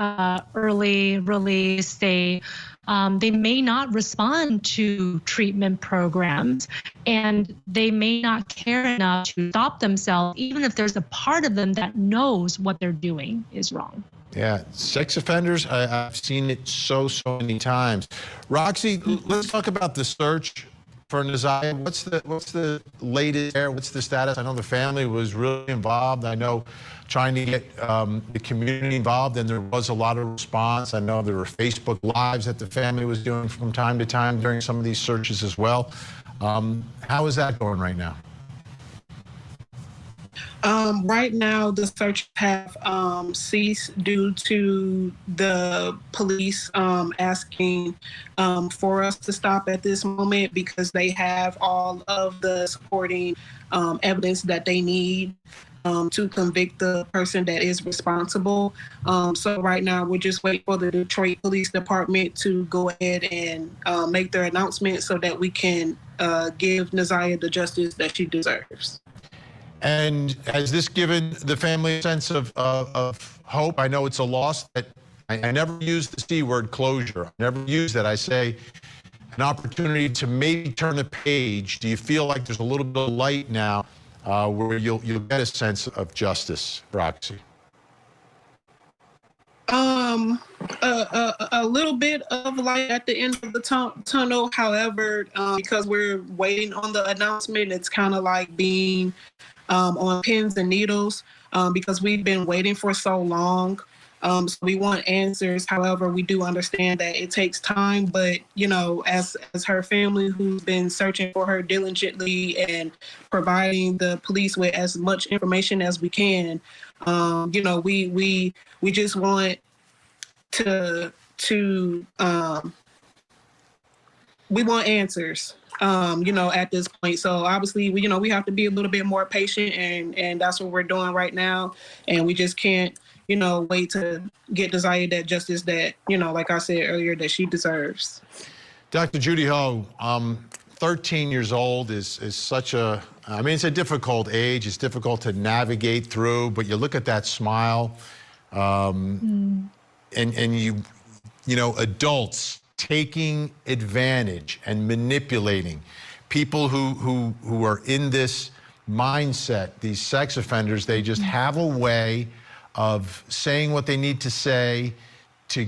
early release. They may not respond to treatment programs, and they may not care enough to stop themselves, even if there's a part of them that knows what they're doing is wrong. Yeah, sex offenders, I've seen it so many times. Roxy, let's talk about the search for Naziah. What's the latest there? What's the status? I know the family was really involved. I know trying to get the community involved, and there was a lot of response. I know there were Facebook Lives that the family was doing from time to time during some of these searches as well. How is that going right now? Right now, the searches have ceased due to the police asking for us to stop at this moment because they have all of the supporting evidence that they need to convict the person that is responsible. So right now, we're just waiting for the Detroit Police Department to go ahead and make their announcement so that we can give Naziah the justice that she deserves. And has this given the family a sense of hope? I know it's a loss. That I never use the C word, closure. I never use that. I say an opportunity to maybe turn a page. Do you feel like there's a little bit of light now where you'll get a sense of justice, Roxy? A little bit of light at the end of the tunnel. However, because we're waiting on the announcement, it's kind of like being on pins and needles because we've been waiting for so long. So we want answers. However, we do understand that it takes time. But, you know, as her family who's been searching for her diligently and providing the police with as much information as we can, you know, we just want to we want answers. You know, at this point. So obviously, we have to be a little bit more patient, and that's what we're doing right now. And we just can't, wait to get Naziah that justice that, like I said earlier, that she deserves. Dr. Judy Ho, 13 years old is such a, I mean, it's a difficult age. It's difficult to navigate through, but you look at that smile, and adults taking advantage and manipulating people who are in this mindset, these sex offenders. They just have a way of saying what they need to say to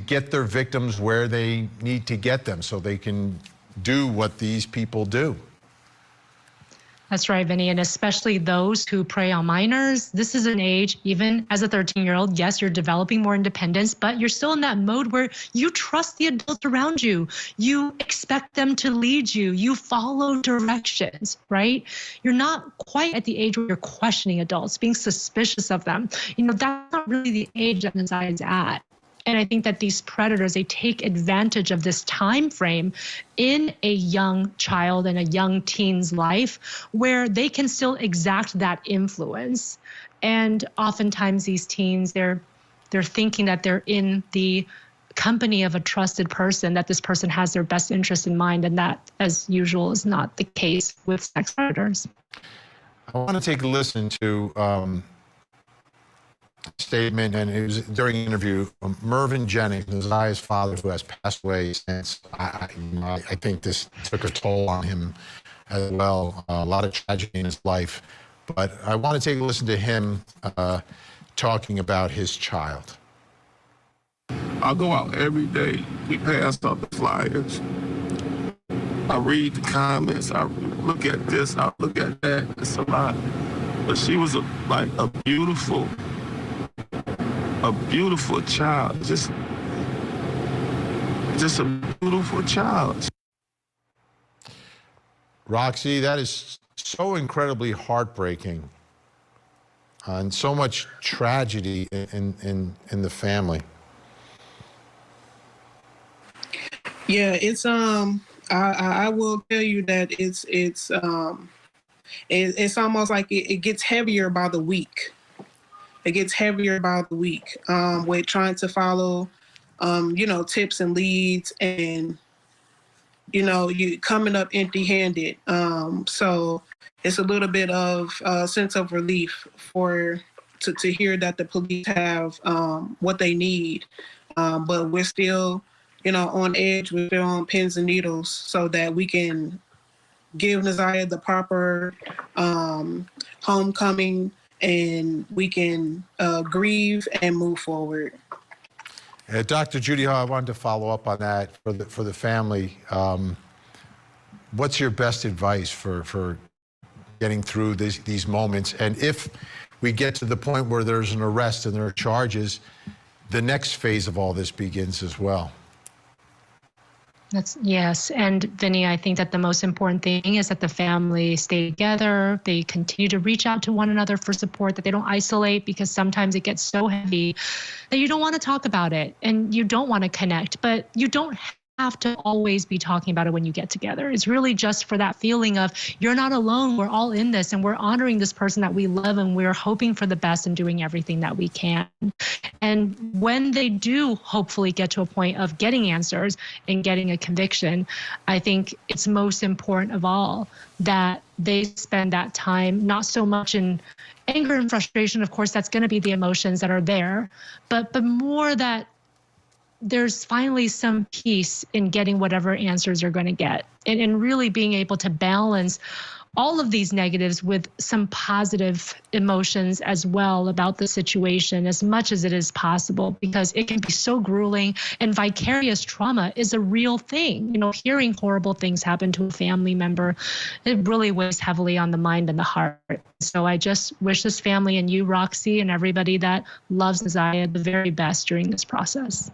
get their victims where they need to get them so they can do what these people do. That's right, Vinny, and especially those who prey on minors. This is an age, even as a 13-year-old, yes, you're developing more independence, but you're still in that mode where you trust the adults around you. You expect them to lead you. You follow directions, right? You're not quite at the age where you're questioning adults, being suspicious of them. That's not really the age that Neziah is at. And I think that these predators, they take advantage of this time frame in a young child and a young teen's life where they can still exact that influence. And oftentimes these teens, they're thinking that they're in the company of a trusted person, that this person has their best interest in mind, and that, as usual, is not the case with sex predators. I want to take a listen to statement, and it was during an interview. Mervyn Jennings, Neziah's father, who has passed away since. I think this took a toll on him as well. A lot of tragedy in his life, but I want to take a listen to him talking about his child. I go out every day. We pass out the flyers. I read the comments. I look at this. I look at that. It's a lot. But she was a beautiful child, just a beautiful child. Roxy, that is so incredibly heartbreaking, and so much tragedy in the family. Yeah, it's I will tell you that it's almost like it gets heavier by the week. It gets heavier by the week with trying to follow, tips and leads, and, you coming up empty-handed. So it's a little bit of a sense of relief to hear that the police have what they need. But we're still, on edge. We're still on pins and needles so that we can give Neziah the proper homecoming, and we can grieve and move forward. Dr. Judy Hall, I wanted to follow up on that for the family. What's your best advice for getting through these moments? And if we get to the point where there's an arrest and there are charges, the next phase of all this begins as well. Yes. And Vinny, I think that the most important thing is that the family stay together. They continue to reach out to one another for support, that they don't isolate, because sometimes it gets so heavy that you don't want to talk about it and you don't want to connect, but you don't have to always be talking about it when you get together. It's really just for that feeling of you're not alone. We're all in this, and we're honoring this person that we love, and we're hoping for the best and doing everything that we can. And when they do hopefully get to a point of getting answers and getting a conviction, I think it's most important of all that they spend that time not so much in anger and frustration. Of course, that's going to be the emotions that are there, but more that there's finally some peace in getting whatever answers you're going to get, and really being able to balance all of these negatives with some positive emotions as well about the situation, as much as it is possible, because it can be so grueling, and vicarious trauma is a real thing. Hearing horrible things happen to a family member, it really weighs heavily on the mind and the heart. So I just wish this family and you, Roxy, and everybody that loves Neziah the very best during this process.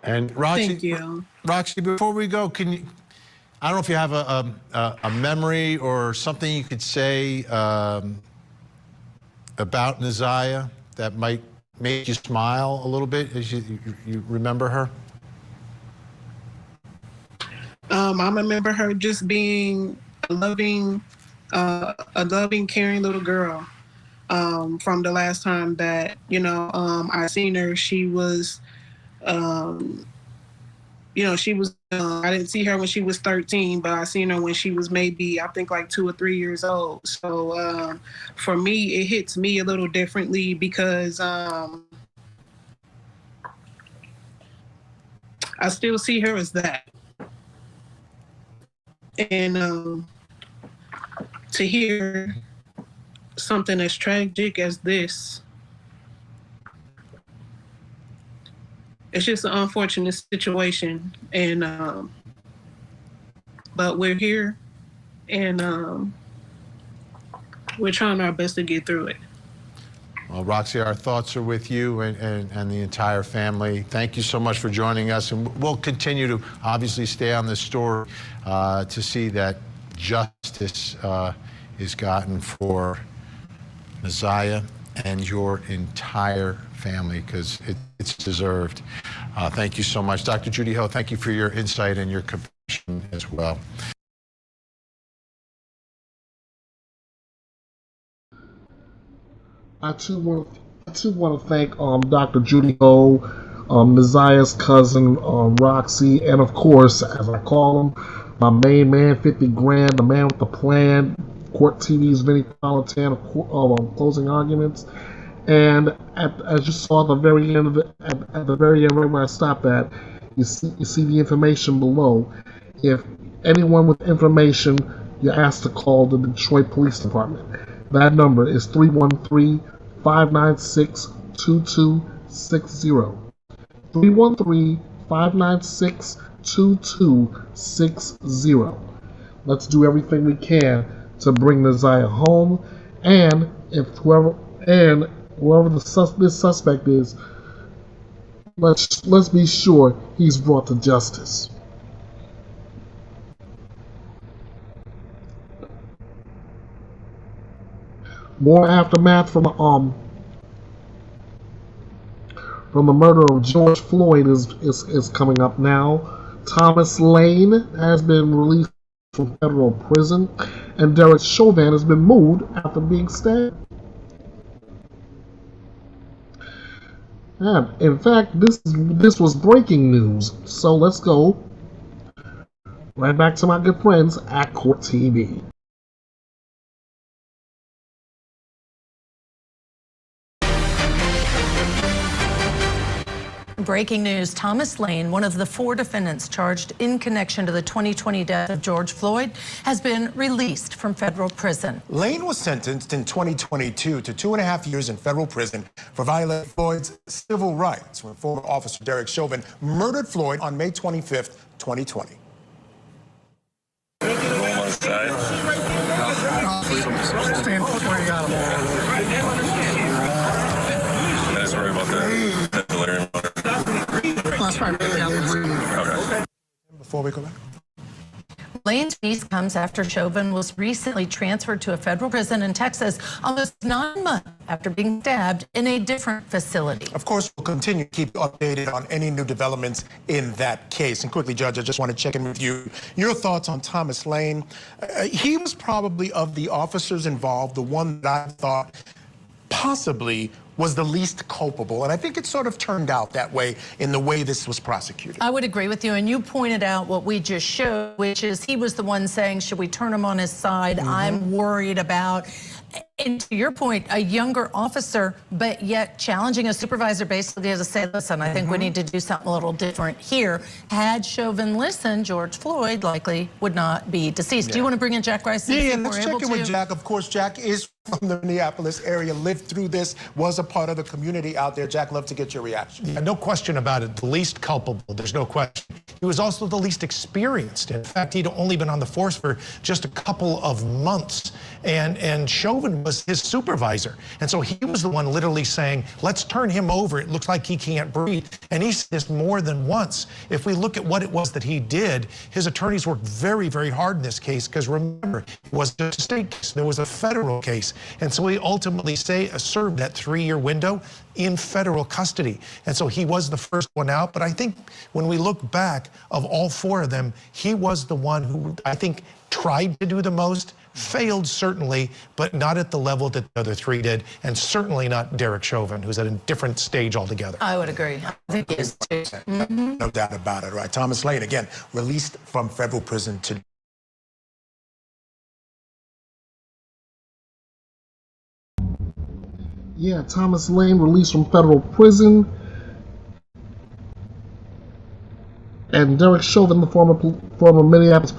And Roxy, thank you. Roxy, before we go, can you? I don't know if you have a memory or something you could say about Neziah that might make you smile a little bit as you remember her. I remember her just being a loving, caring little girl. From the last time that I seen her, she was. She was, I didn't see her when she was 13, but I seen her when she was maybe, I think, like 2 or 3 years old. So for me, it hits me a little differently because I still see her as that. And to hear something as tragic as this, it's just an unfortunate situation, and but we're here, and we're trying our best to get through it. Well, Roxy, our thoughts are with you and the entire family. Thank you so much for joining us, and we'll continue to obviously stay on this story to see that justice is gotten for Messiah and your entire family, because it's deserved. Thank you so much. Dr. Judy Ho, thank you for your insight and your compassion as well. I too want to thank Dr. Judy Ho, Messiah's cousin, Roxy, and of course, as I call him, my main man, 50 grand, the man with the plan, Court TV's Vinny Politan of Closing Arguments. And as you saw at the very end at the very end, right where I stopped at, you see the information below. If anyone with information, you're asked to call the Detroit Police Department. That number is 313-596-2260. 313-596-2260. Let's do everything we can to bring Messiah home, and if whoever this suspect is, let's be sure he's brought to justice. More aftermath from the murder of George Floyd is coming up now. Thomas Lane has been released from federal prison, and Derek Chauvin has been moved after being stabbed. And in fact, this was breaking news. So let's go right back to my good friends at Court TV. Breaking news, Thomas Lane, one of the 4 defendants charged in connection to the 2020 death of George Floyd, has been released from federal prison. Lane was sentenced in 2022 to 2.5 years in federal prison for violating Floyd's civil rights when former officer Derek Chauvin murdered Floyd on May 25th, 2020. Before we go back. Lane's piece comes after Chauvin was recently transferred to a federal prison in Texas almost 9 months after being stabbed in a different facility. Of course, we'll continue to keep you updated on any new developments in that case. And quickly, Judge, I just want to check in with you. Your thoughts on Thomas Lane. He was probably, of the officers involved, the one that I thought possibly was the least culpable. And I think it sort of turned out that way in the way this was prosecuted. I would agree with you. And you pointed out what we just showed, which is he was the one saying, should we turn him on his side? I'm worried about. And to your point, a younger officer, but yet challenging a supervisor basically to say, listen, I think we need to do something a little different here. Had Chauvin listened, George Floyd likely would not be deceased. Do you want to bring in Jack Rice? Yeah, let's check in with Jack. Of course, Jack is from the Minneapolis area, lived through this, was a part of the community out there. Jack, love to get your reaction. Yeah, no question about it. The least culpable, there's no question. He was also the least experienced. In fact, he'd only been on the force for just a couple of months. And Chauvin was his supervisor. And so he was the one literally saying, let's turn him over. It looks like he can't breathe. And he said this more than once. If we look at what it was that he did, his attorneys worked very, very hard in this case, because remember, it wasn't just a state case, there was a federal case. And so he ultimately served that 3-year window in federal custody. And so he was the first one out. But I think when we look back, of all 4 of them, he was the one who I think tried to do the most, failed certainly, but not at the level that the other 3 did, and certainly not Derek Chauvin, who's at a different stage altogether. I would agree. I think he is too. No doubt about it, right? Thomas Lane, again, released from federal prison today. Yeah, Thomas Lane released from federal prison. And Derek Chauvin, the former Minneapolis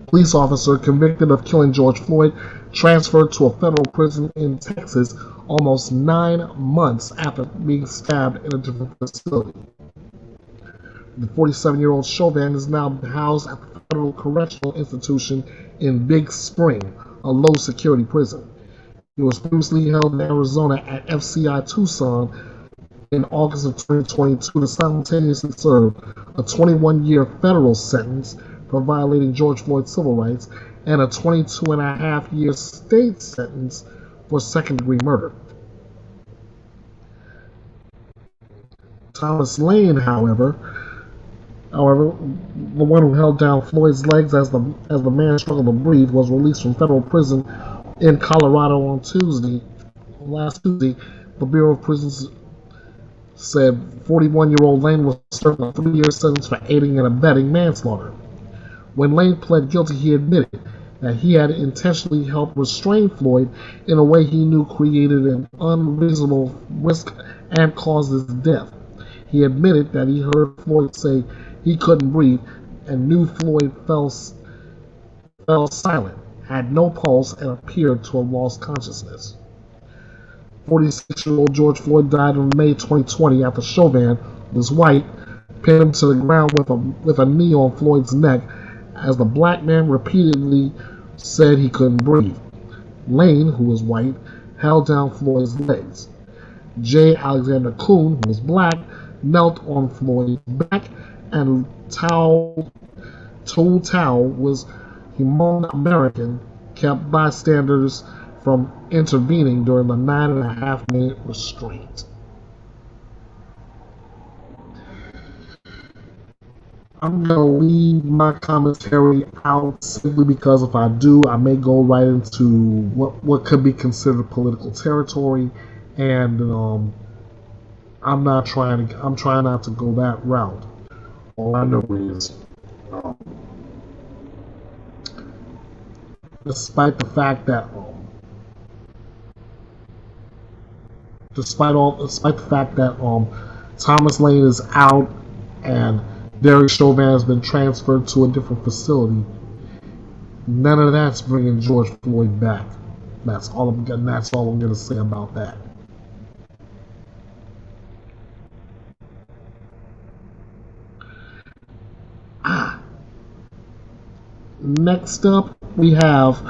police officer convicted of killing George Floyd, transferred to a federal prison in Texas almost 9 months after being stabbed in a different facility. The 47-year-old Chauvin is now housed at the Federal Correctional Institution in Big Spring, a low-security prison. He was previously held in Arizona at FCI Tucson in August of 2022 to simultaneously serve a 21-year federal sentence for violating George Floyd's civil rights and a 22.5-year state sentence for second-degree murder. Thomas Lane, however, the one who held down Floyd's legs as the man struggled to breathe, was released from federal prison in Colorado last Tuesday. The Bureau of Prisons said 41-year-old Lane was serving a 3-year sentence for aiding and abetting manslaughter. When Lane pled guilty, he admitted that he had intentionally helped restrain Floyd in a way he knew created an unreasonable risk and caused his death. He admitted that he heard Floyd say he couldn't breathe and knew Floyd fell silent, had no pulse, and appeared to have lost consciousness. 46-year-old George Floyd died in May 2020 after Chauvin, who was white, pinned him to the ground with a knee on Floyd's neck as the black man repeatedly said he couldn't breathe. Lane, who was white, held down Floyd's legs. J. Alexander Kuhn, who was black, knelt on Floyd's back, and Tao was Hmong American, kept bystanders from intervening during the 9.5-minute restraint. I'm going to leave my commentary out simply because if I do, I may go right into what could be considered political territory, and I'm trying not to go that route. All I know is, despite the fact that Thomas Lane is out and Derek Chauvin has been transferred to a different facility, none of that's bringing George Floyd back. That's all I'm going to say about that. Next up, we have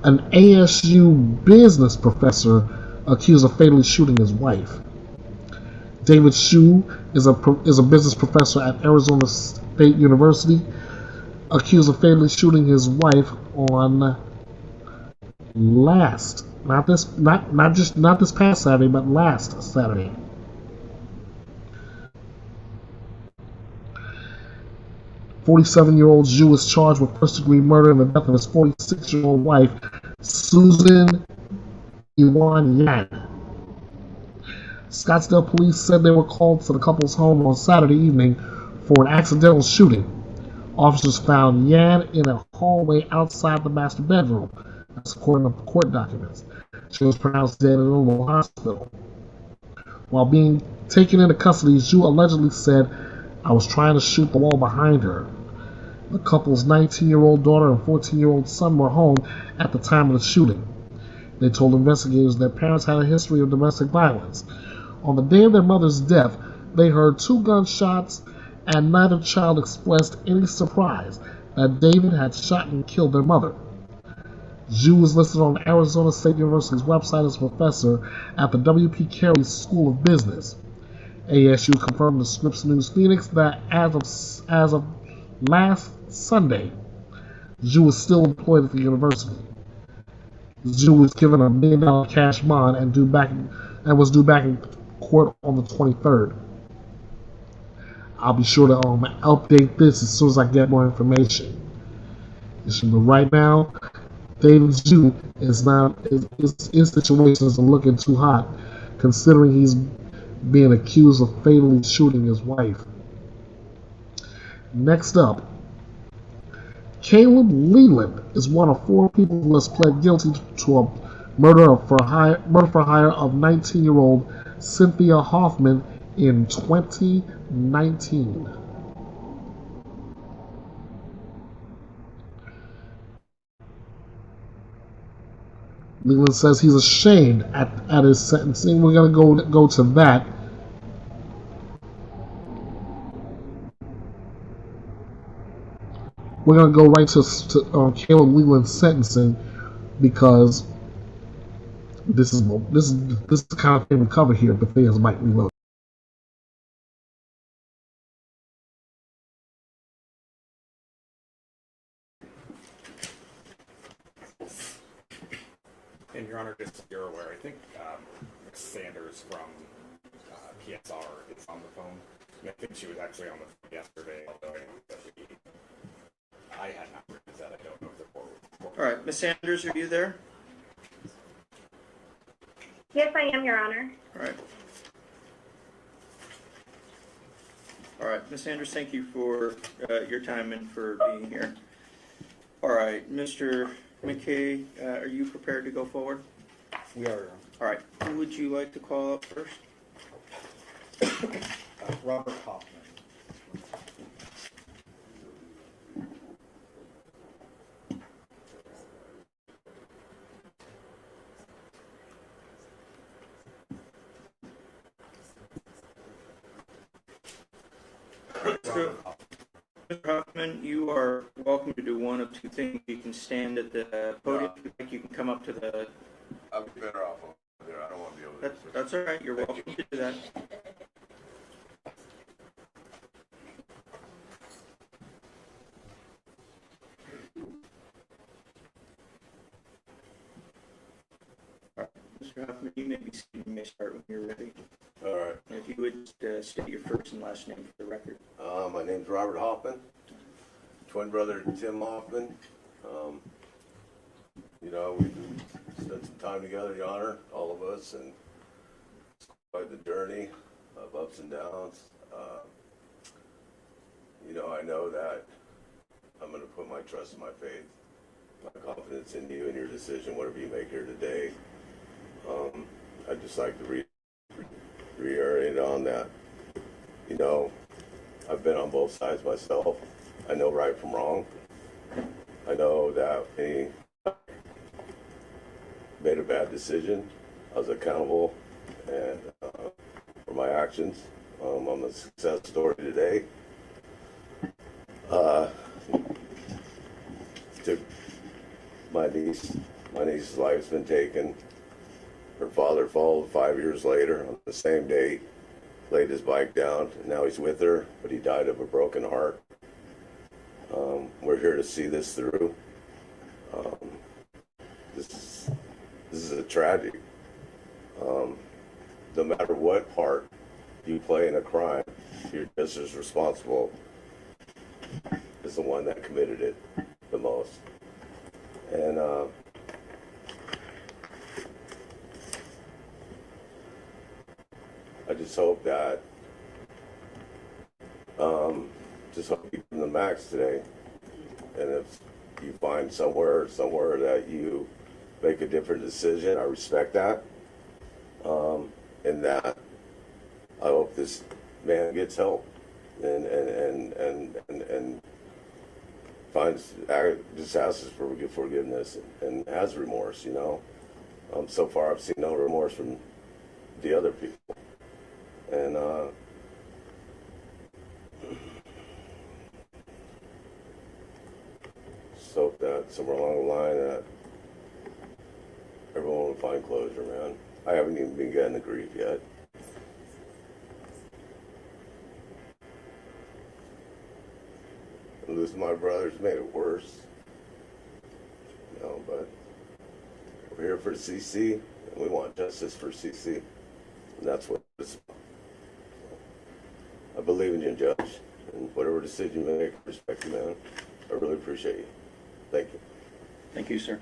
an ASU business professor accused of fatally shooting his wife. David Hsu is a business professor at Arizona State University, accused of fatally shooting his wife on not this past Saturday, but last Saturday. "47-year-old Hsu is charged with first-degree murder in the death of his 46-year-old wife, Susan Iwan Yan." Scottsdale police said they were called to the couple's home on Saturday evening for an accidental shooting. Officers found Yan in a hallway outside the master bedroom. That's according to court documents. She was pronounced dead in a local hospital. While being taken into custody, Hsu allegedly said, "I was trying to shoot the wall behind her." The couple's 19-year-old daughter and 14-year-old son were home at the time of the shooting. They told investigators their parents had a history of domestic violence. On the day of their mother's death, they heard 2 gunshots, and neither child expressed any surprise that David had shot and killed their mother. Hsu is listed on Arizona State University's website as a professor at the W.P. Carey School of Business. ASU confirmed to Scripps News Phoenix that as of last Sunday, Hsu was still employed at the university. Hsu was given a $1 million cash bond and was due back in court on the 23rd. I'll be sure to update this as soon as I get more information. But right now, David Hsu his situation isn't looking too hot, considering he's being accused of fatally shooting his wife. Next up, Caleb Leland is one of 4 people who has pled guilty to a murder for hire of 19-year-old Cynthia Hoffman in 2019. Leland says he's ashamed at his sentencing. We're going to go to that. we're going to go right to Caleb Leland's sentencing, because this is the kind of thing we cover here. Bethea'S Byte Reloaded. And Your Honor, just so you're aware, I think Ms. Sanders from PSR is on the phone. I think she was actually on the phone yesterday, although I had not written that. I don't know if the court was. All right, Ms. Sanders, are you there? Yes, I am, Your Honor. All right. All right, Ms. Sanders, thank you for your time and for being here. All right, Mr. McKay, are you prepared to go forward? We are. All right, who would you like to call up first? Robert Hoffman. Mr. Hoffman, you are welcome to do one of two things. You can stand at the podium. You can come up to the... I'll be better off over there. I don't want to be over there. That's all right. You're welcome to do that. All right. Mr. Hoffman, you may be seated. You may start when you're ready. All right. If you would state your first and last name for the record. My name's Robert Hoffman. Twin brother Tim Hoffman. You know, we spent some time together, Your Honor, all of us, and it's quite the journey of ups and downs. You know, I know that I'm going to put my trust and my faith, my confidence in you and your decision, whatever you make here today. I'd just like to reiterate on that. You know, I've been on both sides myself. I know right from wrong. I know that he made a bad decision. I was accountable and for my actions. I'm a success story today. Took my niece's life's been taken. Her father followed 5 years later on the same date, laid his bike down, and now he's with her, but he died of a broken heart. We're here to see this through. This is a tragedy. No matter what part you play in a crime, you're just as responsible as the one that committed it the most. And I just hope that you give the max today. And if you find somewhere that you make a different decision, I respect that. And that I hope this man gets help and finds, just asks for forgiveness and has remorse, you know. So far I've seen no remorse from the other people. And just hope that somewhere along the line that everyone will find closure, man. I haven't even been getting the grief yet. And losing my brothers made it worse. You know, but we're here for CC, and we want justice for CC. And that's what it's about. I believe in you, Judge, and whatever decision you make, I respect you, man. I really appreciate you. Thank you. Thank you, sir.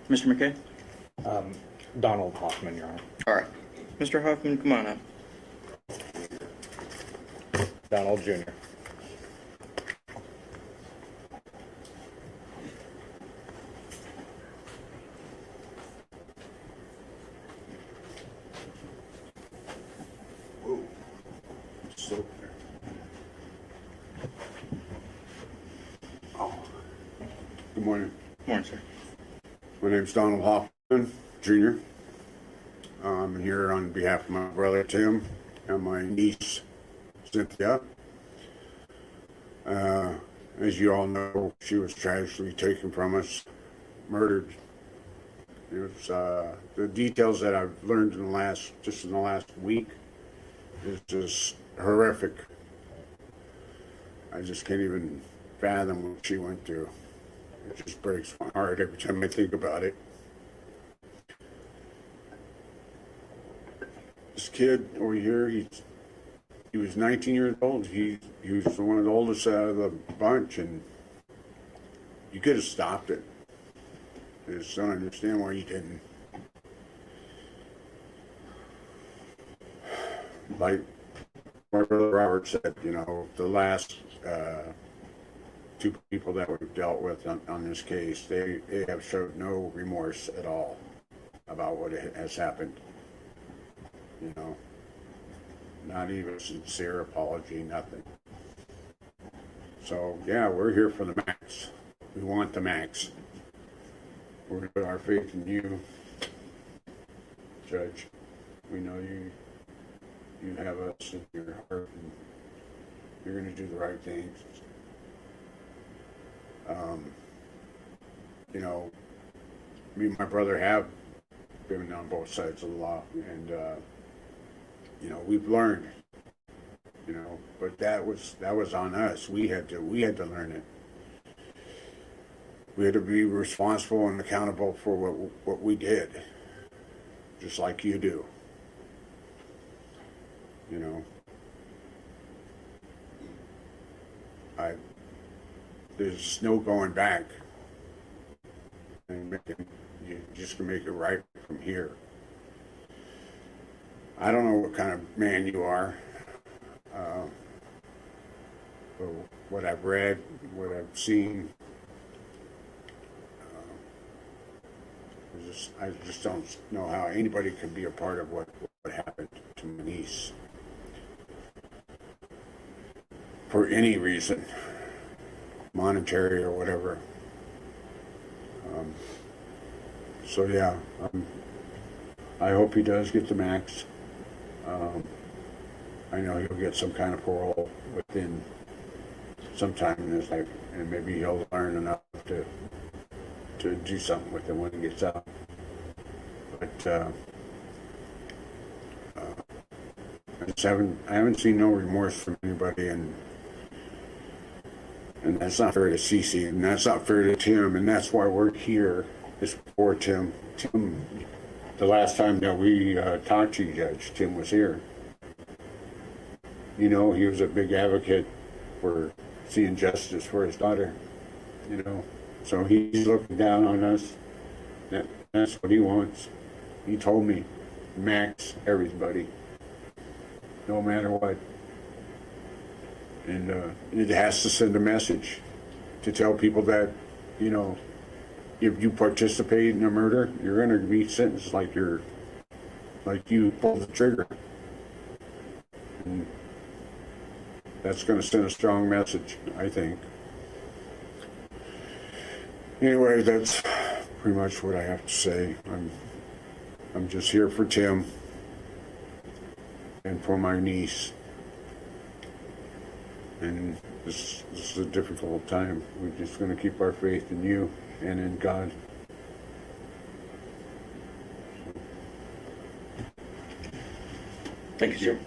Mr. McKay? Donald Hoffman, Your Honor. All right. Mr. Hoffman, come on up. Donald Jr. So, Good morning. Morning, sir. My name's Donald Hoffman, Jr. I'm here on behalf of my brother Tim and my niece Cynthia. As you all know, she was tragically taken from us, murdered. It was the details that I've learned in the last week is just horrific. I just can't even fathom what she went through. It just breaks my heart every time I think about it. This kid over here, he was 19 years old. He was one of the oldest out of the bunch, and you could have stopped it. I just don't understand why you didn't. Like my brother Robert said, you know, the last two people that we've dealt with on this case, they have showed no remorse at all about what has happened. You know, not even a sincere apology, nothing. So yeah, we're here for the max. We want the max. We're going to put our faith in you, Judge. We know you have us in your heart, and you're going to do the right things. You know, me and my brother have been on both sides of the law, and you know, we've learned. You know, but that was on us. We had to learn it. We had to be responsible and accountable for what we did, just like you do. You know, there's no going back, and you just can make it right from here. I don't know what kind of man you are, but what I've read, what I've seen, I just don't know how anybody can be a part of what happened to my niece for any reason, monetary or whatever. So yeah, I hope he does get the max. I know he'll get some kind of parole within some time in his life, and maybe he'll learn enough to do something with it when he gets out. But I haven't seen no remorse from anybody, and that's not fair to Cece, and that's not fair to Tim, and that's why we're here, is for Tim. Tim, the last time that we talked to you, Judge, Tim was here. You know, he was a big advocate for seeing justice for his daughter, you know. So he's looking down on us. That's what he wants. He told me, max everybody, no matter what. And it has to send a message to tell people that, you know, if you participate in a murder, you're going to be sentenced like you pulled the trigger. And that's going to send a strong message, I think. Anyway, that's pretty much what I have to say. I'm just here for Tim and for my niece. And this is a difficult time. We're just going to keep our faith in you and in God. Thank you, sir.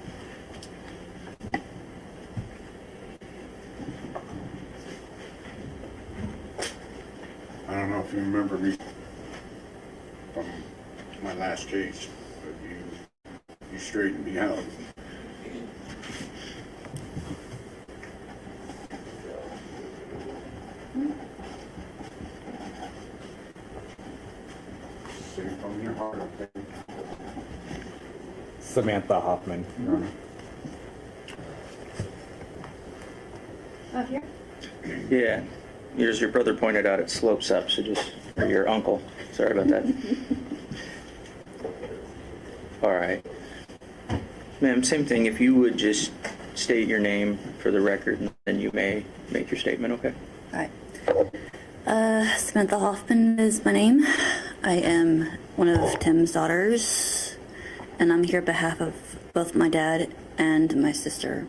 I don't know if you remember me from my last case, but you straightened me out. Say from your heart, okay? Samantha Hoffman, Your Honor. Up here? Yeah, as your brother pointed out, it slopes up, so or your uncle. Sorry about that. All right. Ma'am, same thing. If you would just state your name for the record, and then you may make your statement, okay? Hi. Samantha Hoffman is my name. I am one of Tim's daughters, and I'm here on behalf of both my dad and my sister.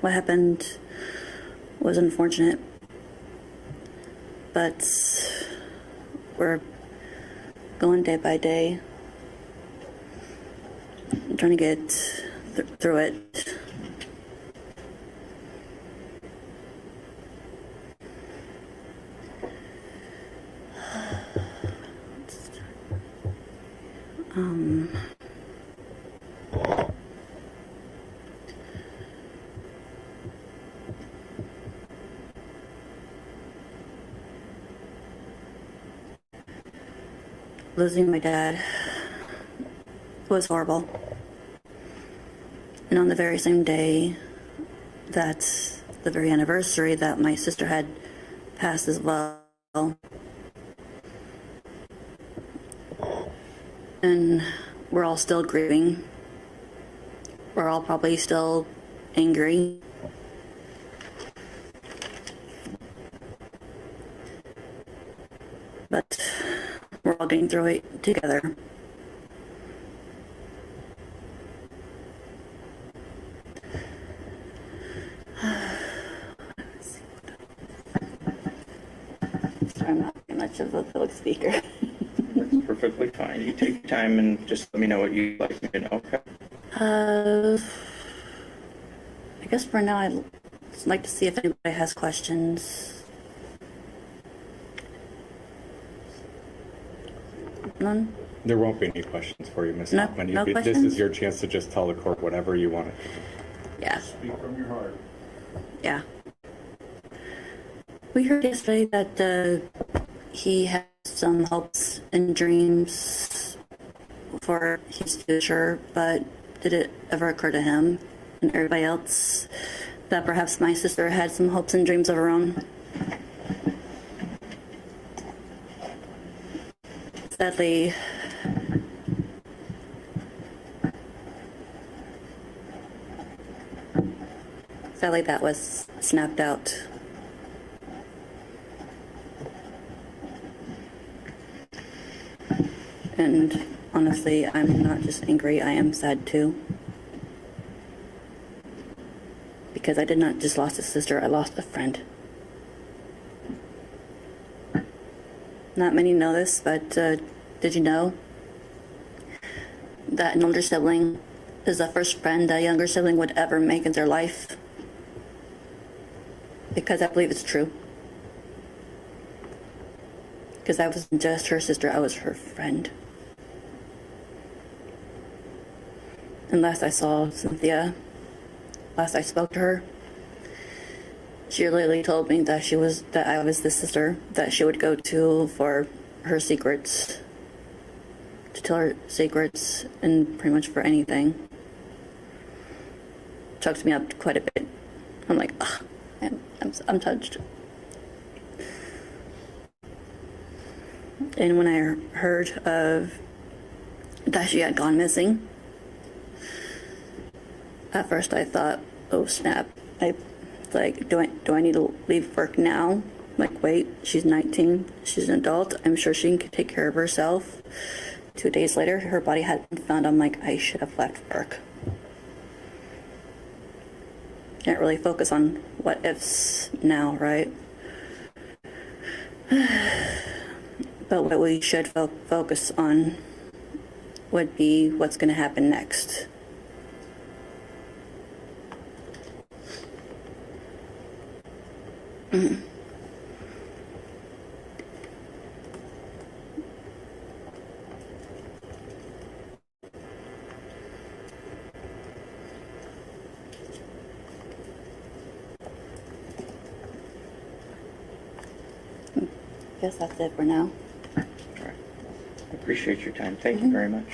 What happened was unfortunate, but we're going day by day, trying to get through it. Losing my dad was horrible. And on the very same day, that's the very anniversary that my sister had passed as well. And we're all still grieving. We're all probably still angry. But we're all getting through it together. Sorry, I'm not very much of a public speaker. That's perfectly fine. You take your time and just let me know what you'd like me to know, okay? I guess for now I'd like to see if anybody has questions. None? There won't be any questions for you, Ms. No- Hoffman. no This questions? is your chance to just tell the court whatever you want. Yeah. Speak from your heart. Yeah. We heard yesterday that he had some hopes and dreams for his future, but did it ever occur to him and everybody else that perhaps my sister had some hopes and dreams of her own? Sadly, that was snapped out. And honestly, I'm not just angry, I am sad too. Because I did not just lost a sister, I lost a friend. Not many know this, but did you know that an older sibling is the first friend a younger sibling would ever make in their life? Because I believe it's true. Because I wasn't just her sister, I was her friend. And last I saw Cynthia, last I spoke to her, she literally told me that I was the sister that she would go to for her secrets, to tell her secrets, and pretty much for anything. Choked me up quite a bit. I'm like, ugh, I'm touched. And when I heard of that she had gone missing, at first I thought, oh snap, do I need to leave work now? Like, wait, she's 19, she's an adult, I'm sure she can take care of herself. 2 days later, her body had been found. I'm like, I should have left work. Can't really focus on what ifs now, right? But what we should focus on would be what's going to happen next. Mm-hmm. I guess that's it for now. All right. I appreciate your time. Thank you very much.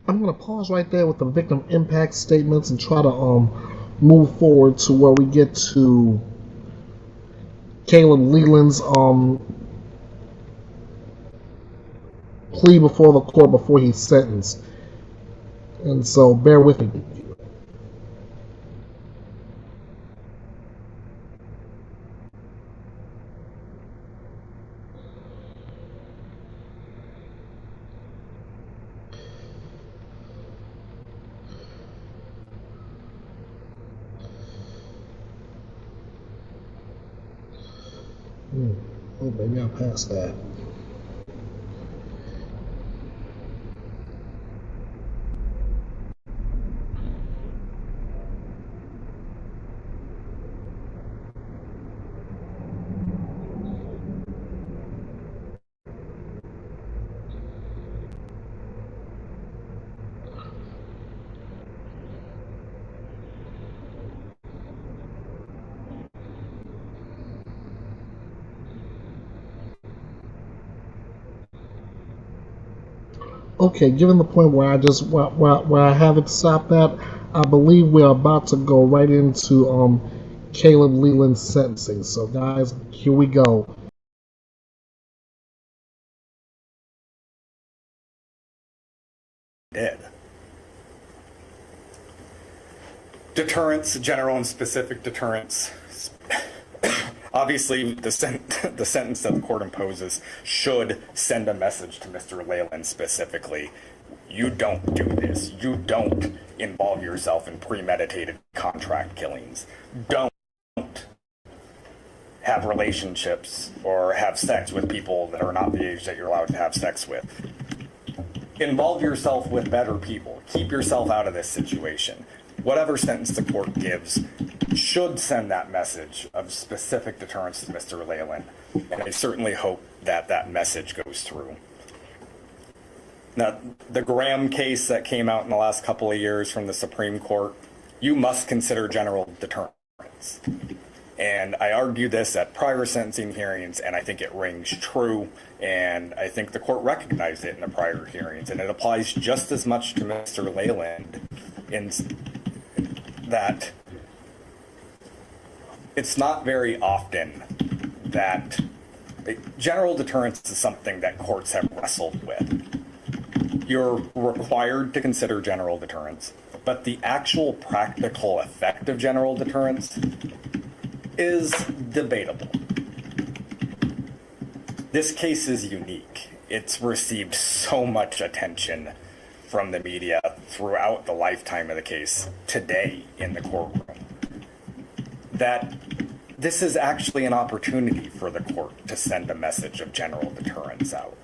I'm going to pause right there with the victim impact statements and try to move forward to where we get to Caleb Leland's plea before the court before he's sentenced. And so bear with me. Oh, maybe I'll pass that. Okay, given the point where I have it stopped at, I believe we're about to go right into Caleb Leland's sentencing. So guys, here we go. Dead. Deterrence, general and specific deterrence. Obviously, the sentence that the court imposes should send a message to Mr. Leyland specifically. You don't do this. You don't involve yourself in premeditated contract killings. Don't have relationships or have sex with people that are not the age that you're allowed to have sex with. Involve yourself with better people. Keep yourself out of this situation. Whatever sentence the court gives should send that message of specific deterrence to Mr. Leyland, and I certainly hope that that message goes through. Now, the Graham case that came out in the last couple of years from the Supreme Court, you must consider general deterrence. And I argued this at prior sentencing hearings, and I think it rings true, and I think the court recognized it in the prior hearings, and it applies just as much to Mr. Leyland in that it's not very often that general deterrence is something that courts have wrestled with. You're required to consider general deterrence, but the actual practical effect of general deterrence is debatable. This case is unique. It's received so much attention from the media throughout the lifetime of the case today in the courtroom that this is actually an opportunity for the court to send a message of general deterrence out.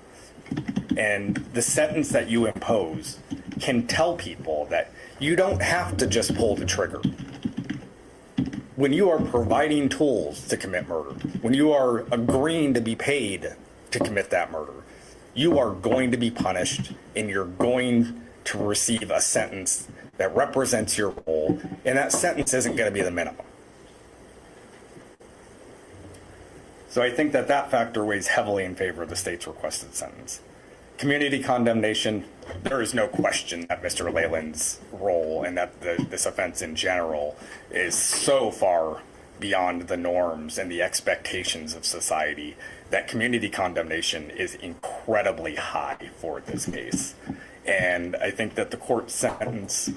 And the sentence that you impose can tell people that you don't have to just pull the trigger. When you are providing tools to commit murder, when you are agreeing to be paid to commit that murder, you are going to be punished and you're going to receive a sentence that represents your role, and that sentence isn't going to be the minimum. So I think that that factor weighs heavily in favor of the state's requested sentence. Community condemnation, there is no question that Mr. Leyland's role and that this offense in general is so far beyond the norms and the expectations of society that community condemnation is incredibly high for this case. And I think that the court sentence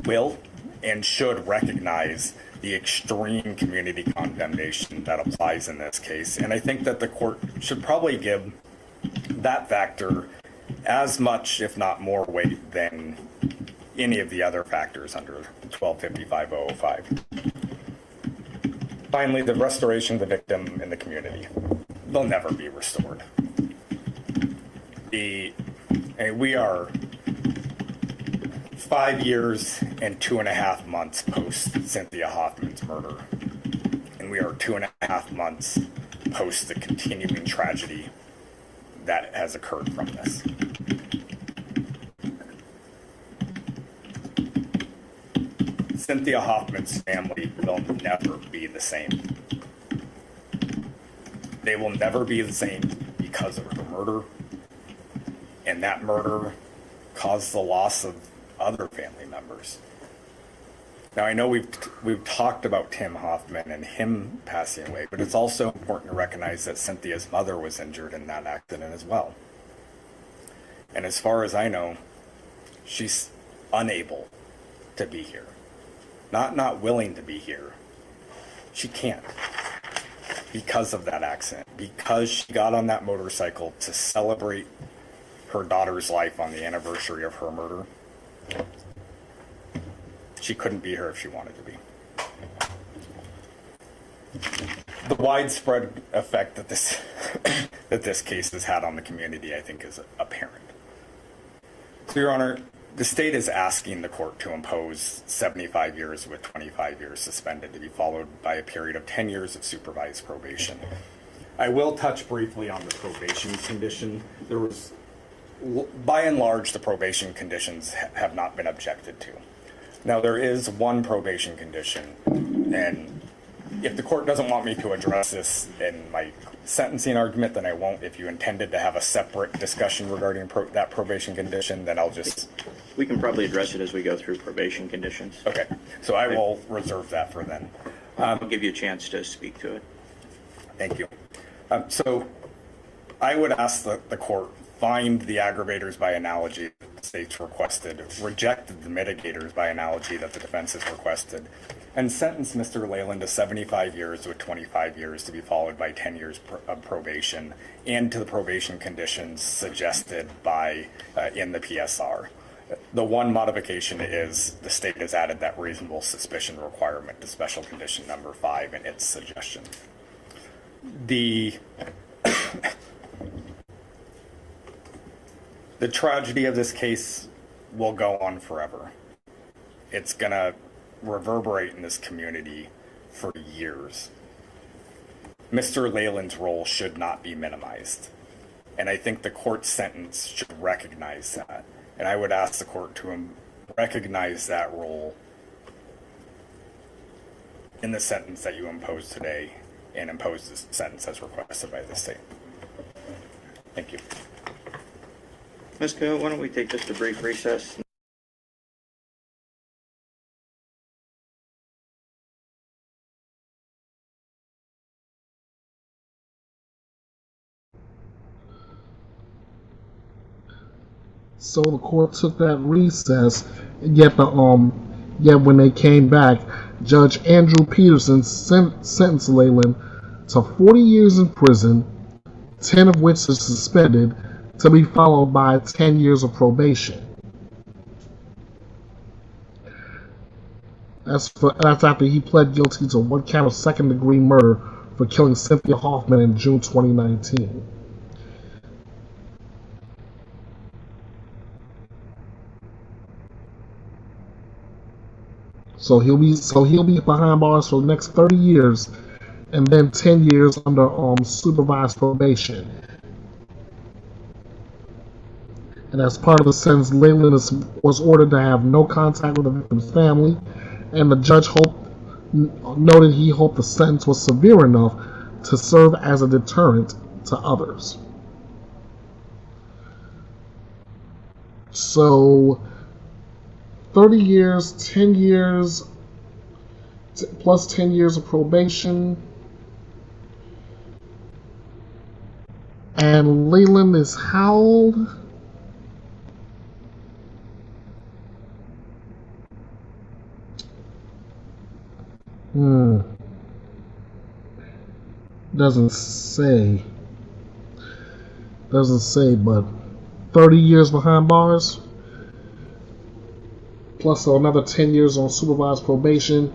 will and should recognize the extreme community condemnation that applies in this case. And I think that the court should probably give that factor as much, if not more, weight than any of the other factors under 1255-005. Finally, the restoration of the victim in the community. They'll never be restored. We are 5 years and 2.5 months post Cynthia Hoffman's murder. And we are 2.5 months post the continuing tragedy that has occurred from this. Cynthia Hoffman's family will never be the same. They will never be the same because of her murder, and that murder caused the loss of other family members. Now, I know we've talked about Tim Hoffman and him passing away, but it's also important to recognize that Cynthia's mother was injured in that accident as well. And as far as I know, she's unable to be here. Not willing to be here. She can't. Because of that accident. Because she got on that motorcycle to celebrate her daughter's life on the anniversary of her murder. She couldn't be here if she wanted to be. The widespread effect that this that this case has had on the community, I think, is apparent. So, Your Honor, the state is asking the court to impose 75 years with 25 years suspended to be followed by a period of 10 years of supervised probation. I will touch briefly on the probation condition. There was, by and large, the probation conditions have not been objected to. Now, there is one probation condition, and if the court doesn't want me to address this in my sentencing argument, then I won't. If you intended to have a separate discussion regarding that probation condition, then I'll just... We can probably address it as we go through probation conditions. Okay, so I will reserve that for then. I'll give you a chance to speak to it. Thank you. So I would ask that the court find the aggravators by analogy that the state's requested, rejected the mitigators by analogy that the defense has requested, and sentence Mr. Leyland to 75 years with 25 years to be followed by 10 years of probation, and to the probation conditions suggested by in the PSR. The one modification is the state has added that reasonable suspicion requirement to special condition number 5 in its suggestion. The tragedy of this case will go on forever. It's gonna reverberate in this community for years. Mr. Leyland's role should not be minimized. And I think the court's sentence should recognize that. And I would ask the court to recognize that role in the sentence that you impose today and impose the sentence as requested by the state. Thank you. Ms. Coe, why don't we take just a brief recess? So the court took that recess, yet when they came back, Judge Andrew Peterson sentenced Leyland to 40 years in prison, 10 of which is suspended, to be followed by 10 years of probation. That's after he pled guilty to one count of second-degree murder for killing Cynthia Hoffman in June 2019. So he'll be behind bars for the next 30 years, and then 10 years under supervised probation. And as part of the sentence, Leyland was ordered to have no contact with the victim's family, and the judge noted he hoped the sentence was severe enough to serve as a deterrent to others. So 30 years, 10 years, plus 10 years of probation. And Leyland is how old? Doesn't say, but 30 years behind bars, plus another 10 years on supervised probation.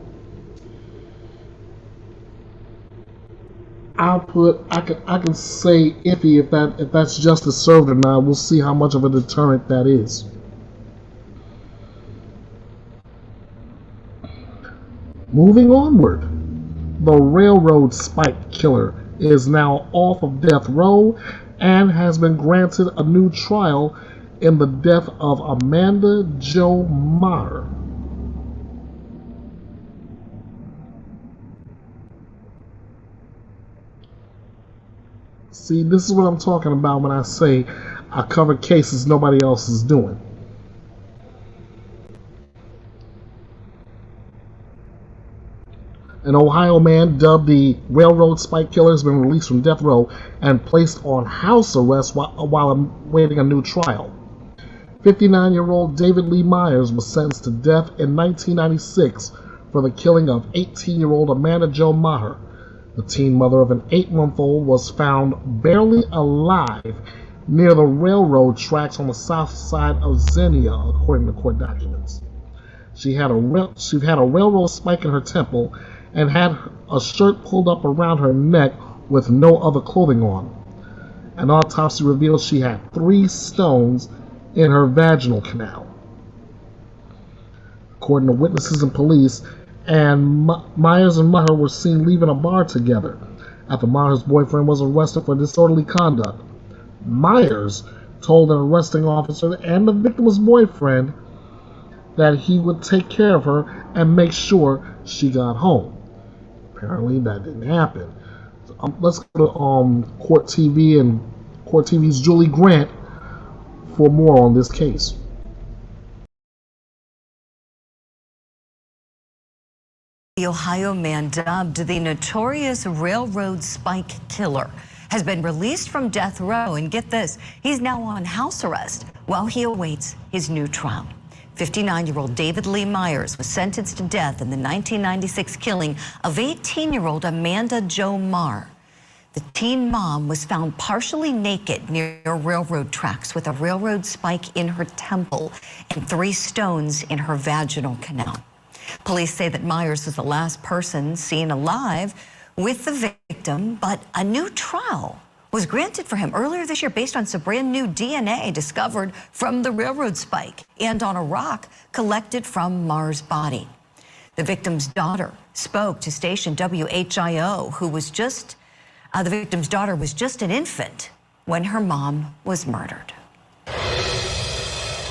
I can say iffy if that's justice served or not. We'll see how much of a deterrent that is. Moving onward, the railroad spike killer is now off of death row and has been granted a new trial in the death of Amanda Jo Maher. See, this is what I'm talking about when I say I cover cases nobody else is doing. An Ohio man dubbed the railroad spike killer has been released from death row and placed on house arrest while awaiting a new trial. 59-year-old David Lee Myers was sentenced to death in 1996 for the killing of 18-year-old Amanda Jo Maher. The teen mother of an 8-month-old was found barely alive near the railroad tracks on the south side of Xenia, according to court documents. She had a railroad spike in her temple and had a shirt pulled up around her neck with no other clothing on. An autopsy revealed she had 3 stones in her vaginal canal. According to witnesses and police, Myers and Maher were seen leaving a bar together after Maher's boyfriend was arrested for disorderly conduct. Myers told an arresting officer and the victim's boyfriend that he would take care of her and make sure she got home. Apparently that didn't happen. Let's go to Court TV and Court TV's Julie Grant for more on this case. The Ohio man dubbed the notorious railroad spike killer has been released from death row, and get this, he's now on house arrest while he awaits his new trial. 59-year-old David Lee Myers was sentenced to death in the 1996 killing of 18-year-old Amanda Jo Maher. The teen mom was found partially naked near railroad tracks with a railroad spike in her temple and 3 stones in her vaginal canal. Police say that Myers was the last person seen alive with the victim, but a new trial was granted for him earlier this year based on some brand new DNA discovered from the railroad spike and on a rock collected from Maher's body. The victim's daughter spoke to station WHIO, who was the victim's daughter was just an infant when her mom was murdered.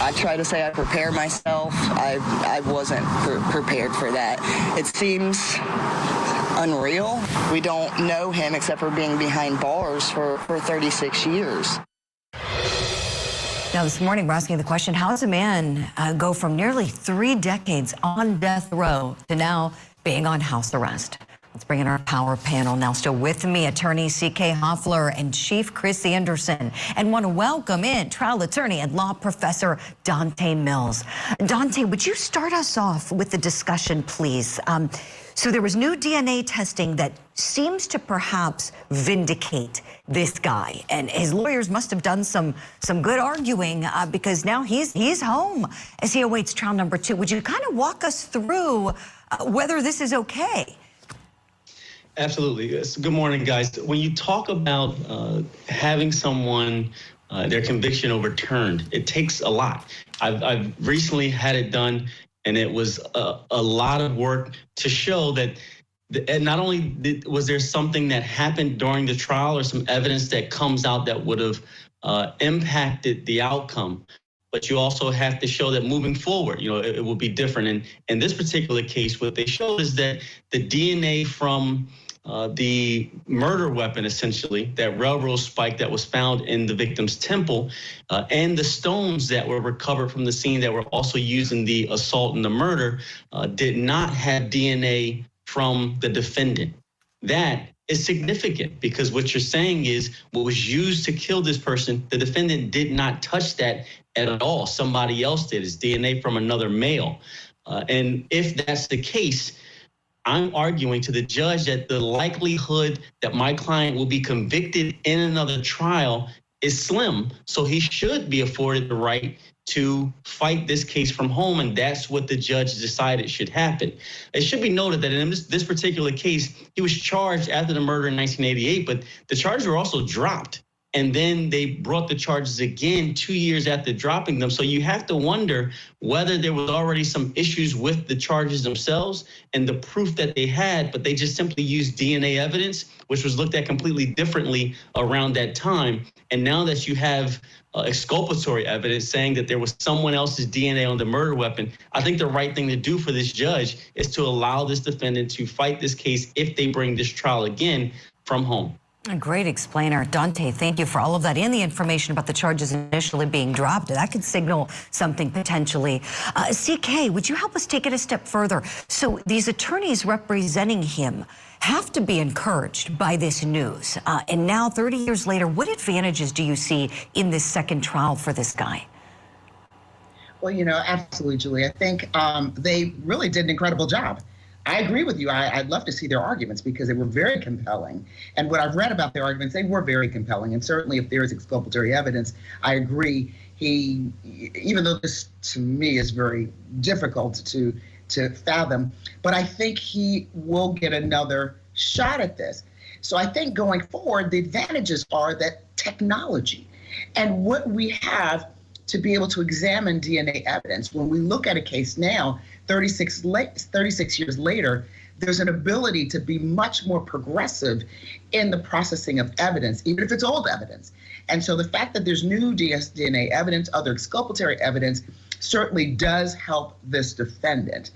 I try to say I prepare myself. I wasn't prepared for that. It seems unreal. We don't know him except for being behind bars for 36 years. Now this morning we're asking the question, how does a man go from nearly 3 decades on death row to now being on house arrest? Let's bring in our power panel now. Still with me, attorney C.K. Hoffler and Chief Chris Anderson, and want to welcome in trial attorney and law professor Dante Mills. Dante, would you start us off with the discussion, please? So there was new DNA testing that seems to perhaps vindicate this guy, and his lawyers must have done some good arguing because now he's home as he awaits trial number 2. Would you kind of walk us through whether this is okay? Absolutely. Good morning, guys. When you talk about having someone, their conviction overturned, it takes a lot. I've recently had it done, and it was a lot of work to show that not only was there something that happened during the trial or some evidence that comes out that would have impacted the outcome, but you also have to show that moving forward, it will be different. And in this particular case, what they showed is that the DNA from the murder weapon, essentially, that railroad spike that was found in the victim's temple, and the stones that were recovered from the scene that were also used in the assault and the murder, did not have DNA from the defendant. That is significant because what you're saying is what was used to kill this person, the defendant did not touch that at all. Somebody else did. It's DNA from another male. And if that's the case, I'm arguing to the judge that the likelihood that my client will be convicted in another trial is slim. So he should be afforded the right to fight this case from home, and that's what the judge decided should happen. It should be noted that in this particular case, he was charged after the murder in 1988, but the charges were also dropped. And then they brought the charges again 2 years after dropping them. So you have to wonder whether there was already some issues with the charges themselves and the proof that they had, but they just simply used DNA evidence, which was looked at completely differently around that time. And now that you have exculpatory evidence saying that there was someone else's DNA on the murder weapon, I think the right thing to do for this judge is to allow this defendant to fight this case if they bring this trial again from home. A great explainer. Dante, thank you for all of that and the information about the charges initially being dropped. That could signal something potentially. CK, would you help us take it a step further? So these attorneys representing him have to be encouraged by this news. And now, 30 years later, what advantages do you see in this second trial for this guy? Well, absolutely, Julie. I think they really did an incredible job. I agree with you. I'd love to see their arguments because they were very compelling. And what I've read about their arguments, they were very compelling. And certainly if there is exculpatory evidence, I agree. Even though this to me is very difficult to fathom, but I think he will get another shot at this. So I think going forward, the advantages are that technology and what we have to be able to examine DNA evidence. When we look at a case now, 36 years later, there's an ability to be much more progressive in the processing of evidence, even if it's old evidence. And so the fact that there's new DNA evidence, other exculpatory evidence, certainly does help this defendant.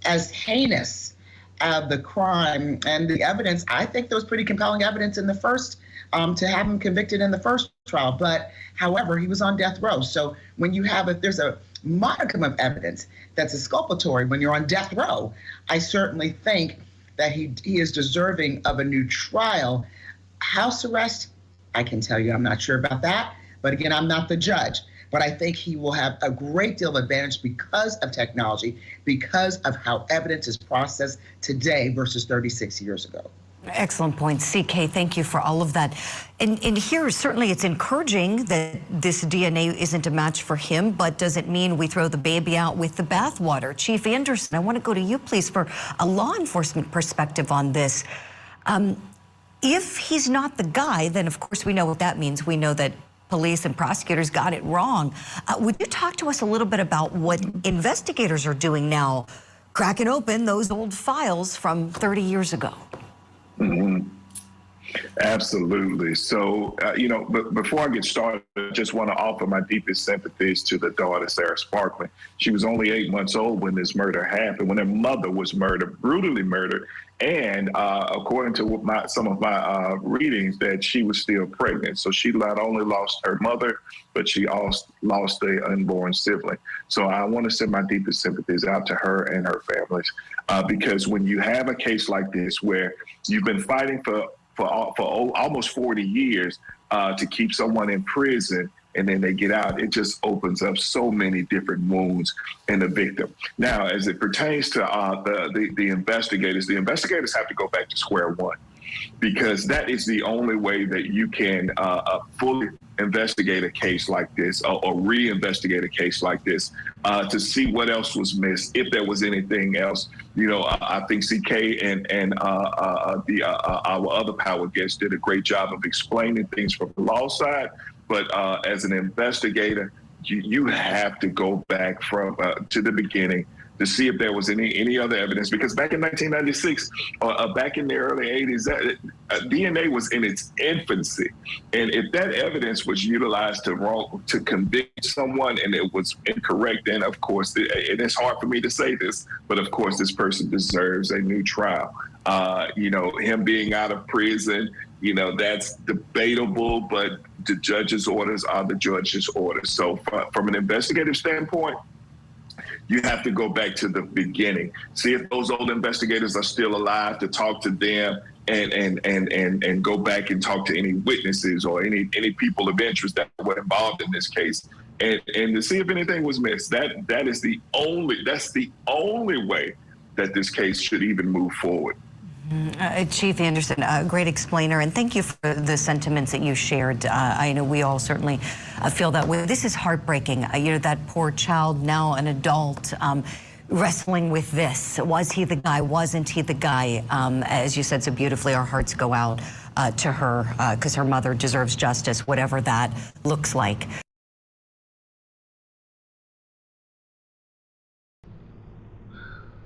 As heinous the crime and the evidence, I think there was pretty compelling evidence in the first, to have him convicted in the first trial. But however, he was on death row. So when you have, if there's a modicum of evidence that's exculpatory when you're on death row, I certainly think that he is deserving of a new trial. House arrest, I can tell you I'm not sure about that. But again, I'm not the judge. But I think he will have a great deal of advantage because of technology, because of how evidence is processed today versus 36 years ago. Excellent point. CK, thank you for all of that. And here, certainly it's encouraging that this DNA isn't a match for him, but does it mean we throw the baby out with the bathwater? Chief Anderson, I want to go to you, please, for a law enforcement perspective on this. If he's not the guy, then of course we know what that means. We know that police and prosecutors got it wrong. Would you talk to us a little bit about what investigators are doing now, cracking open those old files from 30 years ago? Mm-hmm. Absolutely. So, but before I get started, I just want to offer my deepest sympathies to the daughter, Sarah Sparkman. She was only 8 months old when this murder happened, when her mother was murdered, brutally murdered. And according to some of my readings, that she was still pregnant. So she not only lost her mother, but she also lost an unborn sibling. So I want to send my deepest sympathies out to her and her families, because when you have a case like this where you've been fighting for almost 40 years to keep someone in prison, and then they get out, it just opens up so many different wounds in the victim. Now, as it pertains to the investigators have to go back to square one, because that is the only way that you can fully investigate a case like this, or re-investigate a case like this, to see what else was missed, if there was anything else. I think CK and our other Powell guests did a great job of explaining things from the law side. But as an investigator, you have to go back to the beginning to see if there was any other evidence. Because back in 1996, or back in the early 80s, DNA was in its infancy. And if that evidence was utilized to convict someone and it was incorrect, then of course, it is hard for me to say this, but of course this person deserves a new trial. Him being out of prison, that's debatable, but the judge's orders are the judge's orders. So from an investigative standpoint, you have to go back to the beginning, see if those old investigators are still alive, to talk to them and go back and talk to any witnesses or any people of interest that were involved in this case, and to see if anything was missed. That's the only way that this case should even move forward. Chief Anderson, a great explainer, and thank you for the sentiments that you shared. I know we all certainly feel that way. This is heartbreaking. That poor child, now an adult, wrestling with this. Was he the guy? Wasn't he the guy? As you said so beautifully, our hearts go out to her, because her mother deserves justice, whatever that looks like.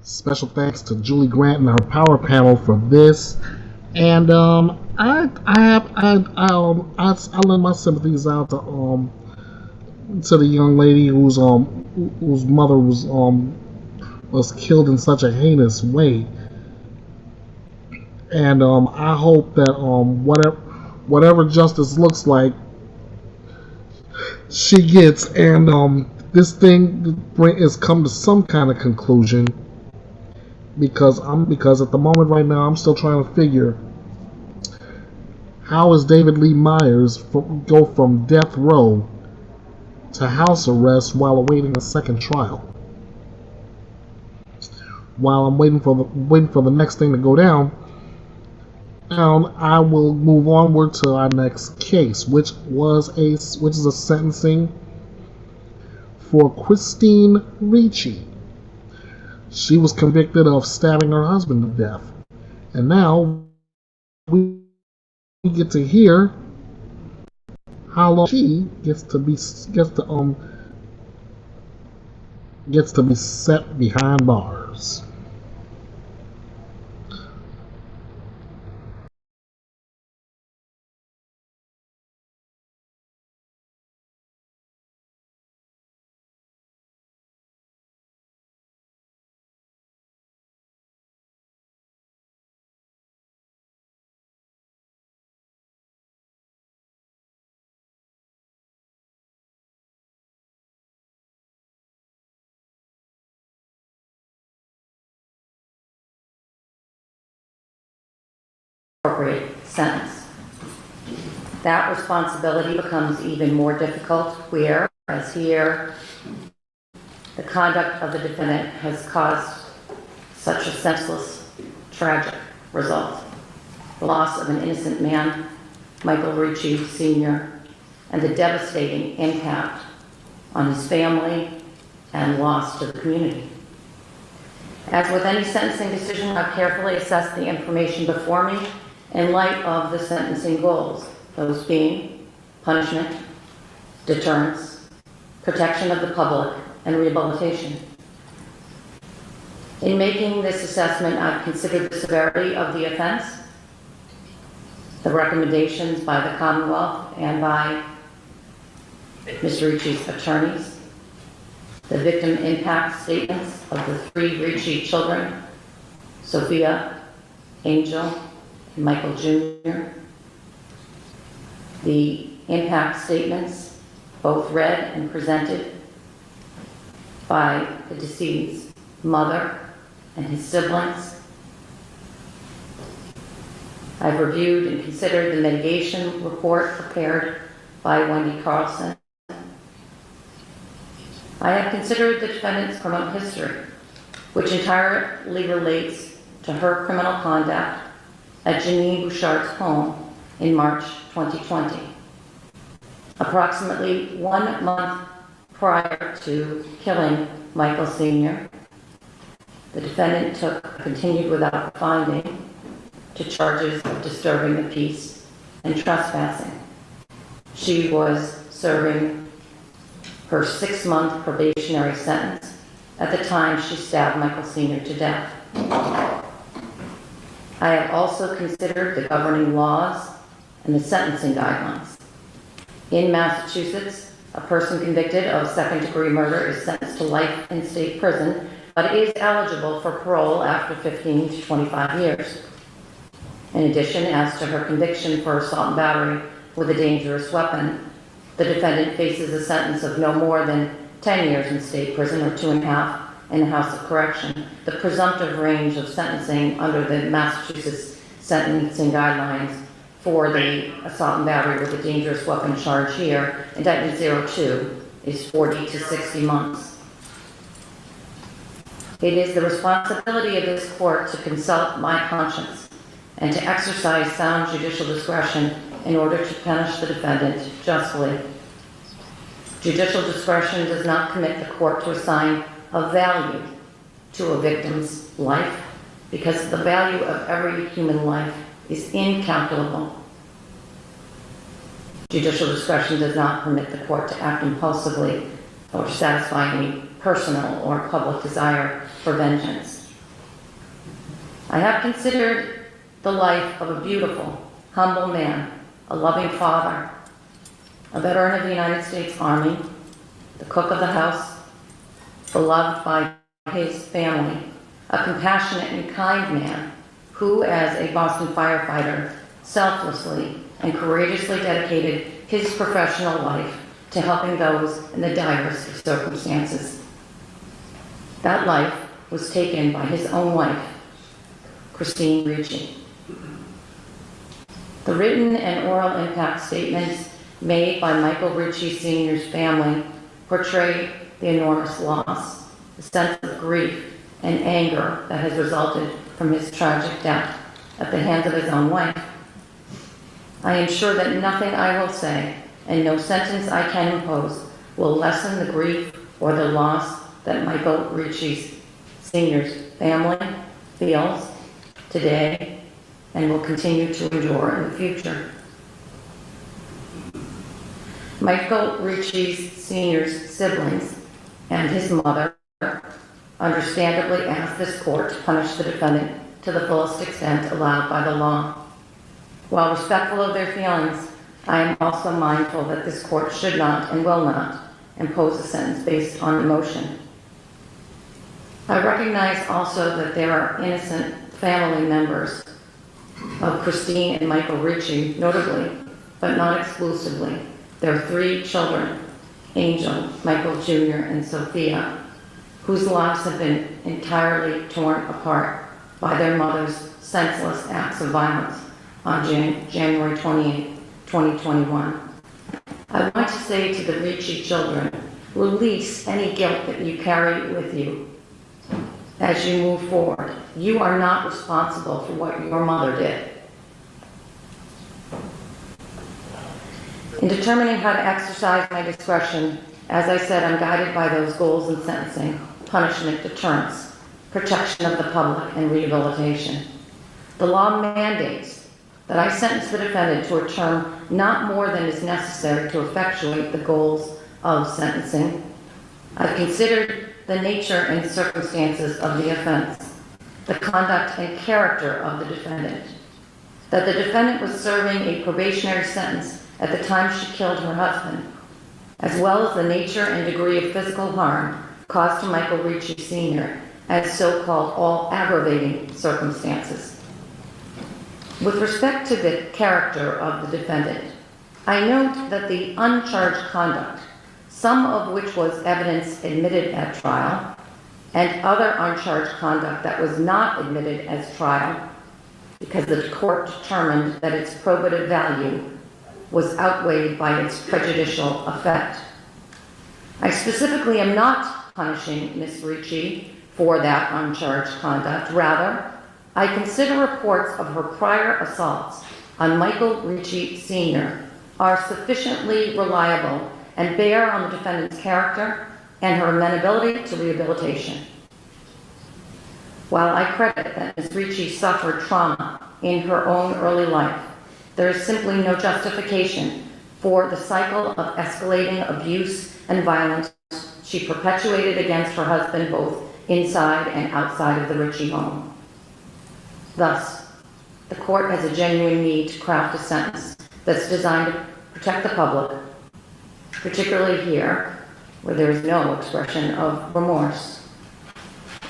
Special thanks to Julie Grant and her power panel for this, and I lend my sympathies out to the young lady whose mother was killed in such a heinous way, and I hope that whatever justice looks like, she gets, and this thing is come to some kind of conclusion. Because at the moment right now, I'm still trying to figure how is David Lee Myers go from death row to house arrest while awaiting a second trial. While I'm waiting for the next thing to go down, I will move onward to our next case, which is a sentencing for Chrystul Ricci. She was convicted of stabbing her husband to death, and now we get to hear how long she gets to be set behind bars. Appropriate sentence. That responsibility becomes even more difficult whereas here the conduct of the defendant has caused such a senseless, tragic result. The loss of an innocent man, Michael Ricci Sr., and the devastating impact on his family and loss to the community. As with any sentencing decision, I've carefully assessed the information before me in light of the sentencing goals, those being punishment, deterrence, protection of the public, and rehabilitation. In making this assessment, I've considered the severity of the offense, the recommendations by the Commonwealth and by Mr. Ricci's attorneys, the victim impact statements of the 3 Ricci children, Sophia, Angel, and Michael Jr., the impact statements, both read and presented by the decedent's mother and his siblings. I've reviewed and considered the mitigation report prepared by Wendy Carlson. I have considered the defendant's criminal history, which entirely relates to her criminal conduct at Janine Bouchard's home in March 2020. Approximately 1 month prior to killing Michael Sr., the defendant continued without finding to charges of disturbing the peace and trespassing. She was serving her 6-month probationary sentence at the time she stabbed Michael Sr. to death. I have also considered the governing laws and the sentencing guidelines. In Massachusetts, a person convicted of second-degree murder is sentenced to life in state prison, but is eligible for parole after 15 to 25 years. In addition, as to her conviction for assault and battery with a dangerous weapon, the defendant faces a sentence of no more than 10 years in state prison or 2.5 in the House of Correction. The presumptive range of sentencing under the Massachusetts sentencing guidelines for the assault and battery with a dangerous weapon charge here, indictment 02, is 40 to 60 months. It is the responsibility of this court to consult my conscience and to exercise sound judicial discretion in order to punish the defendant justly. Judicial discretion does not commit the court to assign a value to a victim's life, because the value of every human life is incalculable. Judicial discretion does not permit the court to act impulsively or to satisfy any personal or public desire for vengeance. I have considered the life of a beautiful, humble man, a loving father, a veteran of the United States Army, the cook of the house, beloved by his family, a compassionate and kind man who, as a Boston firefighter, selflessly and courageously dedicated his professional life to helping those in the direst of circumstances. That life was taken by his own wife, Chrystul Kizer. The written and oral impact statements made by Michael Ricci Sr.'s family portrayed the enormous loss, the sense of grief and anger that has resulted from his tragic death at the hands of his own wife. I am sure that nothing I will say and no sentence I can impose will lessen the grief or the loss that Michael Ricci Sr.'s family feels today and will continue to endure in the future. Michael Ricci Sr.'s siblings and his mother understandably asked this court to punish the defendant to the fullest extent allowed by the law. While respectful of their feelings, I am also mindful that this court should not and will not impose a sentence based on emotion. I recognize also that there are innocent family members of Christine and Michael Ricci, notably, but not exclusively, their 3 children, Angel, Michael Jr., and Sophia, whose lives have been entirely torn apart by their mother's senseless acts of violence on January 28, 2021. I want to say to the Ricci children, release any guilt that you carry with you as you move forward. You are not responsible for what your mother did. In determining how to exercise my discretion, as I said, I'm guided by those goals in sentencing: punishment, deterrence, protection of the public, and rehabilitation. The law mandates that I sentence the defendant to a term not more than is necessary to effectuate the goals of sentencing. I've considered the nature and circumstances of the offense, the conduct and character of the defendant, that the defendant was serving a probationary sentence at the time she killed her husband, as well as the nature and degree of physical harm caused to Michael Ricci Sr. as so-called all aggravating circumstances. With respect to the character of the defendant, I note that the uncharged conduct, some of which was evidence admitted at trial, and other uncharged conduct that was not admitted as trial because the court determined that its probative value was outweighed by its prejudicial effect. I specifically am not punishing Ms. Ricci for that uncharged conduct. Rather, I consider reports of her prior assaults on Michael Ricci Sr. are sufficiently reliable and bear on the defendant's character and her amenability to rehabilitation. While I credit that Ms. Ricci suffered trauma in her own early life, there is simply no justification for the cycle of escalating abuse and violence she perpetuated against her husband both inside and outside of the Ricci home. Thus, the court has a genuine need to craft a sentence that's designed to protect the public, particularly here, where there is no expression of remorse.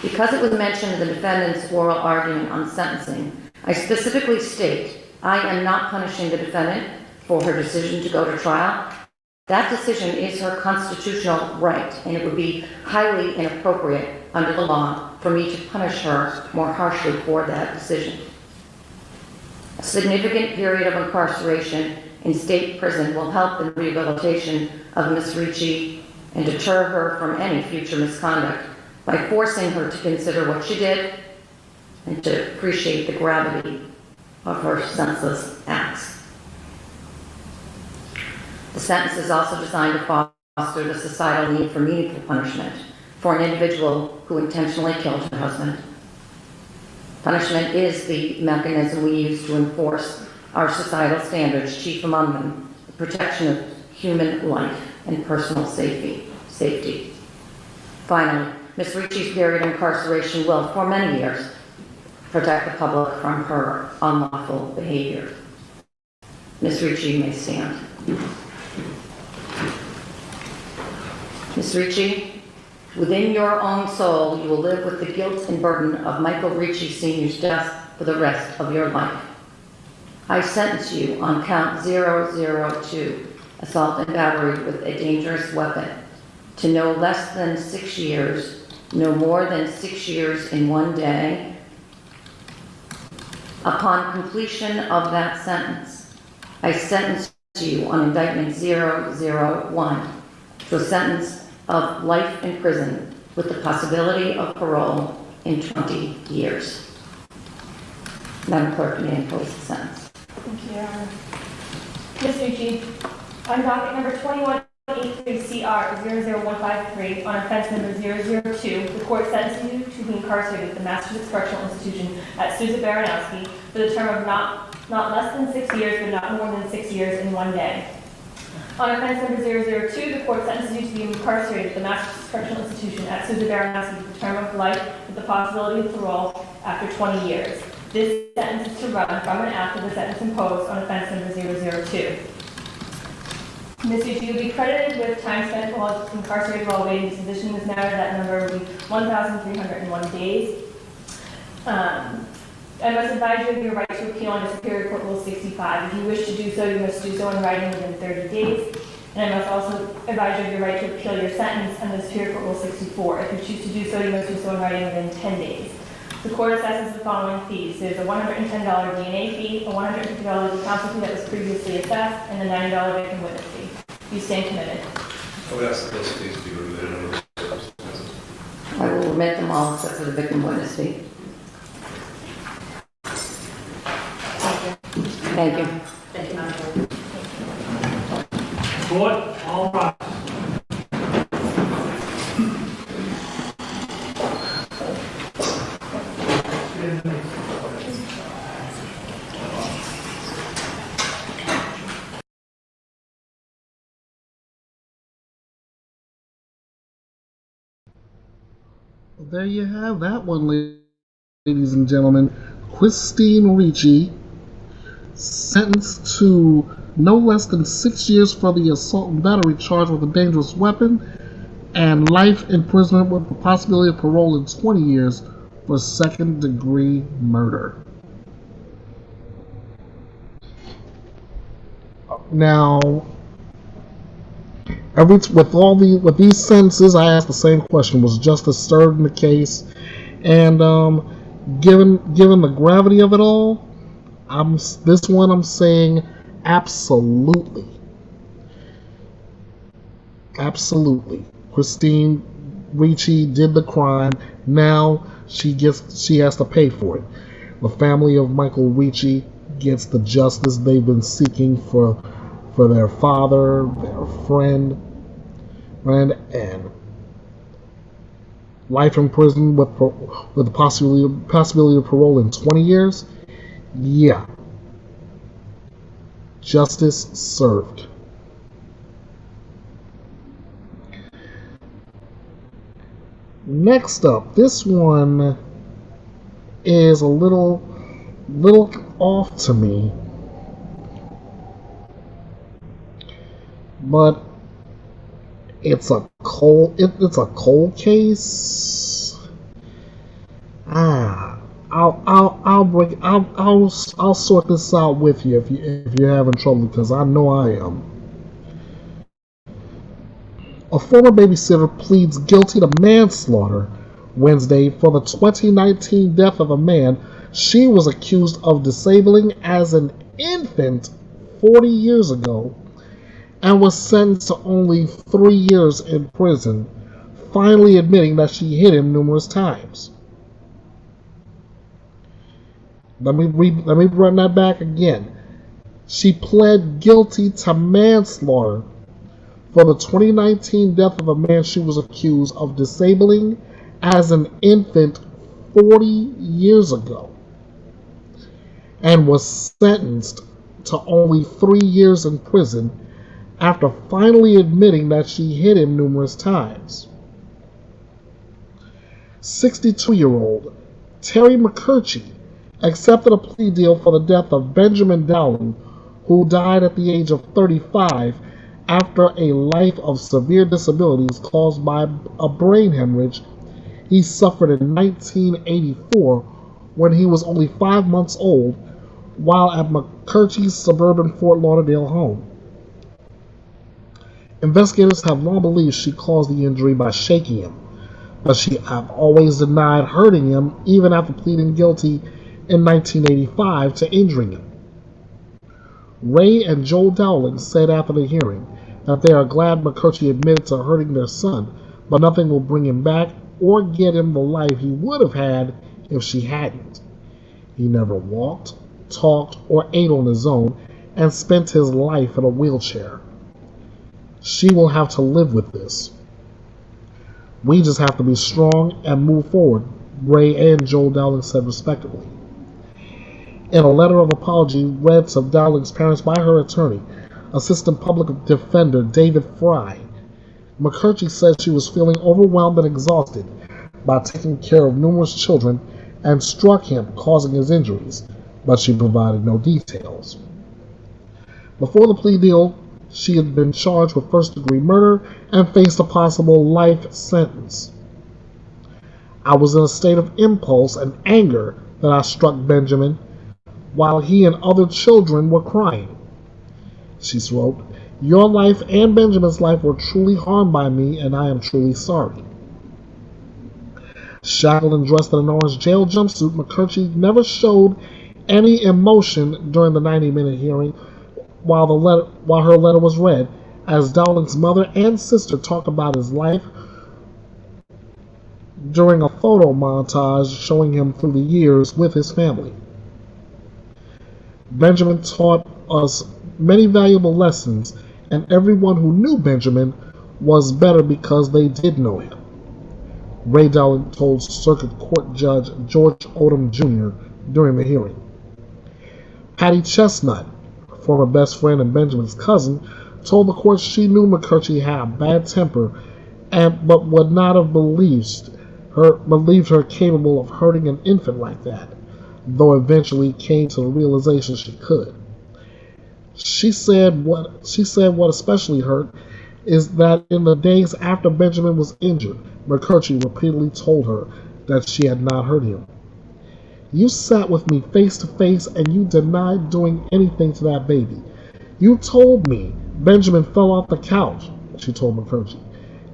Because it was mentioned in the defendant's oral argument on sentencing, I specifically state I am not punishing the defendant for her decision to go to trial. That decision is her constitutional right, and it would be highly inappropriate under the law for me to punish her more harshly for that decision. A significant period of incarceration in state prison will help in the rehabilitation of Ms. Ricci and deter her from any future misconduct by forcing her to consider what she did and to appreciate the gravity of her senseless acts. The sentence is also designed to foster the societal need for meaningful punishment for an individual who intentionally killed her husband. Punishment is the mechanism we use to enforce our societal standards, chief among them the protection of human life and personal safety. Finally, Ms. Ricci's period of incarceration will, for many years, protect the public from her unlawful behavior. Ms. Ricci may stand. Ms. Ricci, within your own soul, you will live with the guilt and burden of Michael Ricci Sr.'s death for the rest of your life. I sentence you on count 002, assault and battery with a dangerous weapon, to no less than 6 years, no more than 6 years in 1 day. Upon completion of that sentence, I sentence you on indictment 001 to a sentence of life in prison with the possibility of parole in 20 years. Madam Clerk, may I impose the sentence? Thank you, Your Honor. Ms. Ricci, on docket number 2183CR00153 on offense number 002, the court sentences you to be incarcerated at the Massachusetts Correctional Institution at Sousa Baranowski for the term of not less than 6 years, but not more than 6 years in 1 day. On offense number 002, the court sentences you to be incarcerated at the Massachusetts Correctional Institution at Sousa Baranowski for the term of life with the possibility of parole after 20 years. This sentence is to run from and after the sentence imposed on offense number 002. Ms. Ricci, you'll be credited with time spent while incarcerated while awaiting disposition in this matter. That number will be 1,301 days. I must advise you of your right to appeal under Superior Court Rule 65. If you wish to do so, you must do so in writing within 30 days. And I must also advise you of your right to appeal your sentence under Superior Court Rule 64. If you choose to do so, you must do so in writing within 10 days. The court assesses the following fees. There's a $110 DNA fee, a $150 counsel fee that was previously assessed, and a $90 victim witness fee. You stand committed. I would ask that those fees be remitted under the circumstances. I will remit them all except for the victim witness fee. Thank you. Thank you, Madam Clerk. Court, all rise. There you have that one, ladies and gentlemen. Chrystul Ricci, sentenced to no less than 6 years for the assault and battery charge with a dangerous weapon, and life imprisonment with the possibility of parole in 20 years for second-degree murder. Now, with these sentences, I asked the same question: was justice served in the case? And given the gravity of it all, I'm saying absolutely. Absolutely. Chrystul Ricci did the crime. Now she has to pay for it. The family of Michael Ricci gets the justice they've been seeking for their father, their friend, and life in prison with the possibility of parole in 20 years. Yeah. Justice served. Next up, this one is a little off to me, but it's a cold case. I'll sort this out with you if you're having trouble, because I know I am. A former babysitter pleads guilty to manslaughter Wednesday for the 2019 death of a man she was accused of disabling as an infant 40 years ago, and was sentenced to only 3 years in prison, finally admitting that she hit him numerous times. Let me run that back again. She pled guilty to manslaughter for the 2019 death of a man she was accused of disabling as an infant 40 years ago, and was sentenced to only 3 years in prison after finally admitting that she hit him numerous times. 62-year-old Terry McCurchie accepted a plea deal for the death of Benjamin Dowling, who died at the age of 35 after a life of severe disabilities caused by a brain hemorrhage he suffered in 1984 when he was only 5 months old while at McCurchie's suburban Fort Lauderdale home. Investigators have long believed she caused the injury by shaking him, but she have always denied hurting him, even after pleading guilty in 1985 to injuring him. Ray and Joel Dowling said after the hearing that they are glad McCurdy admitted to hurting their son, but nothing will bring him back or get him the life he would have had if she hadn't. He never walked, talked, or ate on his own, and spent his life in a wheelchair. She will have to live with this. We just have to be strong and move forward, Ray and Joel Dowling said respectively. In a letter of apology read to Dowling's parents by her attorney, Assistant Public Defender David Fry, McCurdy said she was feeling overwhelmed and exhausted by taking care of numerous children and struck him, causing his injuries, but she provided no details. Before the plea deal, she had been charged with first-degree murder and faced a possible life sentence. I was in a state of impulse and anger that I struck Benjamin while he and other children were crying. She wrote, "Your life and Benjamin's life were truly harmed by me, and I am truly sorry." Shackled and dressed in an orange jail jumpsuit, McCurdy never showed any emotion during the 90-minute hearing while her letter was read, as Dowling's mother and sister talked about his life during a photo montage showing him through the years with his family. Benjamin taught us many valuable lessons, and everyone who knew Benjamin was better because they did know him, Ray Dowling told Circuit Court Judge George Odom Jr. during the hearing. Patty Chestnut, former best friend and Benjamin's cousin, told the court she knew McCurdy had a bad temper, but would not have believed her capable of hurting an infant like that, though eventually came to the realization she could. She said what especially hurt is that in the days after Benjamin was injured, McCurdy repeatedly told her that she had not hurt him. "You sat with me face to face and you denied doing anything to that baby. You told me Benjamin fell off the couch," she told McCurdy.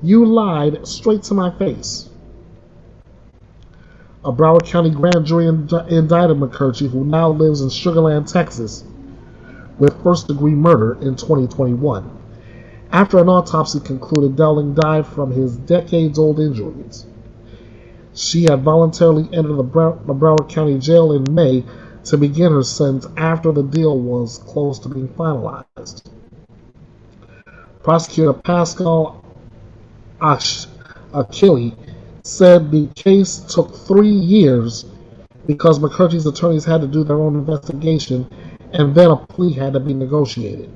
"You lied straight to my face." A Broward County grand jury indicted McCurdy, who now lives in Sugar Land, Texas, with first-degree murder in 2021. After an autopsy concluded Dowling died from his decades-old injuries. She had voluntarily entered the Broward County Jail in May to begin her sentence after the deal was close to being finalized. Prosecutor Pascal Achille said the case took 3 years because McCurdy's attorneys had to do their own investigation and then a plea had to be negotiated.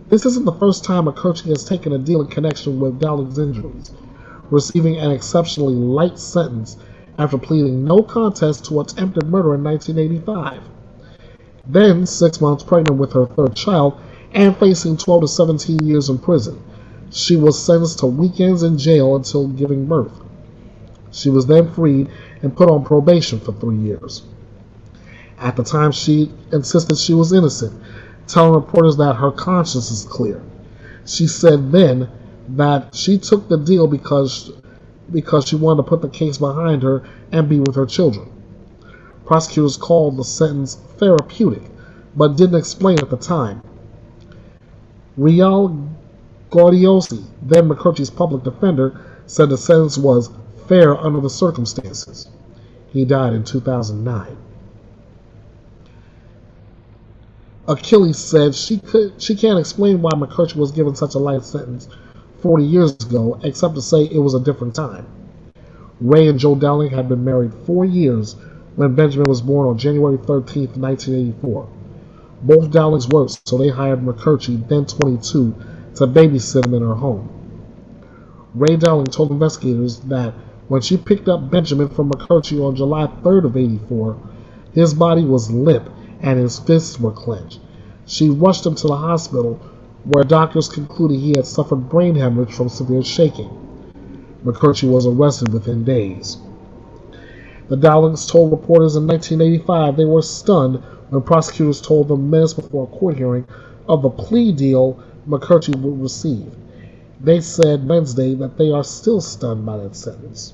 This isn't the first time McCurdy has taken a deal in connection with Dowling's injuries, receiving an exceptionally light sentence after pleading no contest to attempted murder in 1985. Then, 6 months pregnant with her third child and facing 12 to 17 years in prison, she was sentenced to weekends in jail until giving birth. She was then freed and put on probation for 3 years. At the time, she insisted she was innocent, telling reporters that her conscience is clear. She said then that she took the deal because she wanted to put the case behind her and be with her children. Prosecutors called the sentence therapeutic, but didn't explain at the time. Real Gaudiosi, then McCurdy's public defender, said the sentence was fair under the circumstances. He died in 2009. Achilles said she can't explain why McCurdy was given such a light sentence 40 years ago, except to say it was a different time. Ray and Joe Dowling had been married 4 years when Benjamin was born on January 13, 1984. Both Dowlings worked, so they hired McCurdy, then 22, to babysit him in her home. Ray Dowling told investigators that when she picked up Benjamin from McCurdy on July 3rd of 84, his body was limp and his fists were clenched. She rushed him to the hospital, where doctors concluded he had suffered brain hemorrhage from severe shaking. McCurdy was arrested within days. The Dowlings told reporters in 1985 they were stunned when prosecutors told them minutes before a court hearing of the plea deal McCurdy would receive. They said Wednesday that they are still stunned by that sentence.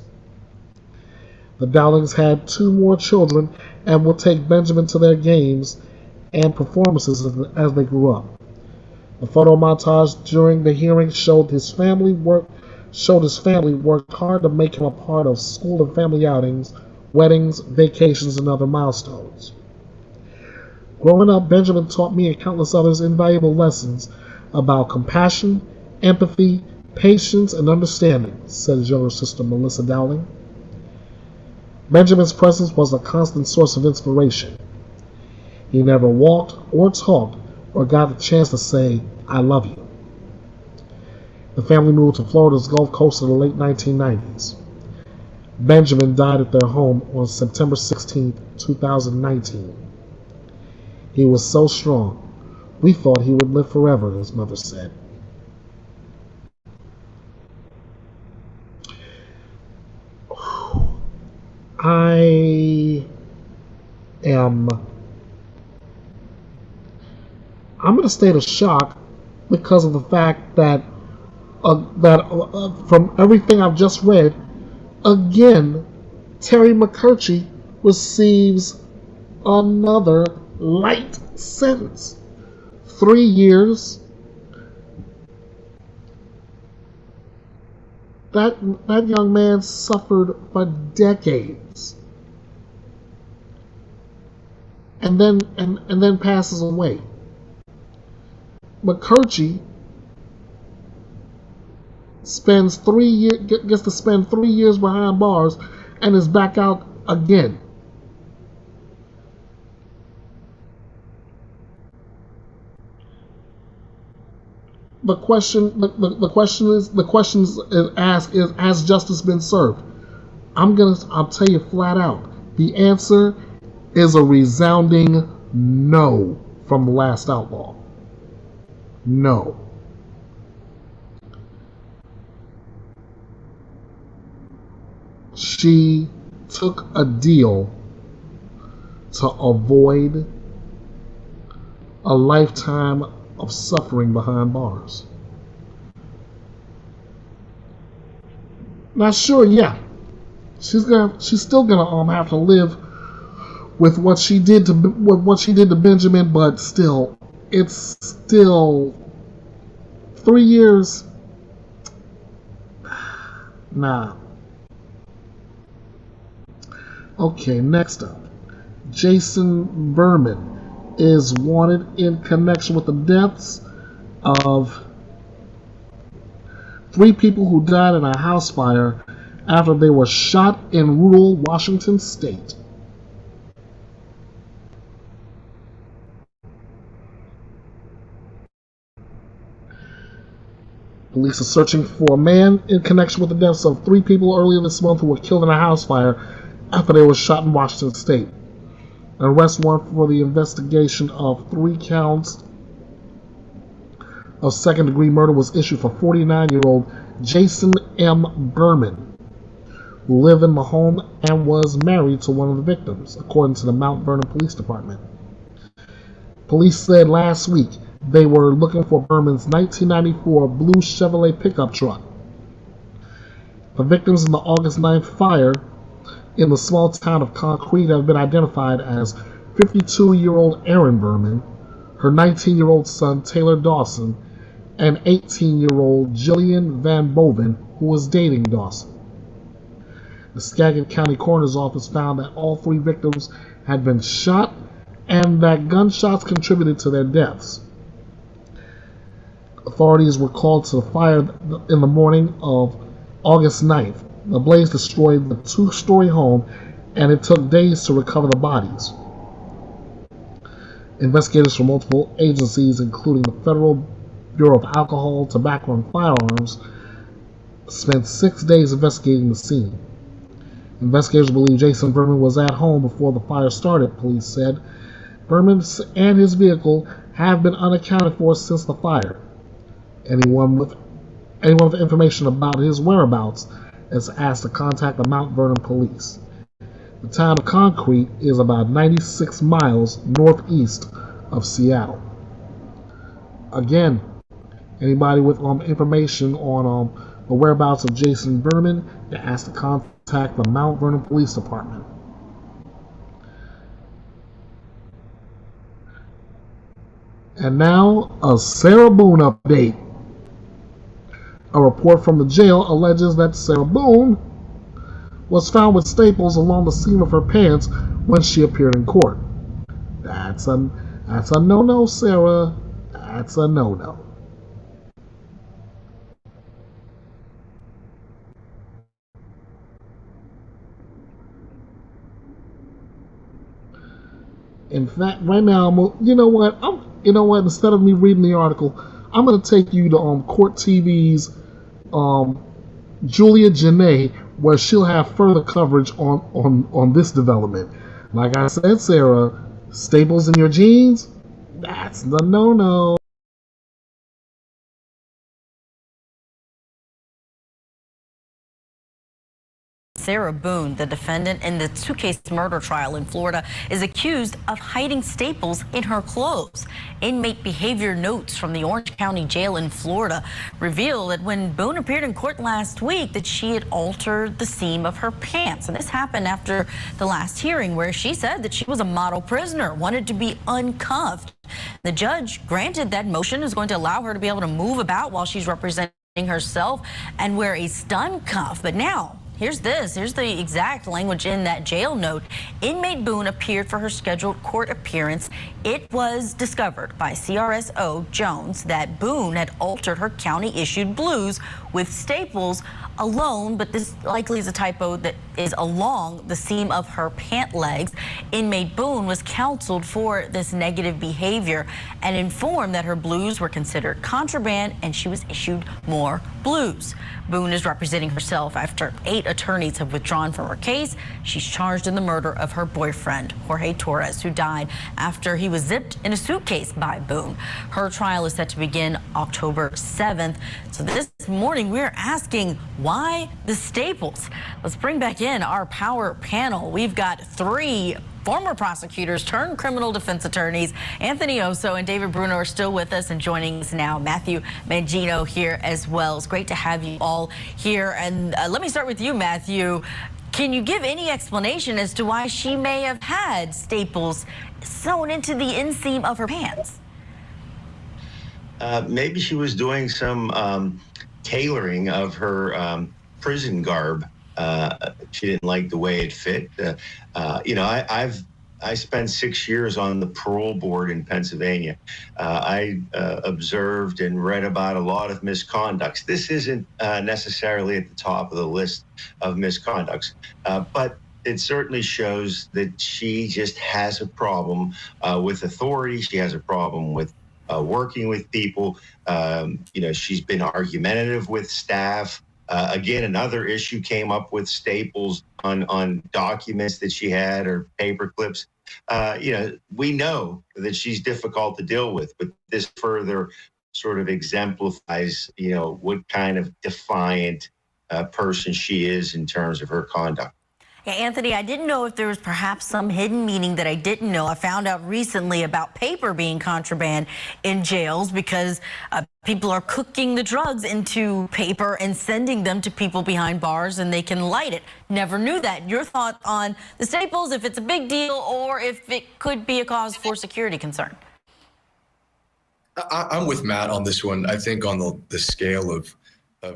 The Dowlings had 2 more children and will take Benjamin to their games and performances as they grew up. The photo montage during the hearing showed his family worked hard to make him a part of school and family outings, weddings, vacations, and other milestones. Growing up, Benjamin taught me and countless others invaluable lessons about compassion, empathy, patience, and understanding, said his younger sister Melissa Dowling. Benjamin's presence was a constant source of inspiration. He never walked or talked or got the chance to say, "I love you." The family moved to Florida's Gulf Coast in the late 1990s. Benjamin died at their home on September 16, 2019. He was so strong, we thought he would live forever, his mother said. I'm in a state of shock because of the fact that from everything I've just read, again, Terry McCurchie receives another light sentence. 3 years. That young man suffered for decades, and then passes away. McCurchie gets to spend 3 years behind bars, and is back out again. The question is asked is, has justice been served? I'll tell you flat out, the answer is a resounding no from the last Outlaw. No. She took a deal to avoid a lifetime of suffering behind bars. Now, sure, yeah, she's still gonna have to live with what she did to Benjamin, but still, it's still 3 years. Nah. Okay, next up, Jason Berman is wanted in connection with the deaths of 3 people who died in a house fire after they were shot in rural Washington state. Police are searching for a man in connection with the deaths of 3 people earlier this month who were killed in a house fire after they were shot in Washington state. An arrest warrant for the investigation of 3 counts of second-degree murder was issued for 49-year-old Jason M. Berman, who lived in the home and was married to one of the victims, according to the Mount Vernon Police Department. Police said last week they were looking for Berman's 1994 blue Chevrolet pickup truck. The victims in the August 9th fire in the small town of Concrete have been identified as 52-year-old Erin Berman, her 19-year-old son Taylor Dawson, and 18-year-old Jillian Van Boven, who was dating Dawson. The Skagit County Coroner's Office found that all 3 victims had been shot and that gunshots contributed to their deaths. Authorities were called to the fire in the morning of August 9th. The blaze destroyed the 2-story home, and it took days to recover the bodies. Investigators from multiple agencies, including the Federal Bureau of Alcohol, Tobacco, and Firearms, spent 6 days investigating the scene. Investigators believe Jason Berman was at home before the fire started, police said. Berman and his vehicle have been unaccounted for since the fire. Anyone with information about his whereabouts is asked to contact the Mount Vernon Police. The town of Concrete is about 96 miles northeast of Seattle. Again, anybody with information on the whereabouts of Jason Berman, they're asked to contact the Mount Vernon Police Department. And now, a Sarah Boone update. A report from the jail alleges that Sarah Boone was found with staples along the seam of her pants when she appeared in court. That's a no-no, Sarah. That's a no-no. In fact, right now, you know what? Instead of me reading the article, I'm going to take you to Court TV's Julia Janae, where she'll have further coverage on this development. Like I said, Sarah, staples in your jeans? That's the no-no. Sarah Boone, the defendant in the two-case murder trial in Florida, is accused of hiding staples in her clothes. Inmate behavior notes from the Orange County Jail in Florida reveal that when Boone appeared in court last week that she had altered the seam of her pants. And this happened after the last hearing where she said that she was a model prisoner, wanted to be uncuffed. The judge granted that motion, is going to allow her to be able to move about while she's representing herself and wear a stun cuff. But now, here's the exact language in that jail note. Inmate Boone appeared for her scheduled court appearance. It was discovered by CRSO Jones that Boone had altered her county-issued blues with staples alone, but this likely is a typo, that is along the seam of her pant legs. Inmate Boone was counseled for this negative behavior and informed that her blues were considered contraband and she was issued more blues. Boone is representing herself after 8 attorneys have withdrawn from her case. She's charged in the murder of her boyfriend, Jorge Torres, who died after he was zipped in a suitcase by Boone. Her trial is set to begin October 7th. So this morning we're asking, why the staples? Let's bring back in our power panel. We've got 3 former prosecutors turned criminal defense attorneys. Anthony Osso and David Bruno are still with us, and joining us now, Matthew Mangino here as well. It's great to have you all here. And let me start with you, Matthew. Can you give any explanation as to why she may have had staples sewn into the inseam of her pants? Maybe she was doing some tailoring of her prison garb. She didn't like the way it fit. I spent 6 years on the parole board in Pennsylvania. I observed and read about a lot of misconducts. This isn't necessarily at the top of the list of misconducts, but it certainly shows that she just has a problem with authority. She has a problem with working with people. She's been argumentative with staff. Again, another issue came up with staples on documents that she had or paper clips. We know that she's difficult to deal with, but this further sort of exemplifies, what kind of defiant person she is in terms of her conduct. Yeah, Anthony, I didn't know if there was perhaps some hidden meaning that I didn't know. I found out recently about paper being contraband in jails because people are cooking the drugs into paper and sending them to people behind bars and they can light it. Never knew that. Your thought on the staples, if it's a big deal or if it could be a cause for security concern? I'm with Matt on this one. I think on the scale of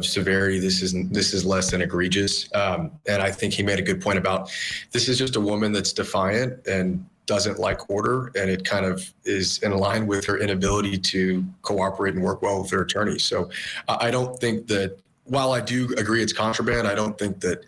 severity, this is less than egregious. And I think he made a good point about this is just a woman that's defiant and doesn't like order, and it kind of is in line with her inability to cooperate and work well with her attorneys. So I don't think that, while I do agree it's contraband, I don't think that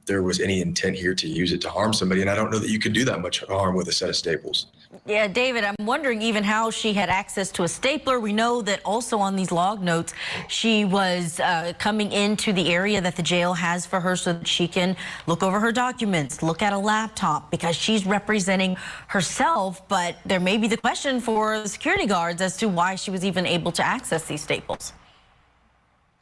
there was any intent here to use it to harm somebody. And I don't know that you could do that much harm with a set of staples. Yeah, David, I'm wondering even how she had access to a stapler. We know that also on these log notes, she was coming into the area that the jail has for her so that she can look over her documents, look at a laptop, because she's representing herself. But there may be the question for the security guards as to why she was even able to access these staples.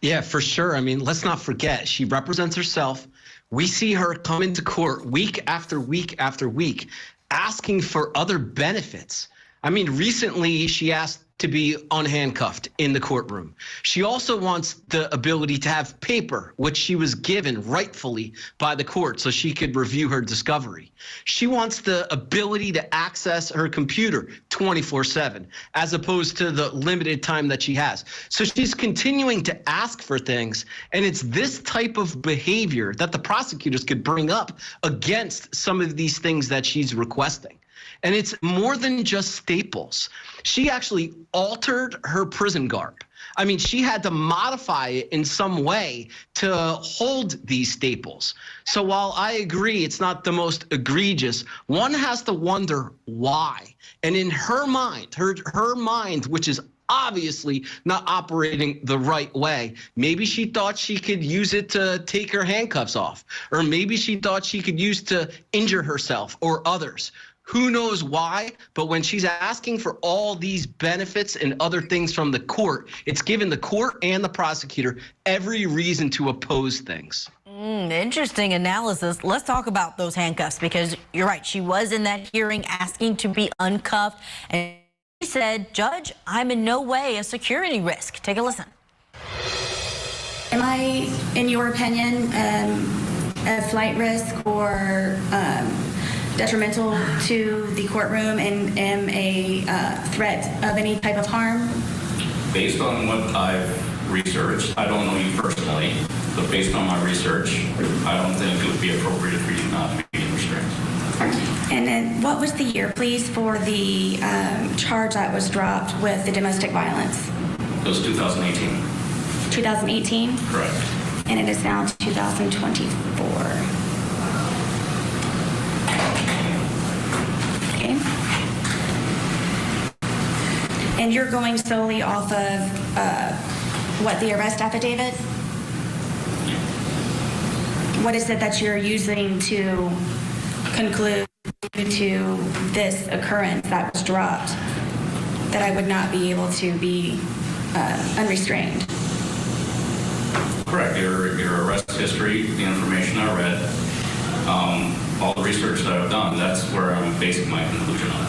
Yeah, for sure. I mean, let's not forget, she represents herself. We see her come into court week after week after week, asking for other benefits. I mean, recently she asked to be unhandcuffed in the courtroom. She also wants the ability to have paper, which she was given rightfully by the court so she could review her discovery. She wants the ability to access her computer 24/7, as opposed to the limited time that she has. So she's continuing to ask for things, and it's this type of behavior that the prosecutors could bring up against some of these things that she's requesting. And it's more than just staples. She actually altered her prison garb. I mean, she had to modify it in some way to hold these staples. So while I agree it's not the most egregious, one has to wonder why. And in her mind, her mind, which is obviously not operating the right way. Maybe she thought she could use it to take her handcuffs off, or maybe she thought she could use to injure herself or others. Who knows why, but when she's asking for all these benefits and other things from the court, it's given the court and the prosecutor every reason to oppose things. Interesting analysis. Let's talk about those handcuffs, because you're right. She was in that hearing asking to be uncuffed, and she said, "Judge, I'm in no way a security risk." Take a listen. Am I, in your opinion, a flight risk or detrimental to the courtroom and am a threat of any type of harm? Based on what I've researched, I don't know you personally, but based on my research, I don't think it would be appropriate for you not to be in restraint. And then what was the year, please, for the charge that was dropped with the domestic violence? It was 2018. 2018? Correct. And it is now 2024. Okay. And you're going solely off of what, the arrest affidavit? What is it that you're using to conclude to this occurrence that was dropped, that I would not be able to be unrestrained? Correct. Your arrest history, the information I read, all the research that I've done, that's where I'm basing my conclusion on.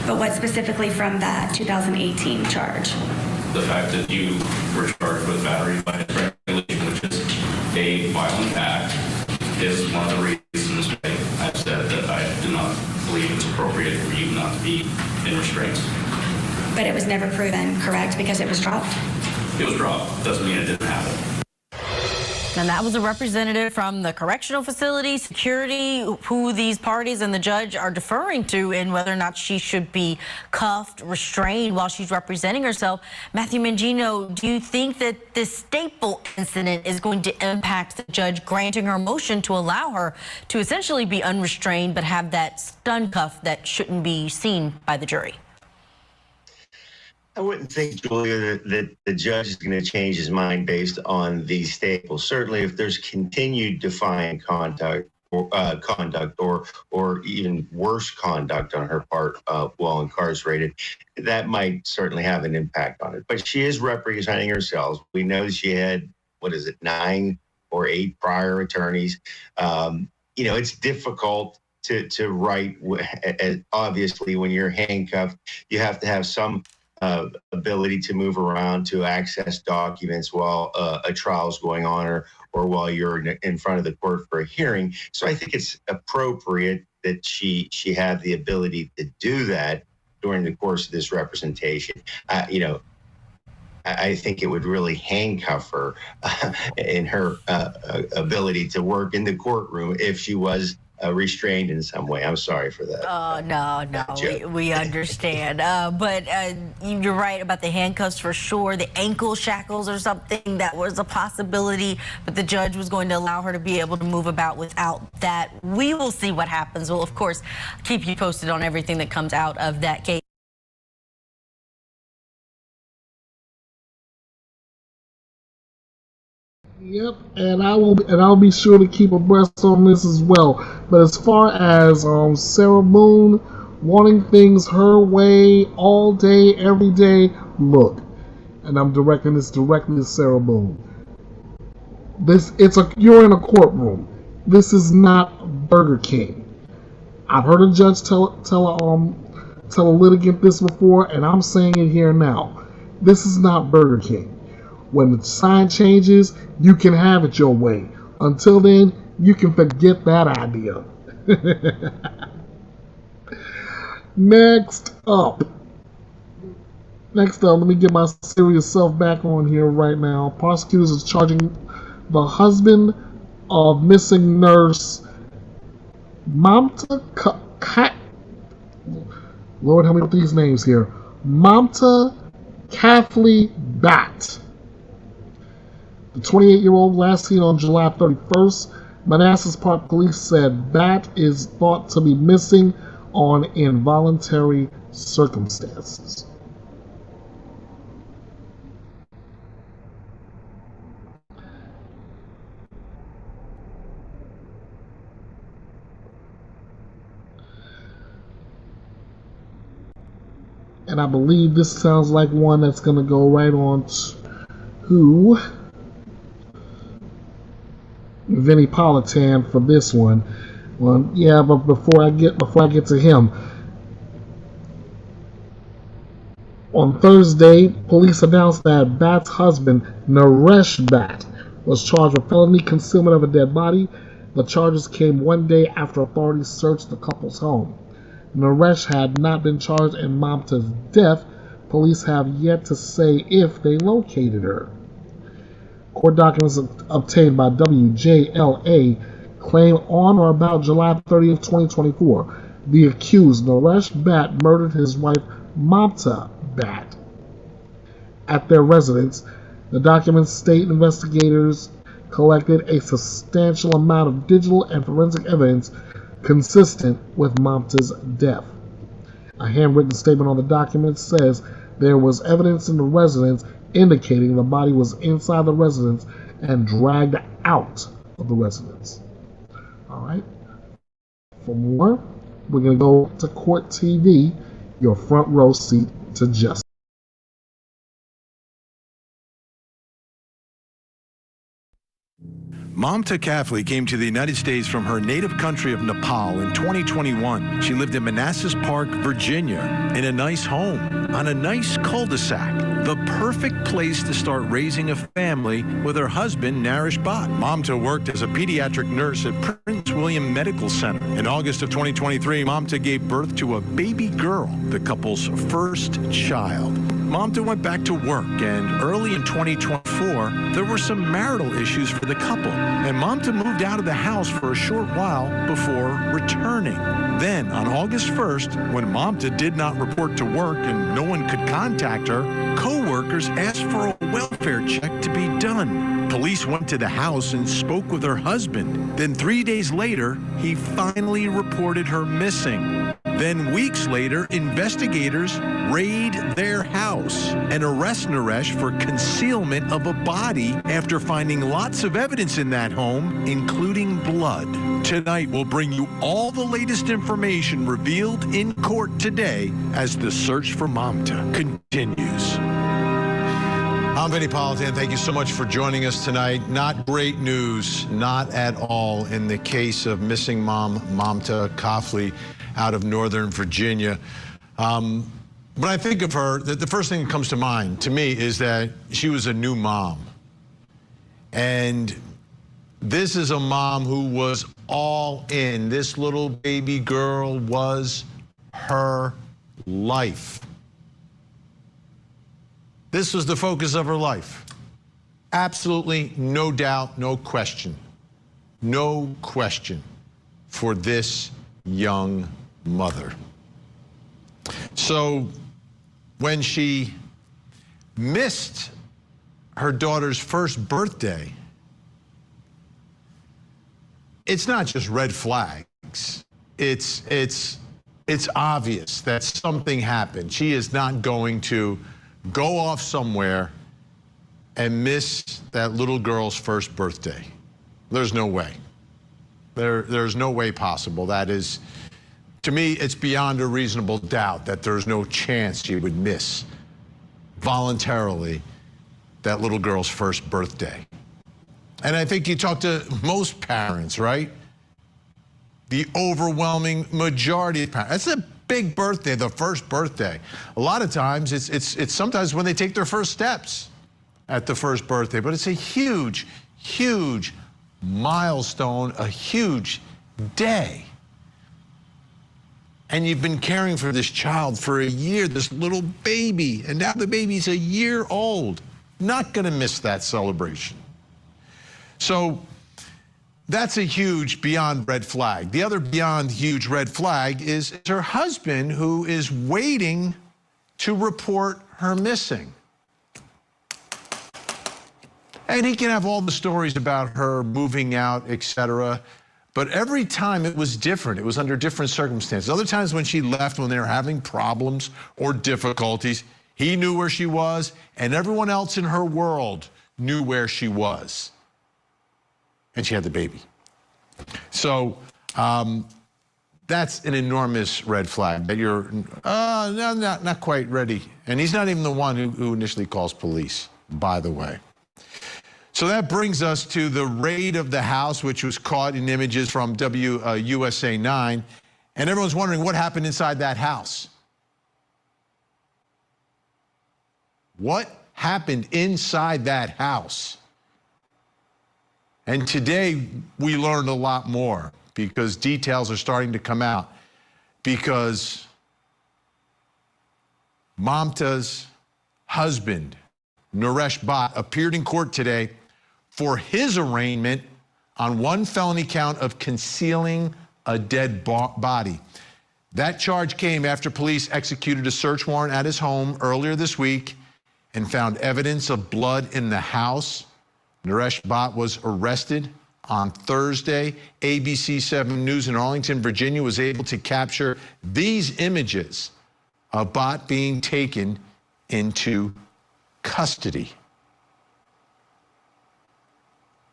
But what specifically from that 2018 charge? The fact that you were charged with battery by strangulation, which is a violent act, is one of the reasons why I've said that I do not believe it's appropriate for you not to be in restraints. But it was never proven, correct, because it was dropped? It was dropped. Doesn't mean it didn't happen. And that was a representative from the correctional facility, security, who these parties and the judge are deferring to in whether or not she should be cuffed, restrained while she's representing herself. Matthew Mangino, do you think that this staple incident is going to impact the judge granting her motion to allow her to essentially be unrestrained but have that stun cuff that shouldn't be seen by the jury? I wouldn't think, Julia, that the judge is going to change his mind based on these staples. Certainly, if there's continued defiant conduct or even worse conduct on her part while incarcerated, that might certainly have an impact on it. But she is representing herself. We know she had, 9 or 8 prior attorneys. It's difficult to write. Obviously, when you're handcuffed, you have to have some ability to move around, to access documents while a trial is going on or while you're in front of the court for a hearing. So I think it's appropriate that she have the ability to do that during the course of this representation. I think it would really handcuff her in her ability to work in the courtroom if she was restrained in some way. I'm sorry for that. No, we understand. But you're right about the handcuffs for sure. The ankle shackles or something, that was a possibility, but the judge was going to allow her to be able to move about without that. We will see what happens. We'll, of course, keep you posted on everything that comes out of that case. Yep, and I'll be sure to keep abreast on this as well. But as far as Sarah Boone wanting things her way all day, every day, look, and I'm directing this directly to Sarah Boone. You're in a courtroom. This is not Burger King. I've heard a judge tell tell a litigant this before, and I'm saying it here now. This is not Burger King. When the sign changes, you can have it your way. Until then, you can forget that idea. Next up, let me get my serious self back on here right now. Prosecutors is charging the husband of missing nurse Mamta Lord help me with these names here. Mamta Kathleen Bat. The 28-year-old last seen on July 31st. Manassas Park Police said Bat is thought to be missing on involuntary circumstances. And I believe this sounds like one that's going to go right on to Vinnie Politan for this one. Well, yeah, but before I get to him, on Thursday, police announced that Bat's husband, Naresh Bat, was charged with felony concealment of a dead body. The charges came one day after authorities searched the couple's home. Naresh had not been charged in Mamta's death. Police have yet to say if they located her. Court documents obtained by WJLA claim on or about July 30th, 2024, the accused, Naresh Bat, murdered his wife, Mamta Bat, at their residence. The documents state investigators collected a substantial amount of digital and forensic evidence consistent with Mamta's death. A handwritten statement on the document says there was evidence in the residence indicating the body was inside the residence and dragged out of the residence. All right. For more, we're going to go to Court TV, your front row seat to justice. Mamta Kathleen came to the United States from her native country of Nepal in 2021. She lived in Manassas Park, Virginia, in a nice home, on a nice cul-de-sac. The perfect place to start raising a family with her husband, Naresh Bat. Mamta worked as a pediatric nurse at Prince William Medical Center. In August of 2023, Mamta gave birth to a baby girl, the couple's first child. Mamta went back to work, and early in 2024, there were some marital issues for the couple, and Mamta moved out of the house for a short while before returning. Then, on August 1st, when Mamta did not report to work and no one could contact her, co-workers asked for a welfare check to be done. Police went to the house and spoke with her husband. Then 3 days later, he finally reported her missing. Then weeks later, investigators raid their house and arrest Naresh for concealment of a body after finding lots of evidence in that home, including blood. Tonight, we'll bring you all the latest information revealed in court today as the search for Mamta continues. I'm Vinnie Politan. Thank you so much for joining us tonight. Not great news, not at all, in the case of missing mom, Mamta Kathleen, out of Northern Virginia. When I think of her, the first thing that comes to mind to me is that she was a new mom. And this is a mom who was all in. This little baby girl was her life. This was the focus of her life. Absolutely no doubt, no question for this young mother. So when she missed her daughter's first birthday, it's not just red flags. It's obvious that something happened. She is not going to go off somewhere and miss that little girl's first birthday. There's no way. There's no way possible. That is, to me, it's beyond a reasonable doubt that there's no chance she would miss voluntarily that little girl's first birthday. And I think you talk to most parents, right? The overwhelming majority of parents. That's a big birthday, the first birthday. A lot of times it's sometimes when they take their first steps at the first birthday, but it's a huge, huge milestone, a huge day. And you've been caring for this child for a year, this little baby, and now the baby's a year old. Not gonna miss that celebration. So that's a huge beyond red flag. The other beyond huge red flag is her husband, who is waiting to report her missing. And he can have all the stories about her moving out, etc. But every time it was different. It was under different circumstances. Other times when she left, when they were having problems or difficulties, he knew where she was, and everyone else in her world knew where she was. And she had the baby. So that's an enormous red flag that you're not quite ready. And he's not even the one who initially calls police, by the way. So that brings us to the raid of the house, which was caught in images from USA 9. And everyone's wondering what happened inside that house. What happened inside that house? And today we learned a lot more because details are starting to come out. Because Mamta's husband, Naresh Bhatt, appeared in court today for his arraignment on one felony count of concealing a dead body. That charge came after police executed a search warrant at his home earlier this week and found evidence of blood in the house. Naresh Bhatt was arrested on Thursday. ABC 7 News in Arlington, Virginia was able to capture these images of Bhatt being taken into custody.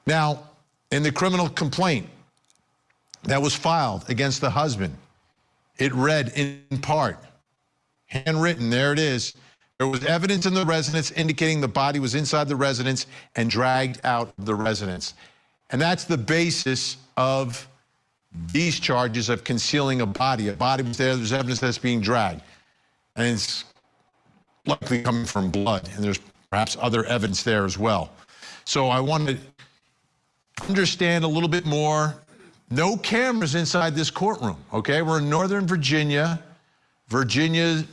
Now, in the criminal complaint that was filed against the husband, it read in part, handwritten, there it is, there was evidence in the residence indicating the body was inside the residence and dragged out of the residence. And that's the basis of these charges of concealing a body. A body was there, there's evidence that's being dragged. And it's likely coming from blood, and there's perhaps other evidence there as well. So I want to understand a little bit more. No cameras inside this courtroom, okay? We're in Northern Virginia. Virginia,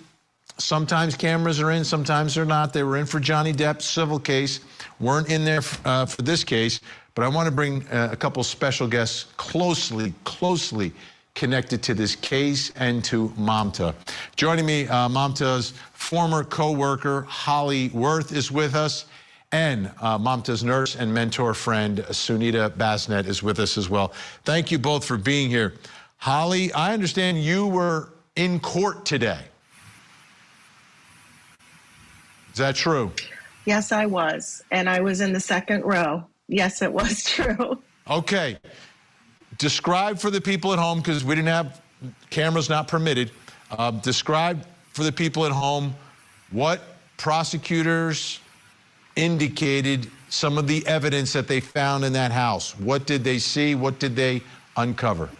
sometimes cameras are in, sometimes they're not. They were in for Johnny Depp's civil case, weren't in there for this case, but I want to bring a couple special guests closely connected to this case and to Mamta. Joining me, Mamta's former co-worker, Holly Worth, is with us. And Mamta's nurse and mentor friend, Sunita Basnet, is with us as well. Thank you both for being here. Holly, I understand you were in court today. Is that true? Yes, I was. And I was in the second row. Yes, it was true. Okay. Describe for the people at home, because we didn't have cameras not permitted. Describe for the people at home what prosecutors indicated some of the evidence that they found in that house. What did they see? What did they uncover?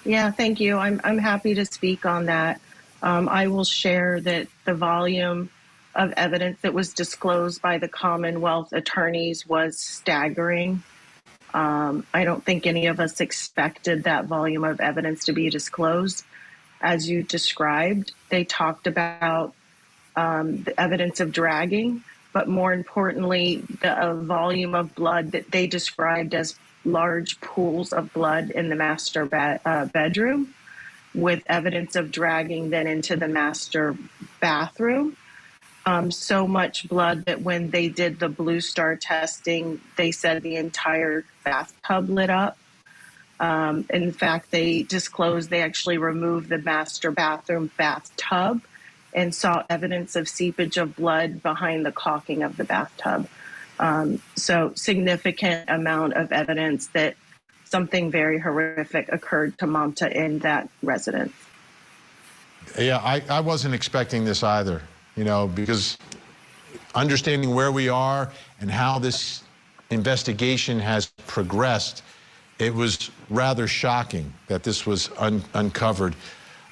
Yeah, thank you. I'm happy to speak on that. I will share that the volume of evidence that was disclosed by the Commonwealth attorneys was staggering. I don't think any of us expected that volume of evidence to be disclosed. As you described, they talked about the evidence of dragging, but more importantly, the volume of blood that they described as large pools of blood in the master bedroom, with evidence of dragging then into the master bathroom. So much blood that when they did the Blue Star testing, they said the entire bathtub lit up. In fact, they disclosed they actually removed the master bathroom bathtub and saw evidence of seepage of blood behind the caulking of the bathtub. So significant amount of evidence that something very horrific occurred to Mamta in that residence. Yeah, I wasn't expecting this either, you know, because understanding where we are and how this investigation has progressed, it was rather shocking that this was uncovered.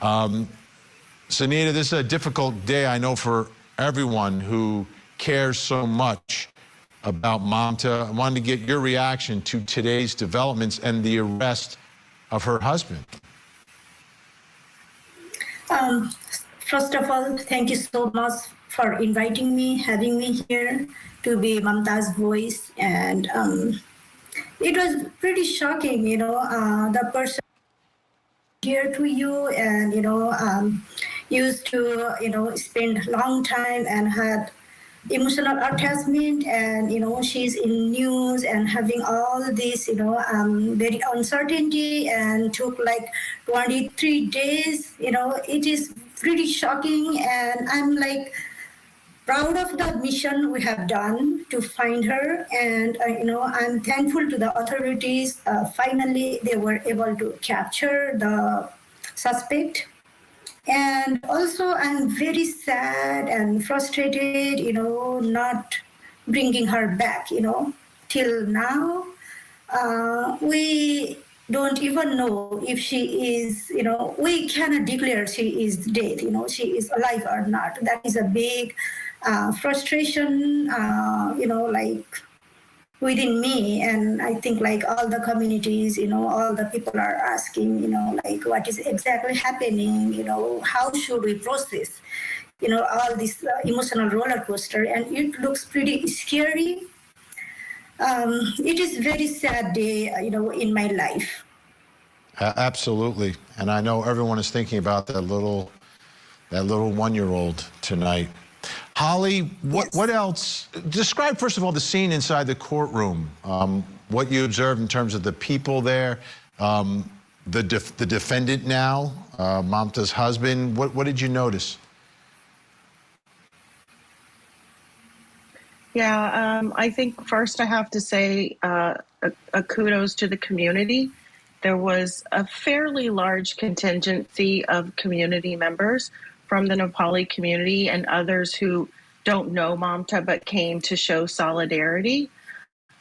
Sunita, this is a difficult day, I know, for everyone who cares so much about Mamta. I wanted to get your reaction to today's developments and the arrest of her husband. First of all, thank you so much for inviting me, having me here to be Mamta's voice. And it was pretty shocking, the person here to you and, used to, spend long time and had emotional attachment, and she's in news and having all this very uncertainty, and took like 23 days. It is pretty shocking, and I'm like proud of the mission we have done to find her, and I'm thankful to the authorities. Finally they were able to capture the suspect. And also, I'm very sad and frustrated, not bringing her back, till now. We don't even know if she is, we cannot declare she is dead, she is alive or not. That is a big frustration, like within me, and I think like all the communities, all the people are asking, like what is exactly happening, how should we process, all this emotional roller coaster, and it looks pretty scary. It is very sad day, in my life. Absolutely, and I know everyone is thinking about that little 1-year-old tonight. Holly, what else? Describe, first of all, the scene inside the courtroom, what you observed in terms of the people there, the defendant now, Mamta's husband. What did you notice? Yeah, I think first I have to say a kudos to the community. There was a fairly large contingency of community members from the Nepali community and others who don't know Mamta but came to show solidarity.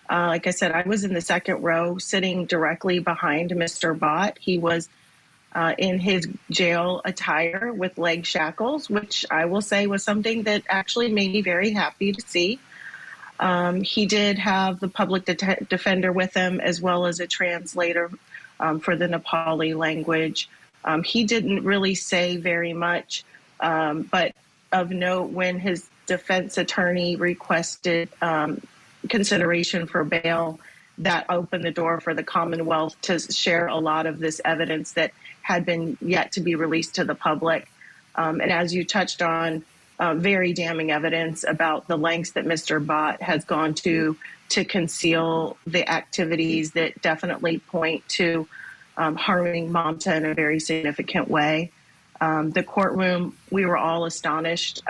Like I said, I was in the second row sitting directly behind Mr. Bhatt. He was in his jail attire with leg shackles, which I will say was something that actually made me very happy to see. He did have the public defender with him, as well as a translator for the Nepali language. He didn't really say very much. But of note, when his defense attorney requested consideration for bail, that opened the door for the Commonwealth to share a lot of this evidence that had been yet to be released to the public. And as you touched on, very damning evidence about the lengths that Mr. Bhatt has gone to conceal the activities that definitely point to harming Mamta in a very significant way. The courtroom, we were all astonished.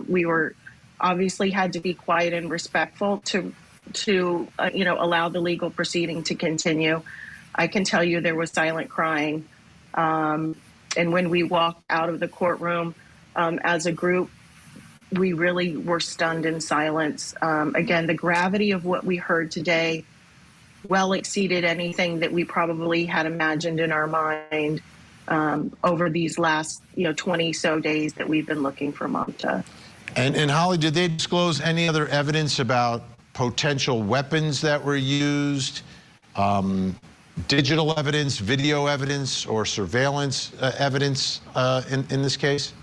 We were obviously had to be quiet and respectful to allow the legal proceeding to continue. I can tell you there was silent crying. And when we walked out of the courtroom as a group, we really were stunned in silence. Again, the gravity of what we heard today well exceeded anything that we probably had imagined in our mind. Over these last 20 so days that we've been looking for Mamta. And Holly, did they disclose any other evidence about potential weapons that were used, digital evidence, video evidence, or surveillance evidence in this case?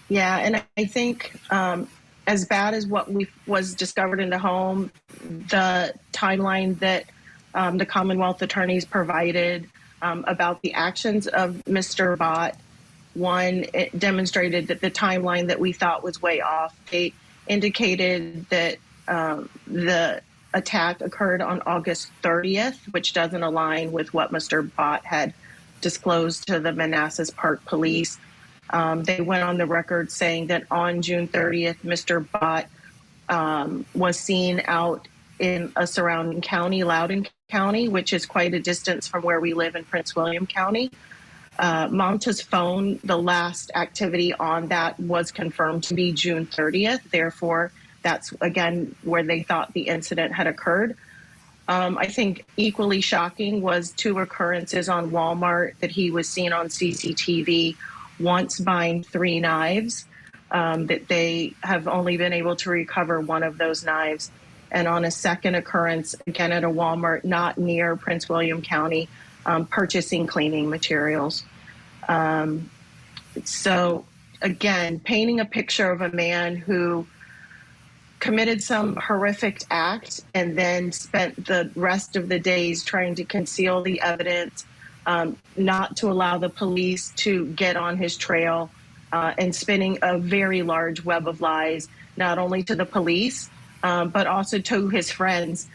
Yeah, and I think as bad as what was discovered in the home, the timeline that the Commonwealth attorneys provided about the actions of Mr. Bhatt. One, it demonstrated that the timeline that we thought was way off. They indicated that the attack occurred on August 30th, which doesn't align with what Mr. Bhatt had disclosed to the Manassas Park Police. They went on the record saying that on June 30th, Mr. Bhatt was seen out in a surrounding county, Loudoun County, which is quite a distance from where we live in Prince William County. Mamta's phone, the last activity on that was confirmed to be June 30th. Therefore, that's, again, where they thought the incident had occurred. I think equally shocking was 2 occurrences on Walmart that he was seen on CCTV, once buying 3 knives, that they have only been able to recover 1 of those knives. And on a second occurrence, again at a Walmart not near Prince William County, purchasing cleaning materials. So again, painting a picture of a man who committed some horrific act and then spent the rest of the days trying to conceal the evidence, not to allow the police to get on his trail, and spinning a very large web of lies, not only to the police, but also to his friends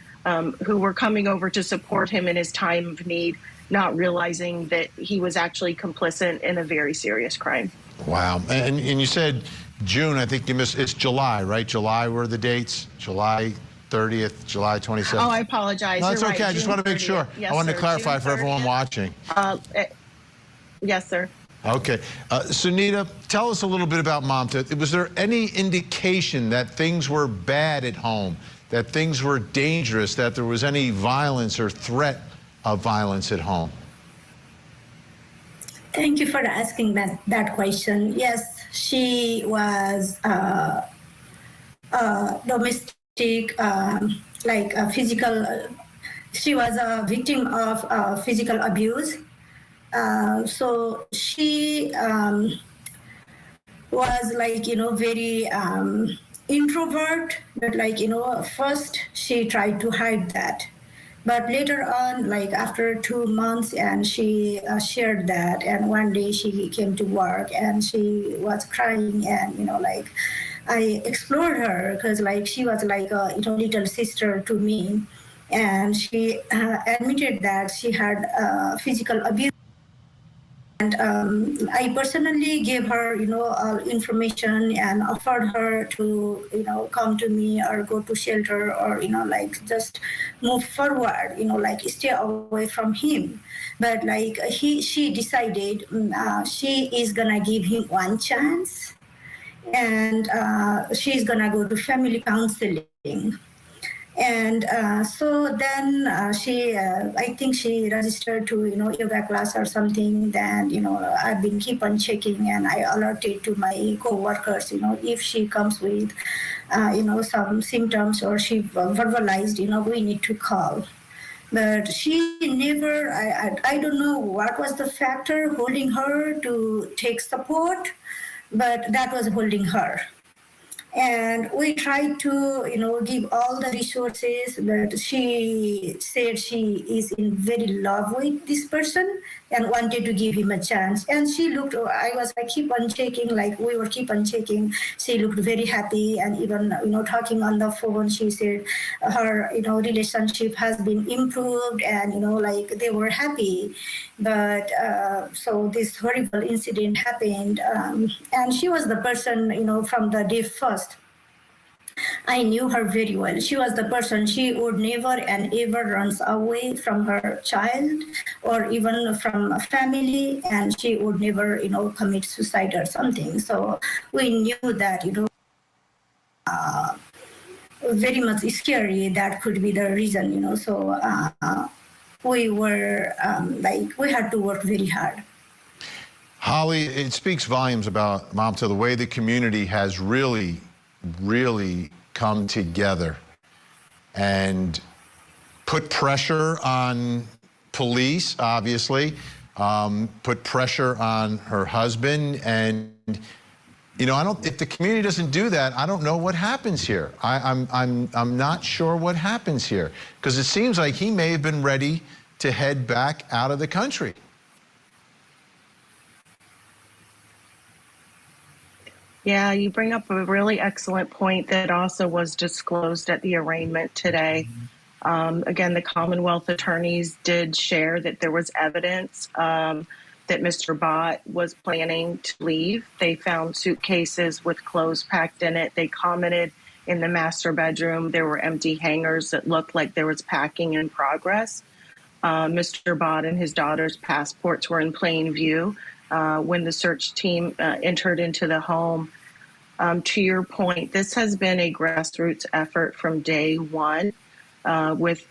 who were coming over to support him in his time of need, not realizing that he was actually complicit in a very serious crime. Wow. And you said June, I think you missed, it's July, right? July were the dates? July 30th, July 27th? Oh, I apologize. No, it's You're okay. right. I just June want to make 30th. sure. Yes, I wanted sir. to clarify June for everyone 30th. watching. Yes, sir. Okay. Sunita, tell us a little bit about Mamta. Was there any indication that things were bad at home, that things were dangerous, that there was any violence or threat of violence at home? Thank you for asking that question. Yes, she was domestic, like a physical, she was a victim of physical abuse. So she was like, very introvert, but like, first she tried to hide that. But later on, like after 2 months, and she shared that, and one day she came to work and she was crying, and like I explored her because like she was like a little sister to me, and she admitted that she had physical abuse. And I personally gave her, information and offered her to, come to me or go to shelter or, like just move forward, like stay away from him. But like she decided she is gonna give him one chance, and she's gonna go to family counseling. And so then I think she registered to, yoga class or something. Then, I've been keep on checking, and I alerted to my co-workers, if she comes with, some symptoms or she verbalized, we need to call. But she never, I don't know what was the factor holding her to take support, but that was holding her. And we tried to, give all the resources, but she said she is in very love with this person and wanted to give him a chance. And she looked, I was like, keep on checking, like we were keep on checking. She looked very happy, and even, talking on the phone, she said her, relationship has been improved, and, like they were happy. But so this horrible incident happened, and she was the person, from the day first. I knew her very well. She was the person, she would never and ever runs away from her child or even from a family, and she would never, commit suicide or something. So we knew that, very much scary, that could be the reason, so we were like, we had to work very hard. Holly, it speaks volumes about Mamta, the way the community has really come together and put pressure on police, obviously, put pressure on her husband, and if the community doesn't do that, I don't know what happens here. I'm not sure what happens here, because it seems like he may have been ready to head back out of the country. Yeah, you bring up a really excellent point that also was disclosed at the arraignment today. Again, the Commonwealth attorneys did share that there was evidence that Mr. Bott was planning to leave. They found suitcases with clothes packed in it. They commented in the master bedroom there were empty hangers that looked like there was packing in progress. Mr. Bott and his daughter's passports were in plain view when the search team entered into the home. To your point, this has been a grassroots effort from day one, with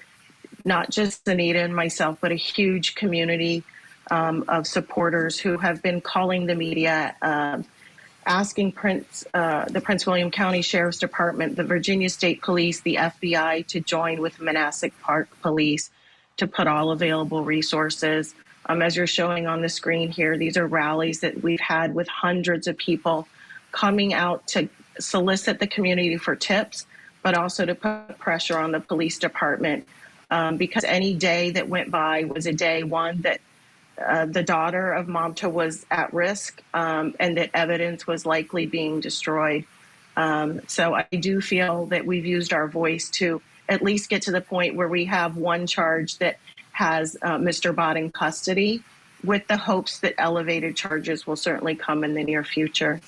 not just Anita and myself, but a huge community of supporters who have been calling the media, asking the Prince William County Sheriff's Department, the Virginia State Police, the FBI to join with Manassas Park Police to put all available resources. As you're showing on the screen here, these are rallies that we've had with hundreds of people coming out to solicit the community for tips, but also to put pressure on the police department, because any day that went by was a day, one, that the daughter of Mamta was at risk, and that evidence was likely being destroyed. So I do feel that we've used our voice to at least get to the point where we have one charge that has Mr. Bott in custody, with the hopes that elevated charges will certainly come in the near future.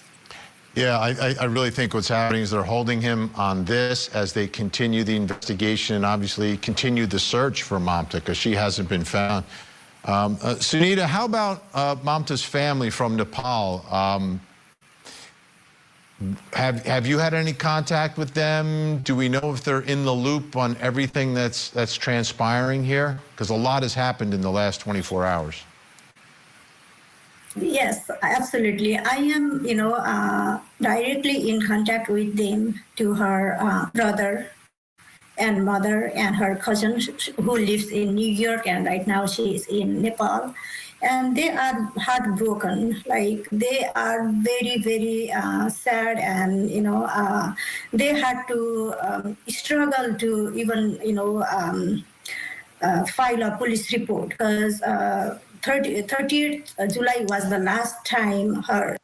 Yeah, I really think what's happening is they're holding him on this as they continue the investigation and obviously continue the search for Mamta, because she hasn't been found. Sunita, how about Mamta's family from Nepal? Have you had any contact with them? Do we know if they're in the loop on everything that's transpiring here? Because a lot has happened in the last 24 hours. Yes, absolutely. I am, directly in contact with them, to her brother and mother and her cousin who lives in New York, and right now she is in Nepal. And they are heartbroken. Like, they are very, very sad, and they had to struggle to even file a police report, because 30th July was the last time her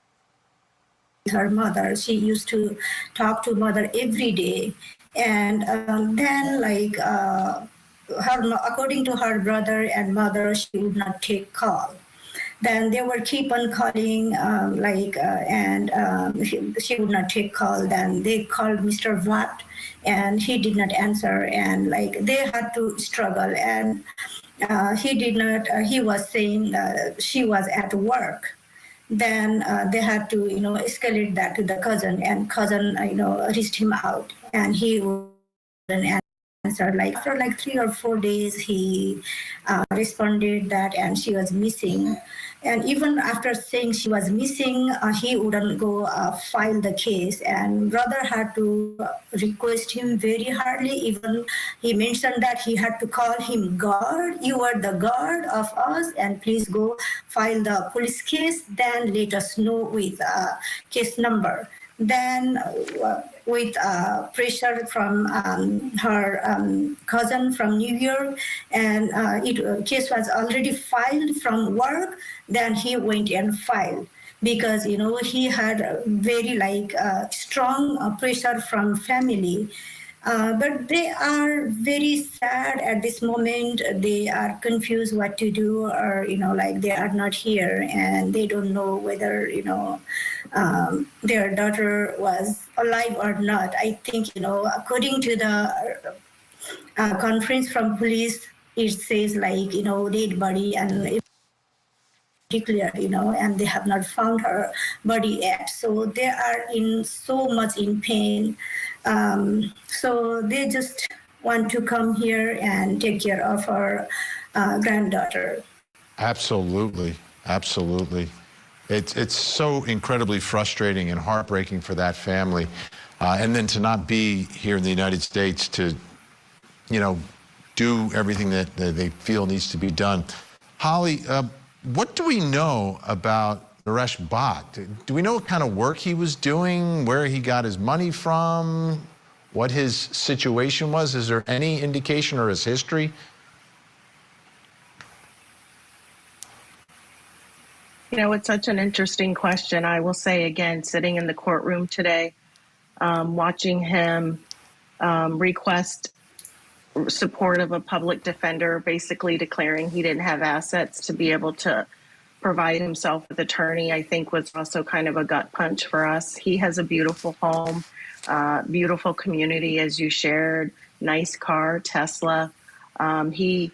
mother, she used to talk to mother every day. And then, according to her brother and mother, she would not take call. Then they were keep on calling, she would not take call. Then they called Mr. Vatt, and he did not answer. And they had to struggle. And he did not. He was saying she was at work. Then they had to, escalate that to the cousin, and cousin, reached him out, and he wouldn't answer. After 3 or 4 days, he responded that, and she was missing. And even after saying she was missing, he wouldn't go file the case. And brother had to request him very hardly. Even he mentioned that he had to call him guard. You are the guard of us, and please go file the police case. Then let us know with case number. Then with pressure from her cousin from New York, and case was already filed from work. Then he went and filed, because he had very strong pressure from family. But they are very sad at this moment. They are confused what to do, or they are not here, and they don't know whether their daughter was alive or not. I think according to the conference from police, it says dead body, and declare, and they have not found her body yet. So they are in so much in pain. So they just want to come here and take care of our granddaughter. Absolutely, absolutely. It's so incredibly frustrating and heartbreaking for that family, and then to not be here in the United States to, do everything that they feel needs to be done. Holly, what do we know about Naresh Bhatt? Do we know what kind of work he was doing, where he got his money from, what his situation was? Is there any indication, or his history? It's such an interesting question. I will say again, sitting in the courtroom today, watching him request support of a public defender, basically declaring he didn't have assets to be able to provide himself with attorney, I think was also kind of a gut punch for us. He has a beautiful home, beautiful community, as you shared, nice car, Tesla. He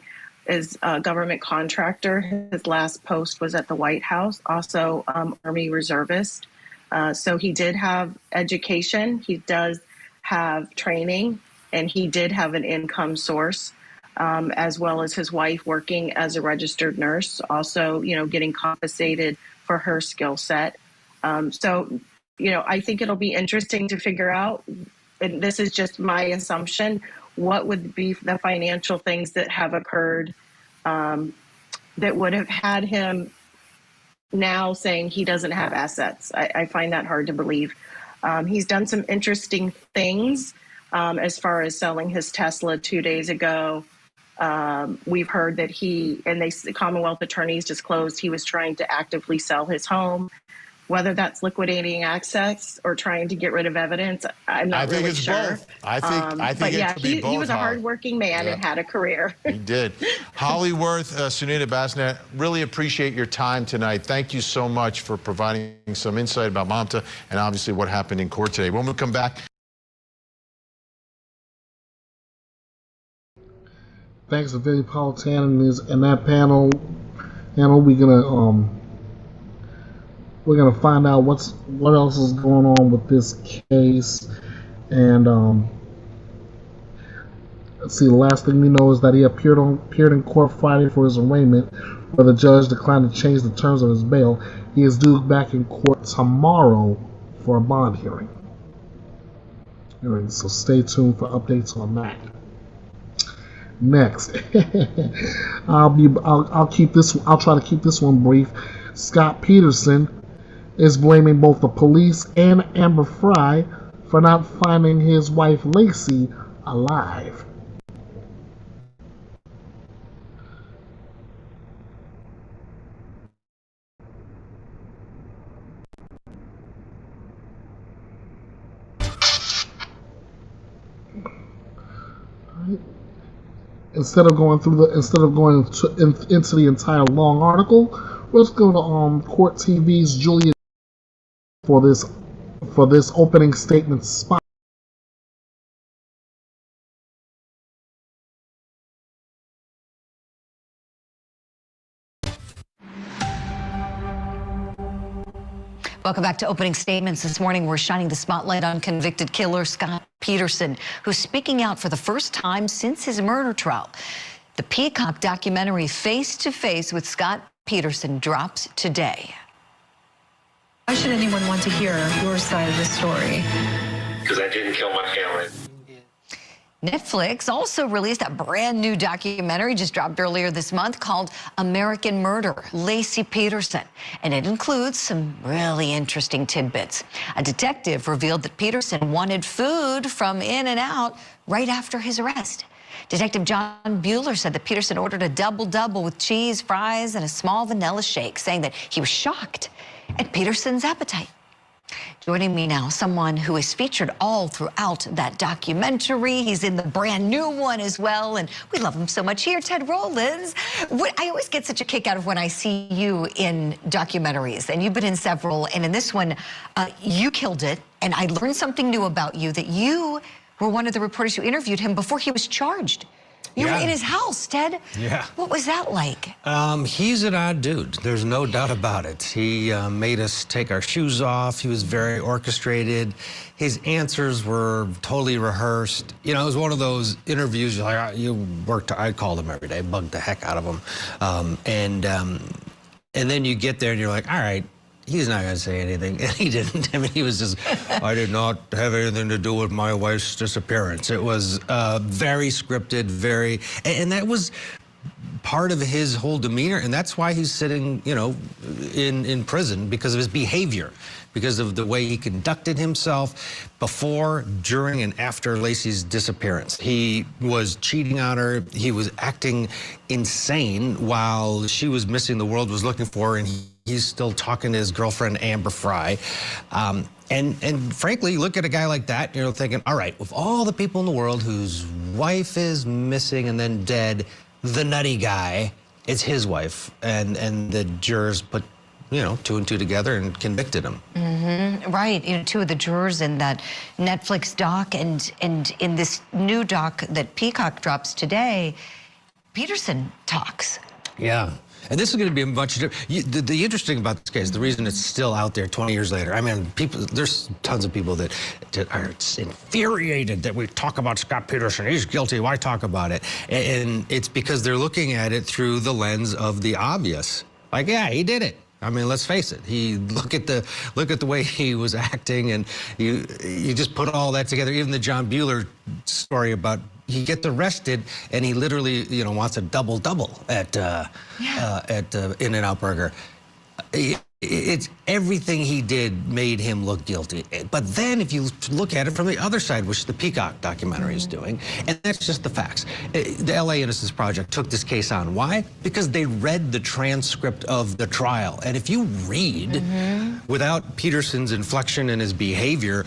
is a government contractor. His last post was at the White House, also Army reservist. So he did have education. He does have training, and he did have an income source. as well as his wife working as a registered nurse, also, getting compensated for her skill set. So, I think it'll be interesting to figure out, and this is just my assumption, what would be the financial things that have occurred that would have had him now saying he doesn't have assets. I find that hard to believe. He's done some interesting things as far as selling his Tesla 2 days ago. We've heard that the Commonwealth attorneys disclosed he was trying to actively sell his home. Whether that's liquidating assets or trying to get rid of evidence, I'm not really sure. Both. I think but it yeah, could be both. He was a hardworking man and had a career. He did. Hollyworth, Sunita Basnet, really appreciate your time tonight. Thank you so much for providing some insight about Mamta and obviously what happened in court today. When we come back. Thanks to Vinnie Politan and that panel. We're gonna find out what else is going on with this case, and let's see. The last thing we know is that he appeared in court Friday for his arraignment, where the judge declined to change the terms of his bail. He is due back in court tomorrow for a bond hearing. So stay tuned for updates on that. Next, I'll try to keep this one brief. Scott Peterson is blaming both the police and Amber Frey for not finding his wife Lacey alive. Instead of going into the entire long article, let's go to Court TV's Julia for this opening statement spot. Welcome back to Opening Statements. This morning, we're shining the spotlight on convicted killer Scott Peterson, who's speaking out for the first time since his murder trial. The Peacock documentary Face to Face with Scott Peterson drops today. Why should anyone want to hear your side of the story? Because I didn't kill my family. Netflix also released a brand new documentary just dropped earlier this month called American Murder, Lacey Peterson. And it includes some really interesting tidbits. A detective revealed that Peterson wanted food from In-N-Out right after his arrest. Detective John Bueller said that Peterson ordered a double-double with cheese, fries, and a small vanilla shake, saying that he was shocked at Peterson's appetite. Joining me now, someone who is featured all throughout that documentary. He's in the brand new one as well, and we love him so much here, Ted Rollins. I always get such a kick out of when I see you in documentaries, and you've been in several, and in this one, you killed it, and I learned something new about you, that you were one of the reporters who interviewed him before he was charged. You were in his house, Ted. Yeah. What was that like? He's an odd dude. There's no doubt about it. He made us take our shoes off. He was very orchestrated. His answers were totally rehearsed. You know, it was one of those interviews, you're like, I called him every day, bugged the heck out of him. And then you get there and you're like, all right, he's not going to say anything. And he didn't. I mean, he was just, I did not have anything to do with my wife's disappearance. It was very scripted, and that was part of his whole demeanor. And that's why he's sitting, you know, in prison, because of his behavior, because of the way he conducted himself before, during, and after Lacey's disappearance. He was cheating on her. He was acting insane while she was missing. The world was looking for her, and he's still talking to his girlfriend, Amber Frey. And frankly, look at a guy like that, you know, thinking, all right, with all the people in the world whose wife is missing and then dead, the nutty guy, it's his wife. And the jurors put, you know, 2 and 2 together and convicted him. Mm-hmm. Right. You know, 2 of the jurors in that Netflix doc and in this new doc that Peacock drops today, Peterson talks. Yeah. And this is going to be a much different. The interesting about this case, the reason it's still out there 20 years later, I mean, there's tons of people that are infuriated that we talk about Scott Peterson. He's guilty. Why talk about it? And it's because they're looking at it through the lens of the obvious. Like, yeah, he did it. I mean, let's face it. Look at the way he was acting, and you just put all that together. Even the John Bueller story about he gets arrested and he literally, wants a double at In-N-Out Burger. It's everything he did made him look guilty. But then if you look at it from the other side, which the Peacock documentary is doing, and that's just the facts. The LA Innocence Project took this case on. Why? Because they read the transcript of the trial. And if you read, without Peterson's inflection and his behavior,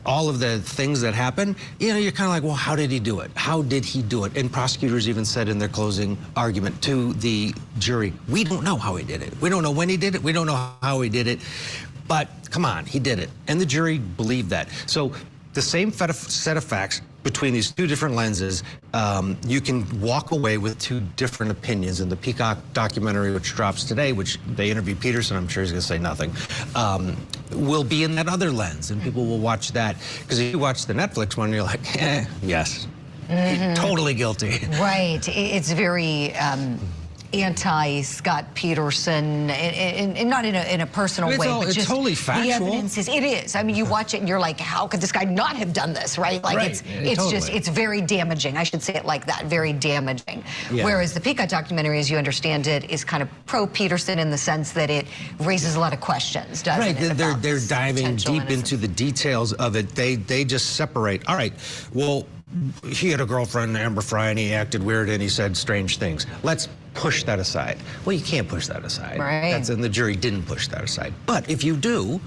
all of the things that happen, you're kind of like, well, how did he do it? How did he do it? And prosecutors even said in their closing argument to the jury, we don't know how he did it. We don't know when he did it. We don't know how he did it. But come on, he did it. And the jury believed that. So the same set of facts between these two different lenses, you can walk away with two different opinions. In the Peacock documentary, which drops today, which they interviewed Peterson, I'm sure he's going to say nothing, will be in that other lens, and people will watch that. Because if you watch the Netflix one, you're like, yes, totally guilty. Right. It's very anti-Scott Peterson, and not in a personal way, but it's just totally factual. The evidence is, it is. I mean, you watch it and you're like, how could this guy not have done this, right? Like, right. it's Totally. just, it's very damaging. I should say it like that, very damaging. Yeah. Whereas the Peacock documentary, as you understand it, is kind of pro-Peterson in the sense that it raises a lot of questions, doesn't right. it? They're diving potential deep into the details of it. They just separate. All right, well, he had a girlfriend, Amber Fry, and he acted weird and he said strange things. Let's push that aside. Well, you can't push that aside. Right. And the jury didn't push that aside. But if you do,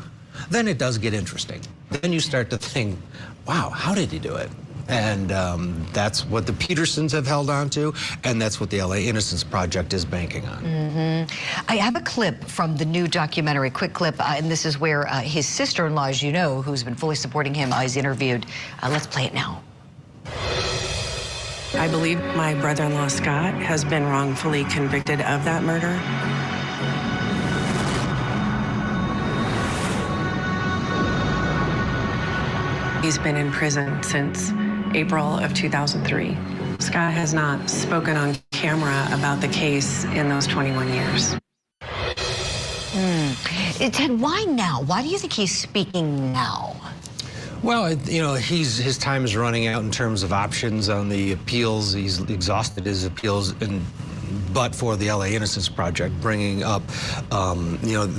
then it does get interesting. Then you start to think, wow, how did he do it? And that's what the Petersons have held on to, and that's what the LA Innocence Project is banking on. I have a clip from the new documentary, quick clip, and this is where his sister-in-law, as you know, who's been fully supporting him, is interviewed. Let's play it now. I believe my brother-in-law, Scott, has been wrongfully convicted of that murder. He's been in prison since April of 2003. Scott has not spoken on camera about the case in those 21 years. Ted, why now? Why do you think he's speaking now? Well, his time is running out in terms of options on the appeals. He's exhausted his appeals, but for the LA Innocence Project, bringing up,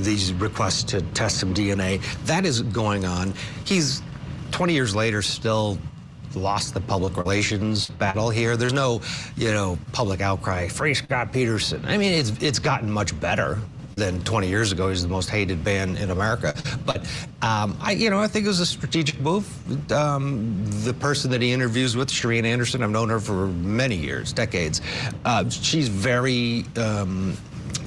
these requests to test some DNA, that is going on. He's 20 years later still lost the public relations battle here. There's no, public outcry, free Scott Peterson. I mean, it's gotten much better than 20 years ago. He's the most hated man in America. But I think it was a strategic move. The person that he interviews with, Shereen Anderson, I've known her for many years, decades. She's very,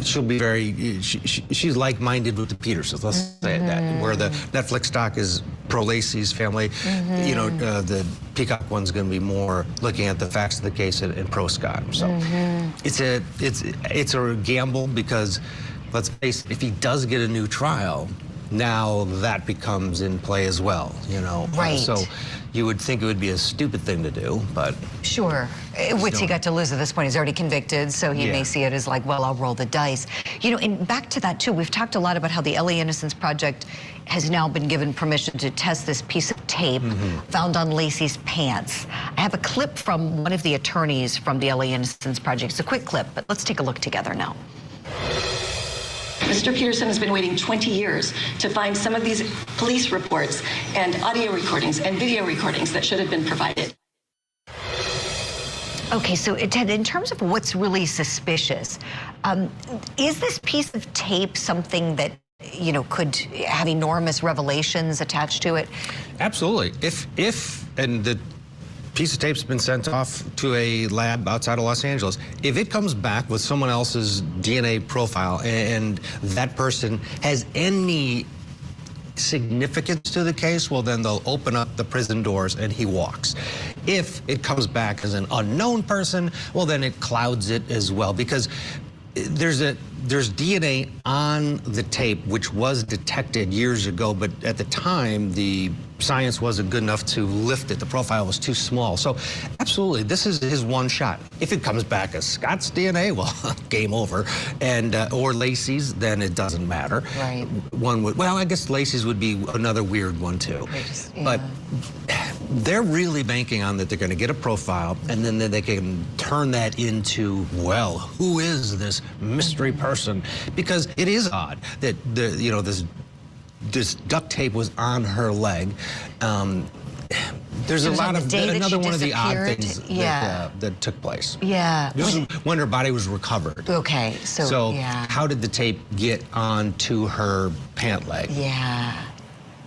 she's like-minded with the Petersons, let's say that. Where the Netflix doc is pro-Lacey's family, the Peacock one's going to be more looking at the facts of the case and pro-Scott. So it's a gamble because, let's face it, if he does get a new trial, now that becomes in play as well, Right. So you would think it would be a stupid thing to do, but... Sure. What's he got to lose at this point? He's already convicted, so he may see it as like, well, I'll roll the dice. And back to that, too, we've talked a lot about how the LA Innocence Project has now been given permission to test this piece of tape found on Lacey's pants. I have a clip from one of the attorneys from the LA Innocence Project. It's a quick clip, but let's take a look together now. Mr. Peterson has been waiting 20 years to find some of these police reports and audio recordings and video recordings that should have been provided. Okay, so Ted, in terms of what's really suspicious, is this piece of tape something that, could have enormous revelations attached to it? Absolutely. And the piece of tape's been sent off to a lab outside of Los Angeles. If it comes back with someone else's DNA profile and that person has any significance to the case, well, then they'll open up the prison doors and he walks. If it comes back as an unknown person, well, then it clouds it as well, because there's DNA on the tape, which was detected years ago, but at the time, the science wasn't good enough to lift it. The profile was too small. So absolutely, this is his one shot. If it comes back as Scott's DNA, well, game over. And or Lacey's, then it doesn't matter. Right. Well, I guess Lacey's would be another weird one too. But they're really banking on that they're going to get a profile, and then they can turn that into, well, who is this mystery person? Because it is odd that this duct tape was on her leg. There's a lot of another one of the odd things that took place. Yeah. This is when her body was recovered. Okay, so how did the tape get onto her pant leg? Yeah.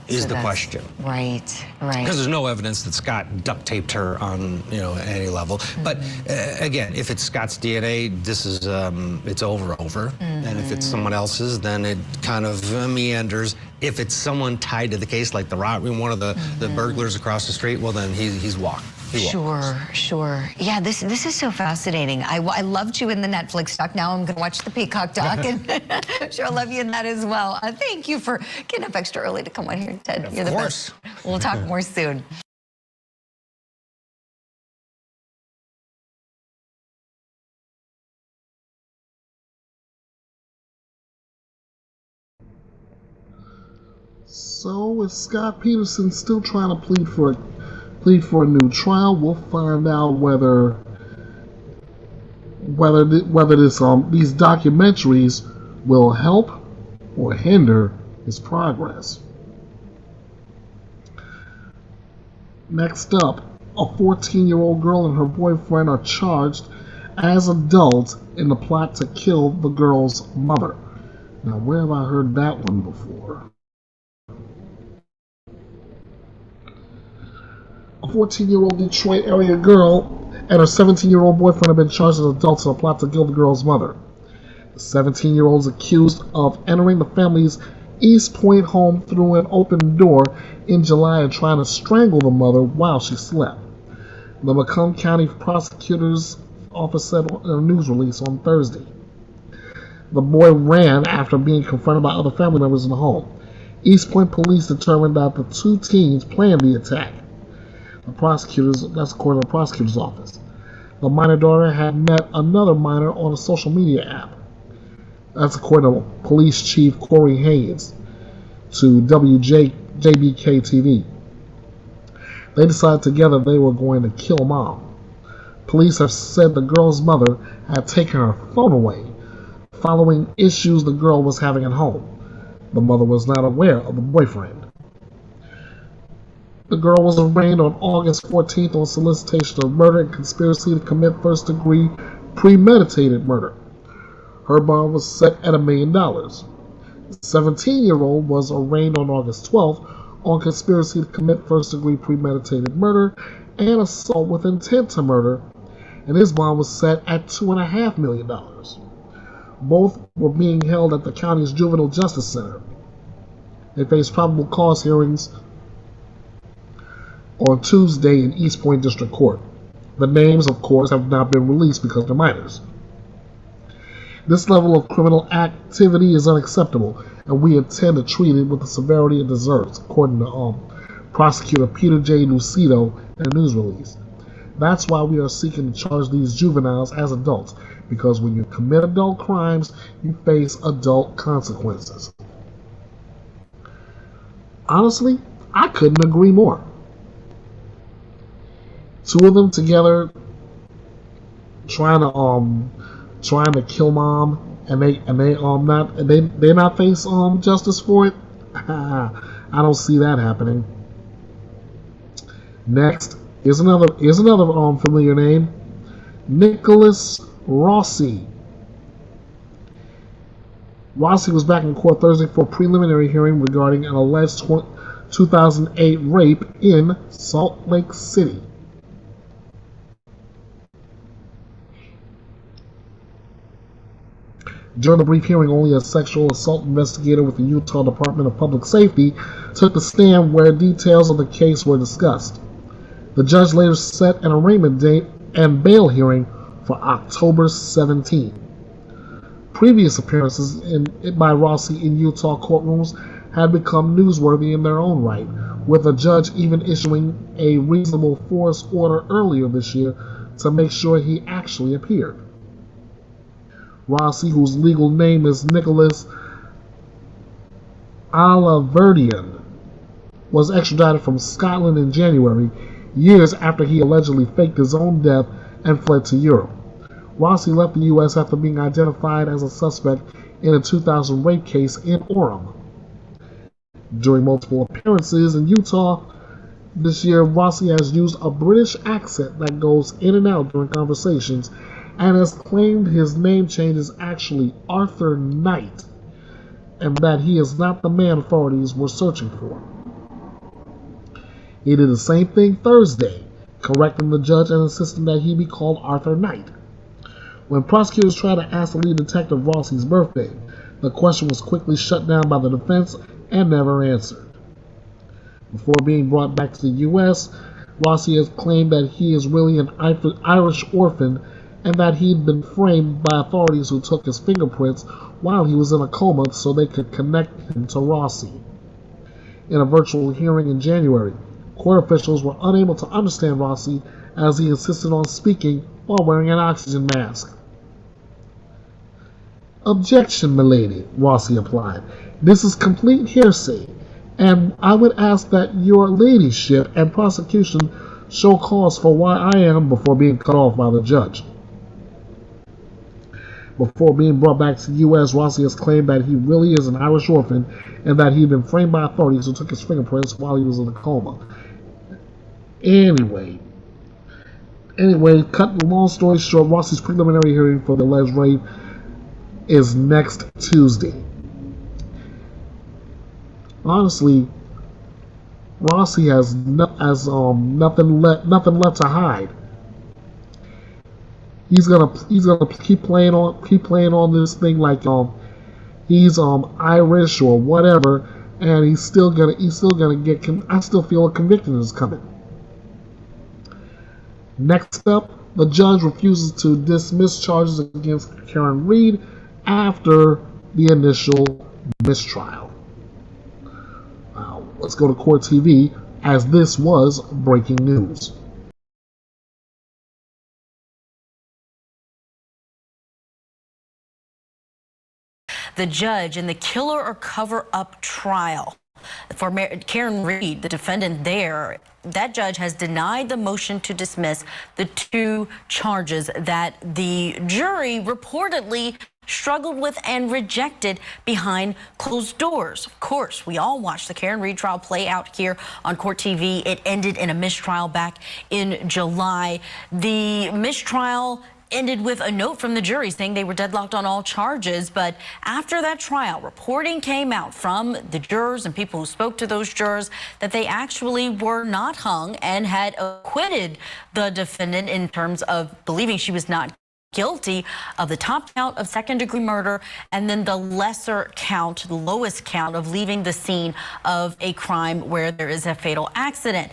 Is the question. Right. Because there's no evidence that Scott duct taped her on, any level. But again, if it's Scott's DNA, this is it's over. And if it's someone else's, then it kind of meanders. If it's someone tied to the case, like one of the burglars across the street, well, then he's walked. Sure. Yeah, this is so fascinating. I loved you in the Netflix doc. Now I'm going to watch the Peacock doc, and I'm sure I'll love you in that as well. Thank you for getting up extra early to come on here, Ted. You're the best. We'll talk more soon. So is Scott Peterson still trying to plead for a new trial? We'll find out whether these documentaries will help or hinder his progress. Next up, a 14-year-old girl and her boyfriend are charged as adults in the plot to kill the girl's mother. Now, where have I heard that one before? A 14-year-old Detroit area girl and her 17-year-old boyfriend have been charged as adults in a plot to kill the girl's mother. The 17-year-old is accused of entering the family's East Point home through an open door in July and trying to strangle the mother while she slept. The Macomb County Prosecutor's Office said in a news release on Thursday. The boy ran after being confronted by other family members in the home. East Point police determined that the two teens planned the attack. That's according to the prosecutor's office. The minor daughter had met another minor on a social media app. That's according to Police Chief Kouri Richins to WJBK-TV. They decided together they were going to kill Mom. Police have said the girl's mother had taken her phone away following issues the girl was having at home. The mother was not aware of the boyfriend. The girl was arraigned on August 14th on solicitation of murder and conspiracy to commit first-degree premeditated murder. Her bond was set at $1 million. The 17-year-old was arraigned on August 12th on conspiracy to commit first-degree premeditated murder and assault with intent to murder, and his bond was set at $2.5 million. Both were being held at the county's Juvenile Justice Center. They faced probable cause hearings on Tuesday in East Point District Court. The names, of course, have not been released because they're minors. This level of criminal activity is unacceptable, and we intend to treat it with the severity it deserves, according to Prosecutor Peter J. Lucido in a news release. That's why we are seeking to charge these juveniles as adults, because when you commit adult crimes, you face adult consequences. Honestly, I couldn't agree more. Two of them together trying to kill Mom, and they not face justice for it. I don't see that happening. Next is another familiar name, Nicholas Rossi. Rossi was back in court Thursday for a preliminary hearing regarding an alleged 2008 rape in Salt Lake City. During the brief hearing, only a sexual assault investigator with the Utah Department of Public Safety took the stand where details of the case were discussed. The judge later set an arraignment date and bail hearing for October 17. Previous appearances by Rossi in Utah courtrooms had become newsworthy in their own right, with a judge even issuing a reasonable force order earlier this year to make sure he actually appeared. Rossi, whose legal name is Nicholas Alaverdian, was extradited from Scotland in January, years after he allegedly faked his own death and fled to Europe. Rossi left the U.S. after being identified as a suspect in a 2000 rape case in Orem. During multiple appearances in Utah this year, Rossi has used a British accent that goes in and out during conversations and has claimed his name change is actually Arthur Knight and that he is not the man authorities were searching for. He did the same thing Thursday, correcting the judge and insisting that he be called Arthur Knight. When prosecutors tried to ask the lead detective Rossi's birthday, the question was quickly shut down by the defense and never answered. Before being brought back to the U.S., Rossi has claimed that he is really an Irish orphan and that he'd been framed by authorities who took his fingerprints while he was in a coma so they could connect him to Rossi. In a virtual hearing in January, court officials were unable to understand Rossi as he insisted on speaking while wearing an oxygen mask. "Objection, milady," Rossi applied. "This is complete hearsay, and I would ask that your ladyship and prosecution show cause for why I am," before being cut off by the judge. Before being brought back to the U.S., Rossi has claimed that he really is an Irish orphan and that he'd been framed by authorities who took his fingerprints while he was in a coma. Anyway, cut the long story short, Rossi's preliminary hearing for the alleged rape is next Tuesday. Honestly, Rossi has nothing left to hide. He's gonna keep playing on this thing like he's Irish or whatever, and he's still gonna get. I still feel a conviction is coming. Next up, the judge refuses to dismiss charges against Karen Reed after the initial mistrial. Let's go to Court TV, as this was breaking news. The judge in the killer or cover-up trial for Karen Reed, the defendant there, that judge has denied the motion to dismiss the 2 charges that the jury reportedly struggled with and rejected behind closed doors. Of course, we all watched the Karen Reed trial play out here on Court TV. It ended in a mistrial back in July. The mistrial ended with a note from the jury saying they were deadlocked on all charges. But after that trial, reporting came out from the jurors and people who spoke to those jurors that they actually were not hung and had acquitted the defendant in terms of believing she was not guilty of the top count of second-degree murder and then the lesser count, the lowest count of leaving the scene of a crime where there is a fatal accident.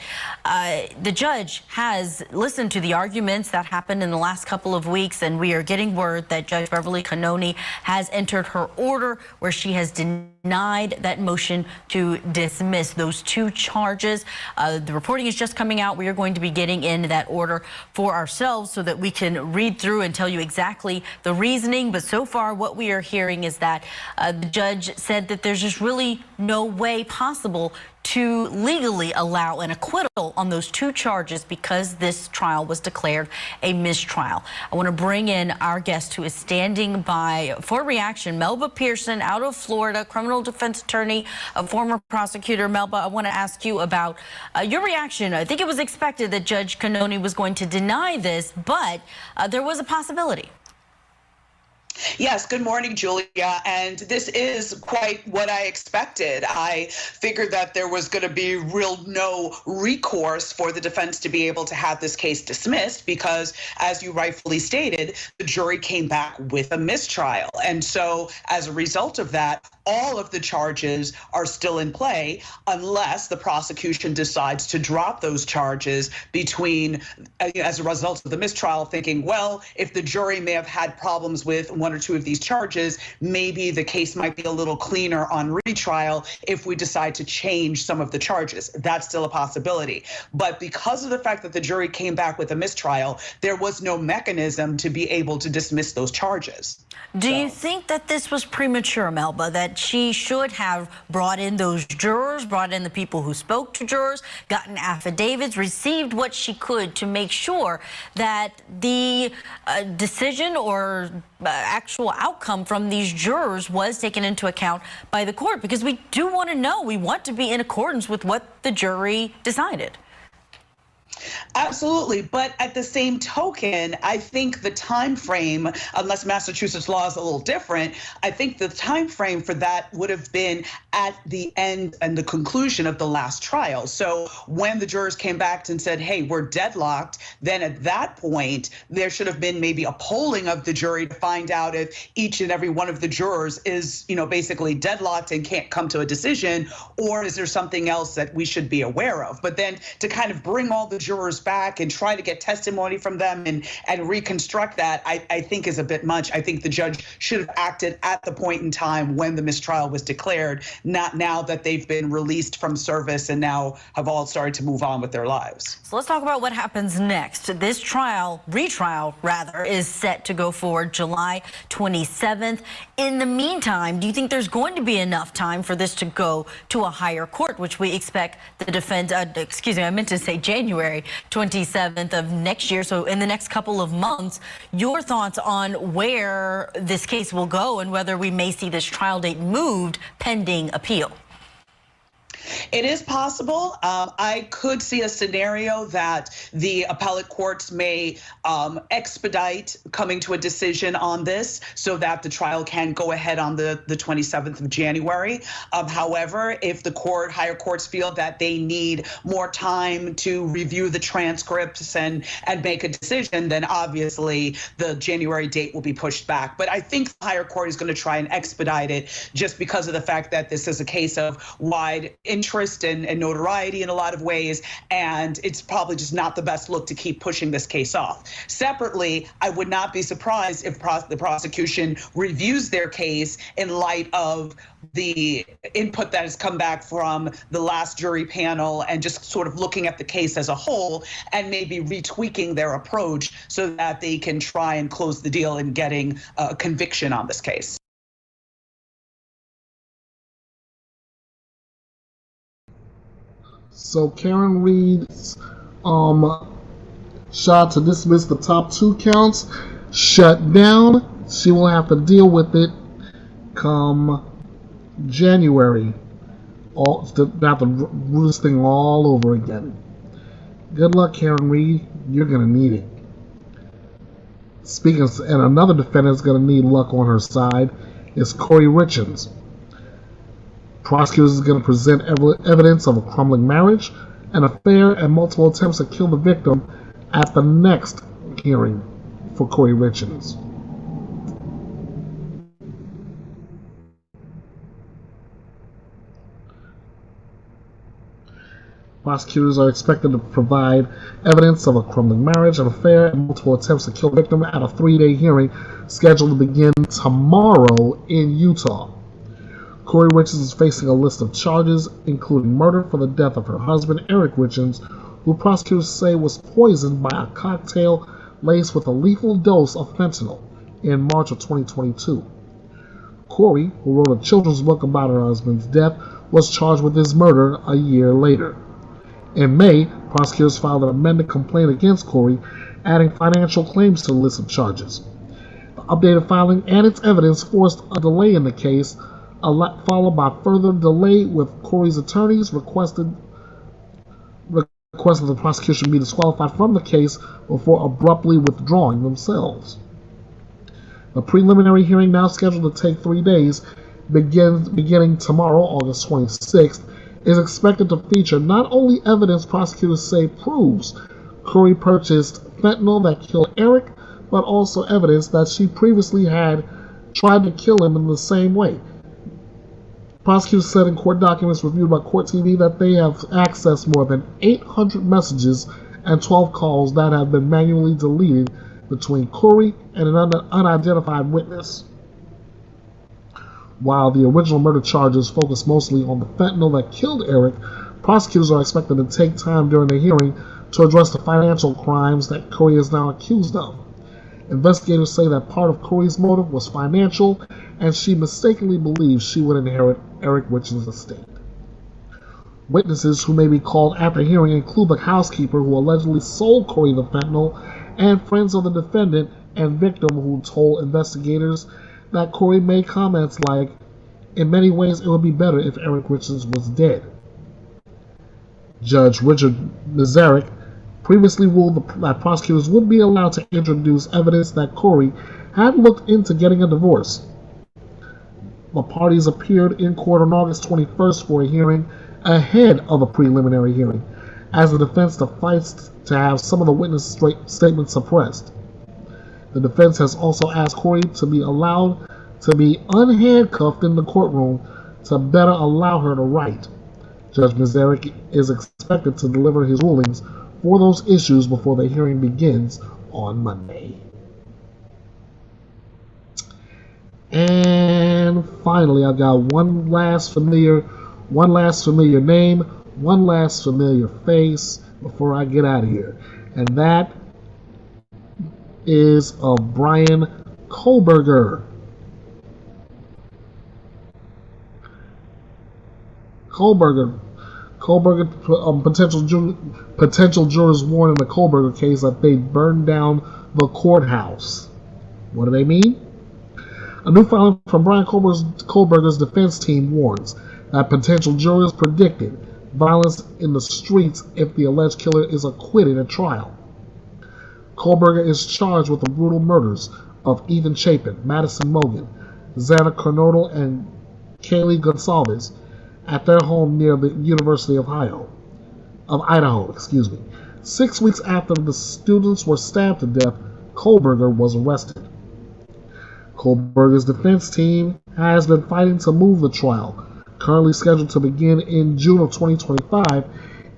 The judge has listened to the arguments that happened in the last couple of weeks, and we are getting word that Judge Beverly Cannoni has entered her order where she has denied that motion to dismiss those 2 charges. The reporting is just coming out. We are going to be getting in that order for ourselves so that we can read through and tell you exactly the reasoning. But so far what we are hearing is that the judge said that there's just really no way possible to legally allow an acquittal on those 2 charges because this trial was declared a mistrial. I want to bring in our guest who is standing by for reaction, Melba Peterson out of Florida, criminal defense attorney, a former prosecutor. Melba, I want to ask you about your reaction. I think it was expected that Judge Cannoni was going to deny this, but there was a possibility. Yes, good morning, Julia. And this is quite what I expected. I figured that there was going to be no recourse for the defense to be able to have this case dismissed because, as you rightfully stated, the jury came back with a mistrial. And so as a result of that, all of the charges are still in play unless the prosecution decides to drop those charges as a result of the mistrial, thinking, well, if the jury may have had problems with one one or two of these charges, maybe the case might be a little cleaner on retrial if we decide to change some of the charges. That's still a possibility. But because of the fact that the jury came back with a mistrial, there was no mechanism to be able to dismiss those charges. Do you think that this was premature, Melba, that she should have brought in those jurors, brought in the people who spoke to jurors, gotten affidavits, received what she could to make sure that the decision or actual outcome from these jurors was taken into account by the court? Because we do want to know, we want to be in accordance with what the jury decided. Absolutely, but at the same token, I think the time frame, unless Massachusetts law is a little different, I think the time frame for that would have been at the end and the conclusion of the last trial. So when the jurors came back and said, hey, we're deadlocked, then at that point, there should have been maybe a polling of the jury to find out if each and every one of the jurors is, basically deadlocked and can't come to a decision, or is there something else that we should be aware of? But then to kind of bring all the jurors back and try to get testimony from them and reconstruct that, I think is a bit much. I think the judge should have acted at the point in time when the mistrial was declared, not now that they've been released from service and now have all started to move on with their lives. So let's talk about what happens next. This retrial rather, is set to go forward July 27th. In the meantime, do you think there's going to be enough time for this to go to a higher court, which we expect the defense, I meant to say January 27th of next year, so in the next couple of months. Your thoughts on where this case will go and whether we may see this trial date moved pending appeal? It is possible. I could see a scenario that the appellate courts may expedite coming to a decision on this so that the trial can go ahead on the 27th of January. However, if the higher courts feel that they need more time to review the transcripts and make a decision, then obviously the January date will be pushed back. But I think the higher court is going to try and expedite it just because of the fact that this is a case of wide interest and notoriety in a lot of ways, and it's probably just not the best look to keep pushing this case off. Separately, I would not be surprised if the prosecution reviews their case in light of the input that has come back from the last jury panel and just sort of looking at the case as a whole and maybe retweaking their approach so that they can try and close the deal in getting a conviction on this case. So Karen Reed's shot to dismiss the top two counts shut down. She will have to deal with it come January. Have to do this thing all over again. Good luck, Karen Reed. You're gonna need it. Speaking of, and another defendant is gonna need luck on her side is Kouri Richins. Prosecutors is going to present evidence of a crumbling marriage, an affair, and multiple attempts to kill the victim at the next hearing for Kouri Richins. Prosecutors are expected to provide evidence of a crumbling marriage, an affair, and multiple attempts to kill the victim at a 3-day hearing scheduled to begin tomorrow in Utah. Kouri Richins is facing a list of charges, including murder for the death of her husband, Eric Richins, who prosecutors say was poisoned by a cocktail laced with a lethal dose of fentanyl in March of 2022. Kouri, who wrote a children's book about her husband's death, was charged with his murder a year later. In May, prosecutors filed an amended complaint against Kouri, adding financial claims to the list of charges. The updated filing and its evidence forced a delay in the case, followed by further delay with Kouri's attorneys requested the prosecution be disqualified from the case before abruptly withdrawing themselves. The preliminary hearing, now scheduled to take 3 days, beginning tomorrow, August 26th, is expected to feature not only evidence prosecutors say proves Kouri purchased fentanyl that killed Eric, but also evidence that she previously had tried to kill him in the same way. Prosecutors said in court documents reviewed by Court TV that they have accessed more than 800 messages and 12 calls that have been manually deleted between Kouri and an unidentified witness. While the original murder charges focused mostly on the fentanyl that killed Eric, prosecutors are expected to take time during the hearing to address the financial crimes that Kouri is now accused of. Investigators say that part of Kouri's motive was financial, and she mistakenly believed she would inherit Eric Richins' estate. Witnesses who may be called at the hearing include the housekeeper who allegedly sold Kouri the fentanyl, and friends of the defendant and victim who told investigators that Kouri made comments like, "In many ways, it would be better if Eric Richins was dead." Judge Richard Mizarek previously ruled that prosecutors would be allowed to introduce evidence that Kouri had looked into getting a divorce. The parties appeared in court on August 21st for a hearing ahead of a preliminary hearing, as the defense fights to have some of the witness statements suppressed. The defense has also asked Kouri to be allowed to be unhandcuffed in the courtroom to better allow her to write. Judge Mizarek is expected to deliver his rulings for those issues before the hearing begins on Monday. And finally, I got one last familiar name, one last familiar face before I get out of here, and that is Bryan Kohberger. Potential jurors warned in the Kohberger case that they burned down the courthouse. What do they mean? A new filing from Bryan Kohberger's defense team warns that potential jurors predicted violence in the streets if the alleged killer is acquitted at trial. Kohberger is charged with the brutal murders of Ethan Chapin, Madison Mogan, Xana Kernodle, and Kaylee Gonsalves at their home near the University of Idaho. 6 weeks after the students were stabbed to death, Kohberger was arrested. Kohberger's defense team has been fighting to move the trial, currently scheduled to begin in June of 2025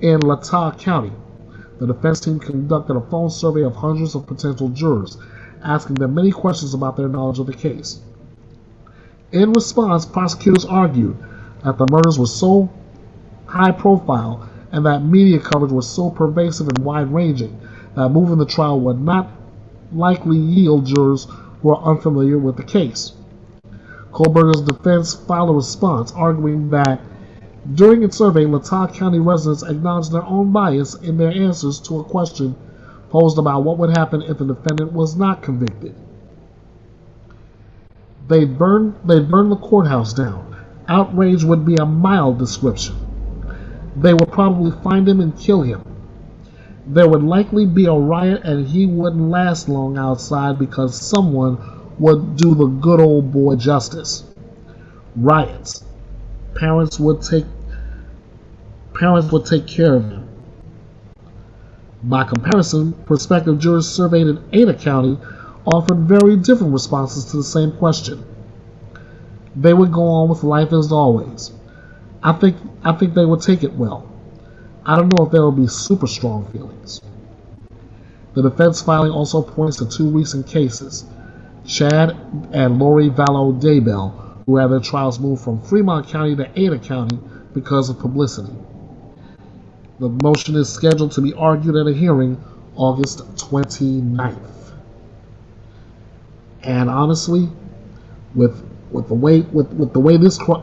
in Latah County. The defense team conducted a phone survey of hundreds of potential jurors, asking them many questions about their knowledge of the case. In response, prosecutors argued that the murders were so high profile and that media coverage was so pervasive and wide-ranging that moving the trial would not likely yield jurors who are unfamiliar with the case. Kohberger's defense filed a response arguing that during its survey, Latah County residents acknowledged their own bias in their answers to a question posed about what would happen if the defendant was not convicted. They'd burn the courthouse down. Outrage would be a mild description. They would probably find him and kill him. There would likely be a riot and he wouldn't last long outside because someone would do the good old boy justice. Riots. Parents would take care of him. By comparison, prospective jurors surveyed in Ada County offered very different responses to the same question. They would go on with life as always. I think they would take it well. I don't know if there will be super strong feelings. The defense filing also points to two recent cases, Chad and Lori Vallow Daybell, who had their trials moved from Fremont County to Ada County because of publicity. The motion is scheduled to be argued at a hearing August 29th. And honestly, with the way this trial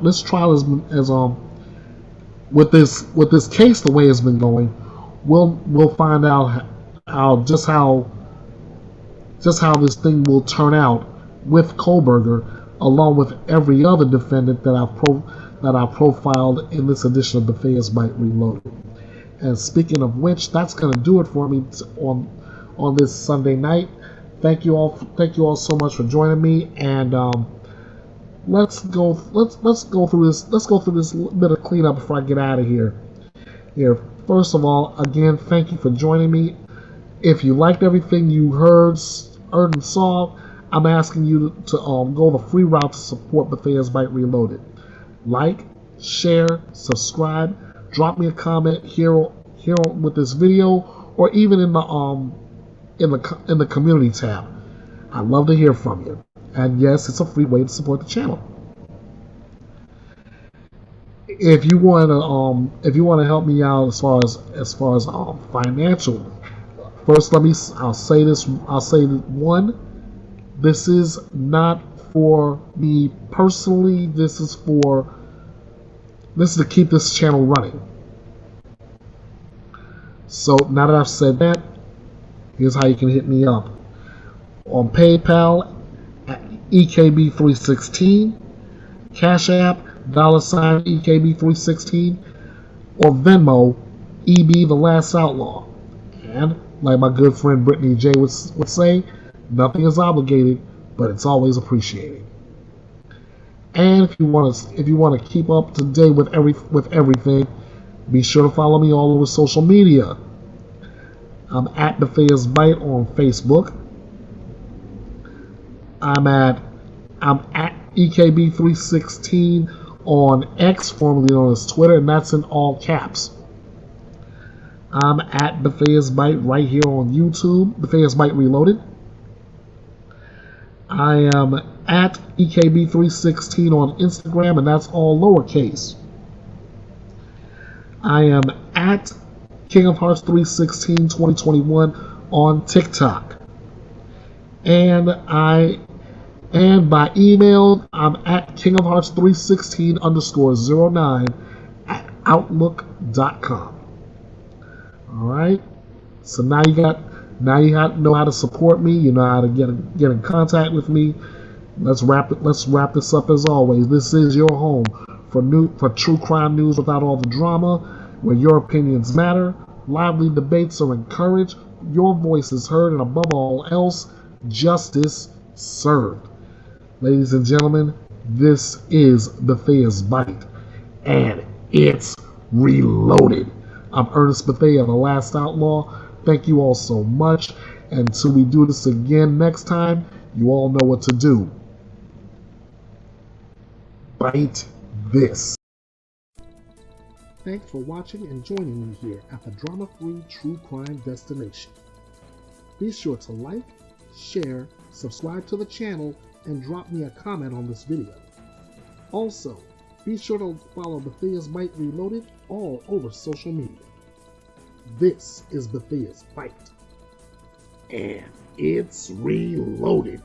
with this case the way it's been going, we'll find out how this thing will turn out with Kohberger, along with every other defendant that I've profiled in this edition of Bethea'S Byte Reloaded. And speaking of which, that's going to do it for me on this Sunday night. Thank you all so much for joining me, and let's go through this bit of cleanup before I get out of here. First of all, again, thank you for joining me. If you liked everything you heard and saw, I'm asking you to go the free route to support Bethea'S Byte Reloaded. Like, share, subscribe, drop me a comment here with this video, or even in the in the community tab. I'd love to hear from you. And yes, it's a free way to support the channel. If you want to help me out as far as financial, first I'll say this one. This is not for me personally. This is to keep this channel running. So now that I've said that, here's how you can hit me up. On PayPal at EKB316, Cash App, $ EKB316, or Venmo, EB the Last Outlaw. And like my good friend Brittany J would say, nothing is obligated, but it's always appreciated. And if you want to keep up to date with everything, be sure to follow me all over social media. I'm at Bethea'S Byte on Facebook. I'm at EKB316 on X, formerly known as Twitter, and that's in all caps. I'm at Bethea'S Byte right here on YouTube, Bethea'S Byte Reloaded. I am at EKB316 on Instagram, and that's all lowercase. I am at King of Hearts 316 2021 on TikTok. And by email, I'm at kingofhearts316_09 at outlook.com. Alright? So now you know how to support me, you know how to get in contact with me. Let's wrap this up as always. This is your home for true crime news without all the drama, where your opinions matter, lively debates are encouraged, your voice is heard, and above all else, justice served. Ladies and gentlemen, this is Bethea'S Byte, and it's reloaded. I'm Ernest Bethea, the Last Outlaw. Thank you all so much. Until we do this again next time, you all know what to do. Bite this. Thanks for watching and joining me here at the drama-free true crime destination. Be sure to like, share, subscribe to the channel, and drop me a comment on this video. Also, be sure to follow Bethea'S Byte Reloaded all over social media. This is Bethea'S Byte, and it's reloaded.